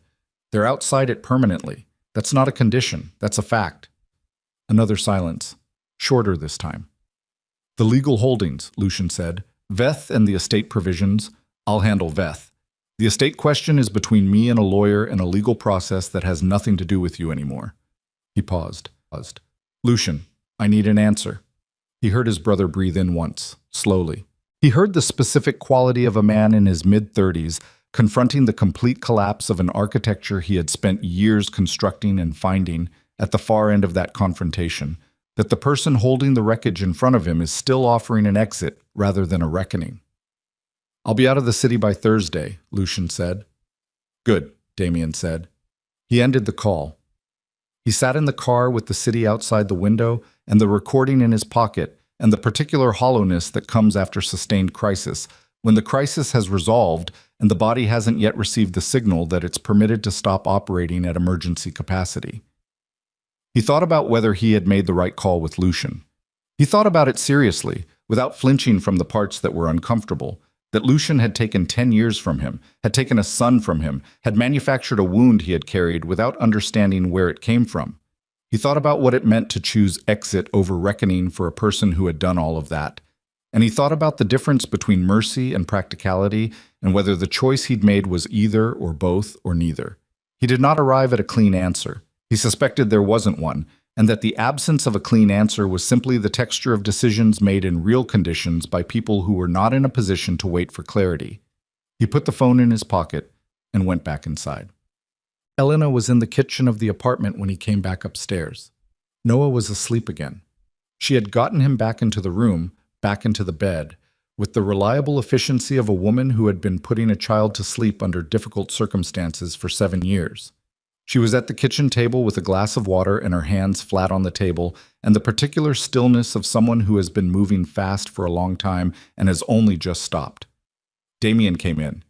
They're outside it permanently. That's not a condition, that's a fact. Another silence, shorter this time. The legal holdings, Lucian said. Veth and the estate provisions, I'll handle Veth. The estate question is between me and a lawyer and a legal process that has nothing to do with you anymore. He paused. Lucian, I need an answer. He heard his brother breathe in once, slowly. He heard the specific quality of a man in his mid-30s confronting the complete collapse of an architecture he had spent years constructing and finding at the far end of that confrontation, that the person holding the wreckage in front of him is still offering an exit rather than a reckoning. I'll be out of the city by Thursday, Lucian said. Good, Damien said. He ended the call. He sat in the car with the city outside the window and the recording in his pocket and the particular hollowness that comes after sustained crisis, when the crisis has resolved and the body hasn't yet received the signal that it's permitted to stop operating at emergency capacity. He thought about whether he had made the right call with Lucian. He thought about it seriously, without flinching from the parts that were uncomfortable, that Lucian had taken 10 years from him, had taken a son from him, had manufactured a wound he had carried without understanding where it came from. He thought about what it meant to choose exit over reckoning for a person who had done all of that. And he thought about the difference between mercy and practicality and whether the choice he'd made was either or both or neither. He did not arrive at a clean answer. He suspected there wasn't one, and that the absence of a clean answer was simply the texture of decisions made in real conditions by people who were not in a position to wait for clarity. He put the phone in his pocket and went back inside. Elena was in the kitchen of the apartment when he came back upstairs. Noah was asleep again. She had gotten him back into the room, back into the bed, with the reliable efficiency of a woman who had been putting a child to sleep under difficult circumstances for 7 years. She was at the kitchen table with a glass of water and her hands flat on the table, and the particular stillness of someone who has been moving fast for a long time and has only just stopped. Damien came in.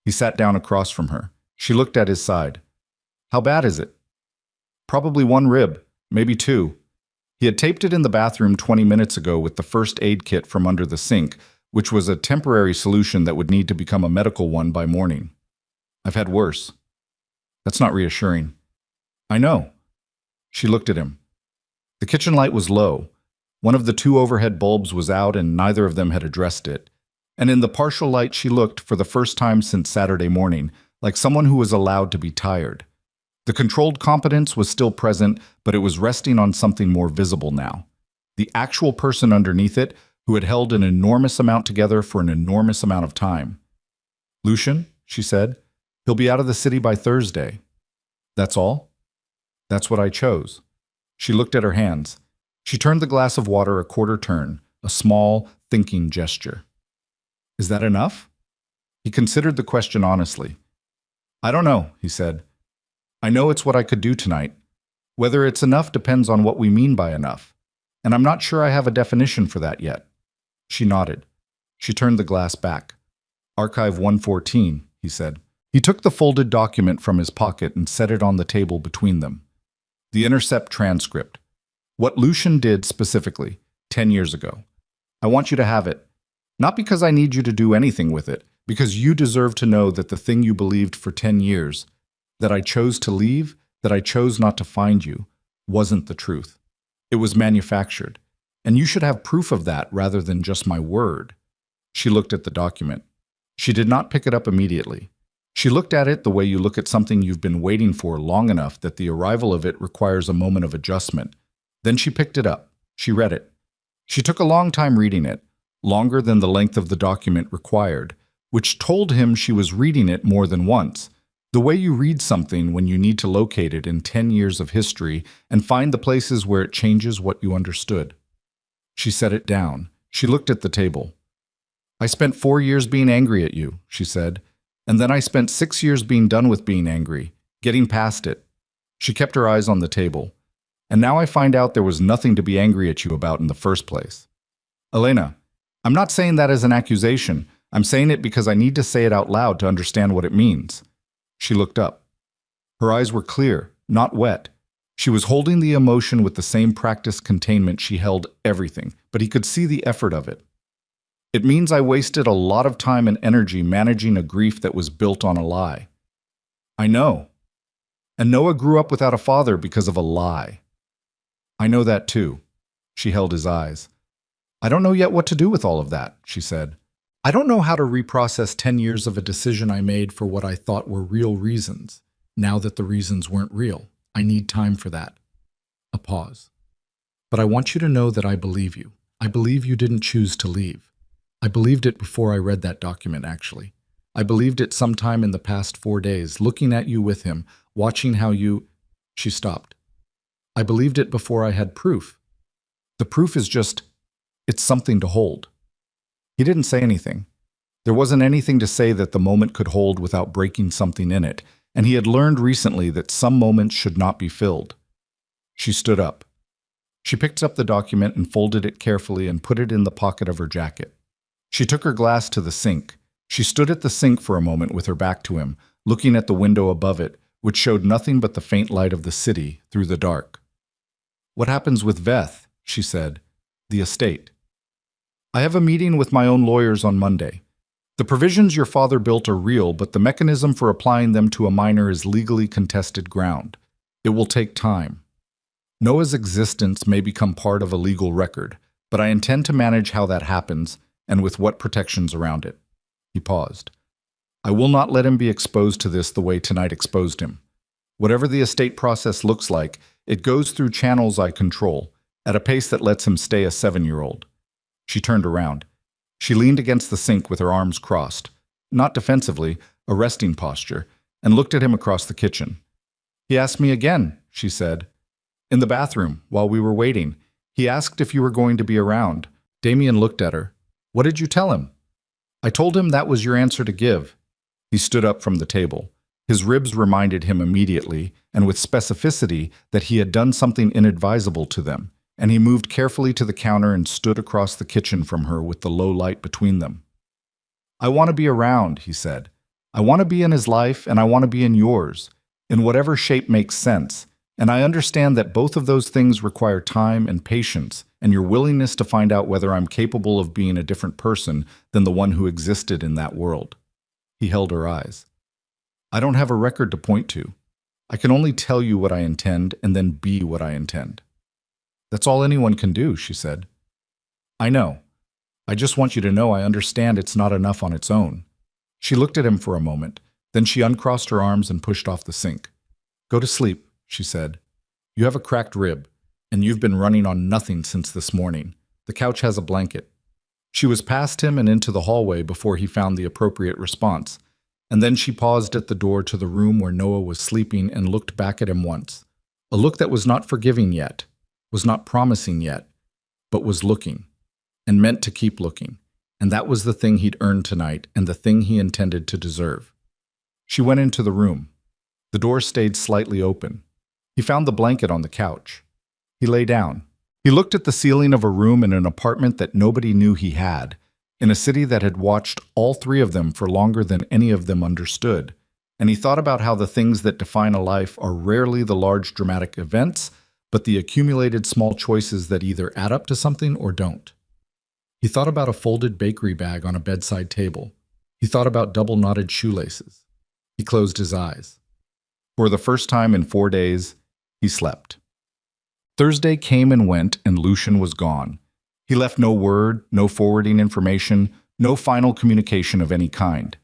He sat down across from her. She looked at his side. How bad is it? Probably 1 rib, maybe 2. He had taped it in the bathroom 20 minutes ago with the first aid kit from under the sink, which was a temporary solution that would need to become a medical one by morning. I've had worse. That's not reassuring. I know. She looked at him. The kitchen light was low. One of the two overhead bulbs was out and neither of them had addressed it. And in the partial light she looked, for the first time since Saturday morning, like someone who was allowed to be tired. The controlled competence was still present, but it was resting on something more visible now. The actual person underneath it, who had held an enormous amount together for an enormous amount of time. Lucian, she said, he'll be out of the city by Thursday. That's all? That's what I chose. She looked at her hands. She turned the glass of water a quarter turn, a small, thinking gesture. Is that enough? He considered the question honestly. I don't know, he said. I know it's what I could do tonight. Whether it's enough depends on what we mean by enough. And I'm not sure I have a definition for that yet. She nodded. She turned the glass back. Archive 114, he said. He took the folded document from his pocket and set it on the table between them. The Intercept transcript. What Lucian did specifically, 10 years ago. I want you to have it. Not because I need you to do anything with it, because you deserve to know that the thing you believed for 10 years, that I chose to leave, that I chose not to find you, wasn't the truth. It was manufactured. And you should have proof of that rather than just my word. She looked at the document. She did not pick it up immediately. She looked at it the way you look at something you've been waiting for long enough that the arrival of it requires a moment of adjustment. Then she picked it up. She read it. She took a long time reading it, longer than the length of the document required, which told him she was reading it more than once, the way you read something when you need to locate it in 10 years of history and find the places where it changes what you understood. She set it down. She looked at the table. I spent 4 years being angry at you, she said, and then I spent 6 years being done with being angry, getting past it. She kept her eyes on the table. And now I find out there was nothing to be angry at you about in the first place. Elena, I'm not saying that as an accusation. I'm saying it because I need to say it out loud to understand what it means. She looked up. Her eyes were clear, not wet. She was holding the emotion with the same practiced containment she held everything, but he could see the effort of it. It means I wasted a lot of time and energy managing a grief that was built on a lie. I know. And Noah grew up without a father because of a lie. I know that too. She held his eyes. I don't know yet what to do with all of that, she said. I don't know how to reprocess 10 years of a decision I made for what I thought were real reasons, now that the reasons weren't real. I need time for that. A pause. But I want you to know that I believe you. I believe you didn't choose to leave. I believed it before I read that document, actually. I believed it sometime in the past 4 days, looking at you with him, watching how you... She stopped. I believed it before I had proof. The proof is just... it's something to hold. He didn't say anything. There wasn't anything to say that the moment could hold without breaking something in it, and he had learned recently that some moments should not be filled. She stood up. She picked up the document and folded it carefully and put it in the pocket of her jacket. She took her glass to the sink. She stood at the sink for a moment with her back to him, looking at the window above it, which showed nothing but the faint light of the city through the dark. What happens with Veth? She said. The estate. I have a meeting with my own lawyers on Monday. The provisions your father built are real, but the mechanism for applying them to a minor is legally contested ground. It will take time. Noah's existence may become part of a legal record, but I intend to manage how that happens and with what protections around it. He paused. I will not let him be exposed to this the way tonight exposed him. Whatever the estate process looks like, it goes through channels I control, at a pace that lets him stay a 7-year-old. She turned around. She leaned against the sink with her arms crossed, not defensively, a resting posture, and looked at him across the kitchen. He asked me again, she said. In the bathroom, while we were waiting, he asked if you were going to be around. Damien looked at her. What did you tell him? I told him that was your answer to give. He stood up from the table. His ribs reminded him immediately, and with specificity, that he had done something inadvisable to them, and he moved carefully to the counter and stood across the kitchen from her with the low light between them. I want to be around, he said. I want to be in his life, and I want to be in yours, in whatever shape makes sense, and I understand that both of those things require time and patience, and your willingness to find out whether I'm capable of being a different person than the one who existed in that world. He held her eyes. I don't have a record to point to. I can only tell you what I intend and then be what I intend. That's all anyone can do, she said. I know. I just want you to know I understand it's not enough on its own. She looked at him for a moment, then she uncrossed her arms and pushed off the sink. Go to sleep, she said. You have a cracked rib, and you've been running on nothing since this morning. The couch has a blanket. She was past him and into the hallway before he found the appropriate response, and then she paused at the door to the room where Noah was sleeping and looked back at him once. A look that was not forgiving yet, was not promising yet, but was looking, and meant to keep looking, and that was the thing he'd earned tonight and the thing he intended to deserve. She went into the room. The door stayed slightly open. He found the blanket on the couch. He lay down. He looked at the ceiling of a room in an apartment that nobody knew he had, in a city that had watched all three of them for longer than any of them understood, and he thought about how the things that define a life are rarely the large dramatic events, but the accumulated small choices that either add up to something or don't. He thought about a folded bakery bag on a bedside table. He thought about double-knotted shoelaces. He closed his eyes. For the first time in 4 days, he slept. Thursday came and went, and Lucian was gone. He left no word, no forwarding information, no final communication of any kind.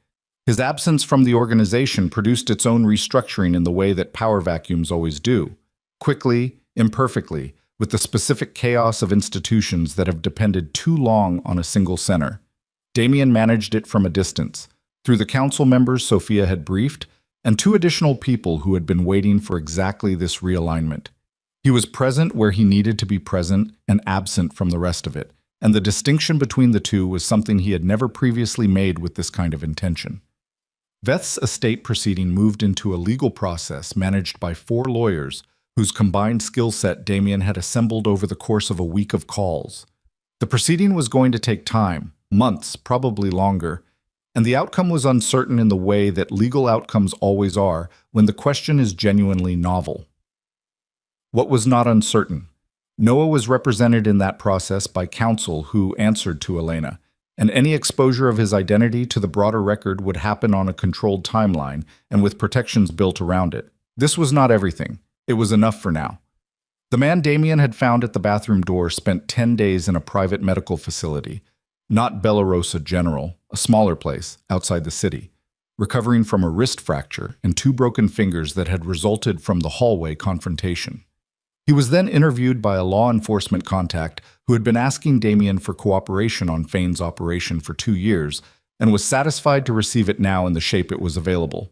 His absence from the organization produced its own restructuring in the way that power vacuums always do. Quickly, imperfectly, with the specific chaos of institutions that have depended too long on a single center. Damien managed it from a distance, through the council members Sophia had briefed, and 2 additional people who had been waiting for exactly this realignment. He was present where he needed to be present and absent from the rest of it, and the distinction between the two was something he had never previously made with this kind of intention. Veth's estate proceeding moved into a legal process managed by 4 lawyers whose combined skill set Damien had assembled over the course of a week of calls. The proceeding was going to take time, months, probably longer, and the outcome was uncertain in the way that legal outcomes always are when the question is genuinely novel. What was not uncertain? Noah was represented in that process by counsel who answered to Elena, and any exposure of his identity to the broader record would happen on a controlled timeline and with protections built around it. This was not everything. It was enough for now. The man Damien had found at the bathroom door spent 10 days in a private medical facility, not Bellarosa General, a smaller place outside the city, recovering from a wrist fracture and 2 broken fingers that had resulted from the hallway confrontation. He was then interviewed by a law enforcement contact who had been asking Damien for cooperation on Fane's operation for 2 years and was satisfied to receive it now in the shape it was available.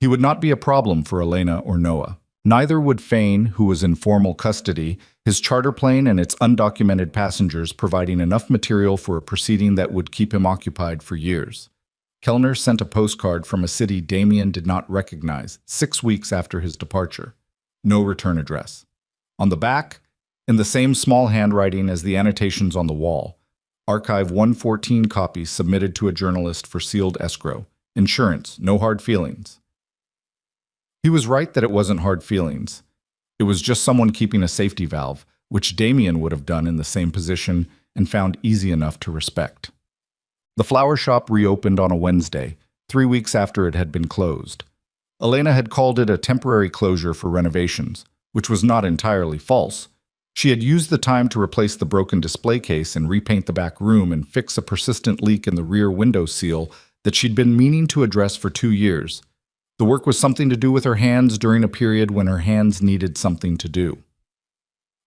He would not be a problem for Elena or Noah. Neither would Fane, who was in formal custody, his charter plane and its undocumented passengers providing enough material for a proceeding that would keep him occupied for years. Kellner sent a postcard from a city Damien did not recognize 6 weeks after his departure. No return address. On the back, in the same small handwriting as the annotations on the wall, Archive 114 copies submitted to a journalist for sealed escrow. Insurance, no hard feelings. He was right that it wasn't hard feelings. It was just someone keeping a safety valve, which Damien would have done in the same position and found easy enough to respect. The flower shop reopened on a Wednesday, 3 weeks after it had been closed. Elena had called it a temporary closure for renovations, which was not entirely false. She had used the time to replace the broken display case and repaint the back room and fix a persistent leak in the rear window seal that she'd been meaning to address for 2 years. The work was something to do with her hands during a period when her hands needed something to do.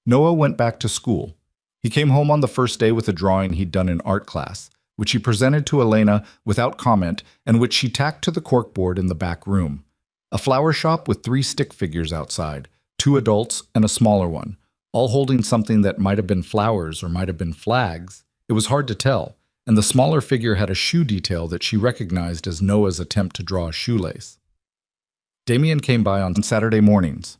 Noah went back to school. He came home on the first day with a drawing he'd done in art class, which he presented to Elena without comment and which she tacked to the corkboard in the back room. A flower shop with 3 stick figures outside, 2 adults and a smaller one, all holding something that might have been flowers or might have been flags. It was hard to tell, and the smaller figure had a shoe detail that she recognized as Noah's attempt to draw a shoelace. Damien came by on Saturday mornings.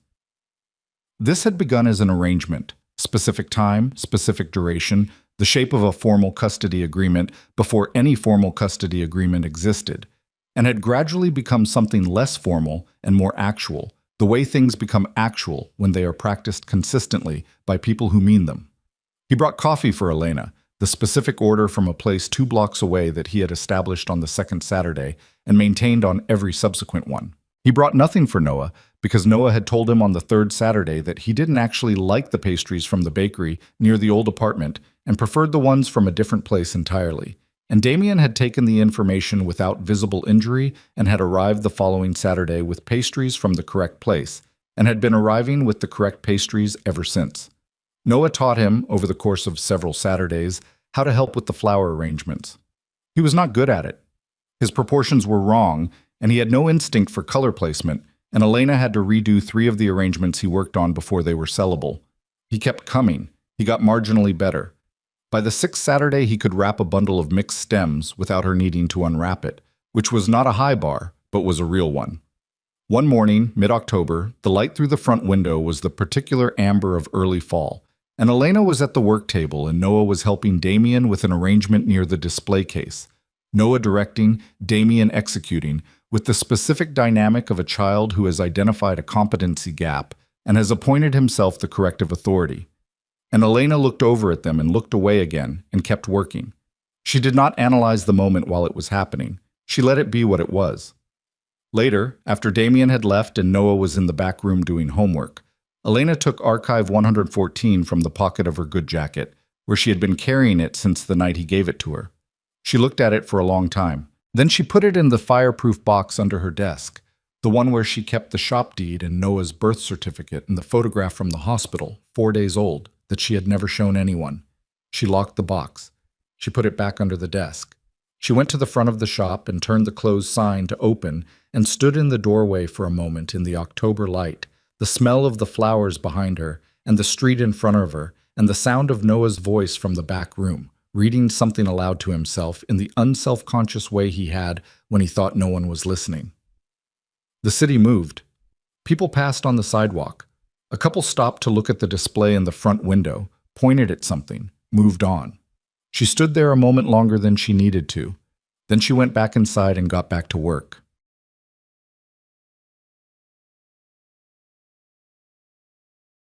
This had begun as an arrangement, specific time, specific duration, the shape of a formal custody agreement before any formal custody agreement existed, and had gradually become something less formal and more actual, the way things become actual when they are practiced consistently by people who mean them. He brought coffee for Elena, the specific order from a place 2 blocks away that he had established on the second Saturday and maintained on every subsequent one. He brought nothing for Noah because Noah had told him on the third Saturday that he didn't actually like the pastries from the bakery near the old apartment and preferred the ones from a different place entirely. And Damien had taken the information without visible injury and had arrived the following Saturday with pastries from the correct place, and had been arriving with the correct pastries ever since. Noah taught him, over the course of several Saturdays, how to help with the flower arrangements. He was not good at it. His proportions were wrong, and he had no instinct for color placement, and Elena had to redo 3 of the arrangements he worked on before they were sellable. He kept coming. He got marginally better. By the 6th Saturday, he could wrap a bundle of mixed stems without her needing to unwrap it, which was not a high bar, but was a real one. One morning, mid-October, the light through the front window was the particular amber of early fall, and Elena was at the work table and Noah was helping Damien with an arrangement near the display case. Noah directing, Damien executing, with the specific dynamic of a child who has identified a competency gap and has appointed himself the corrective authority. And Elena looked over at them and looked away again and kept working. She did not analyze the moment while it was happening. She let it be what it was. Later, after Damien had left and Noah was in the back room doing homework, Elena took Archive 114 from the pocket of her good jacket, where she had been carrying it since the night he gave it to her. She looked at it for a long time. Then she put it in the fireproof box under her desk, the one where she kept the shop deed and Noah's birth certificate and the photograph from the hospital, 4 days old, that she had never shown anyone. She locked the box. She put it back under the desk. She went to the front of the shop and turned the closed sign to open and stood in the doorway for a moment in the October light, the smell of the flowers behind her and the street in front of her and the sound of Noah's voice from the back room, reading something aloud to himself in the unself-conscious way he had when he thought no one was listening. The city moved. People passed on the sidewalk. A couple stopped to look at the display in the front window, pointed at something, moved on. She stood there a moment longer than she needed to. Then she went back inside and got back to work.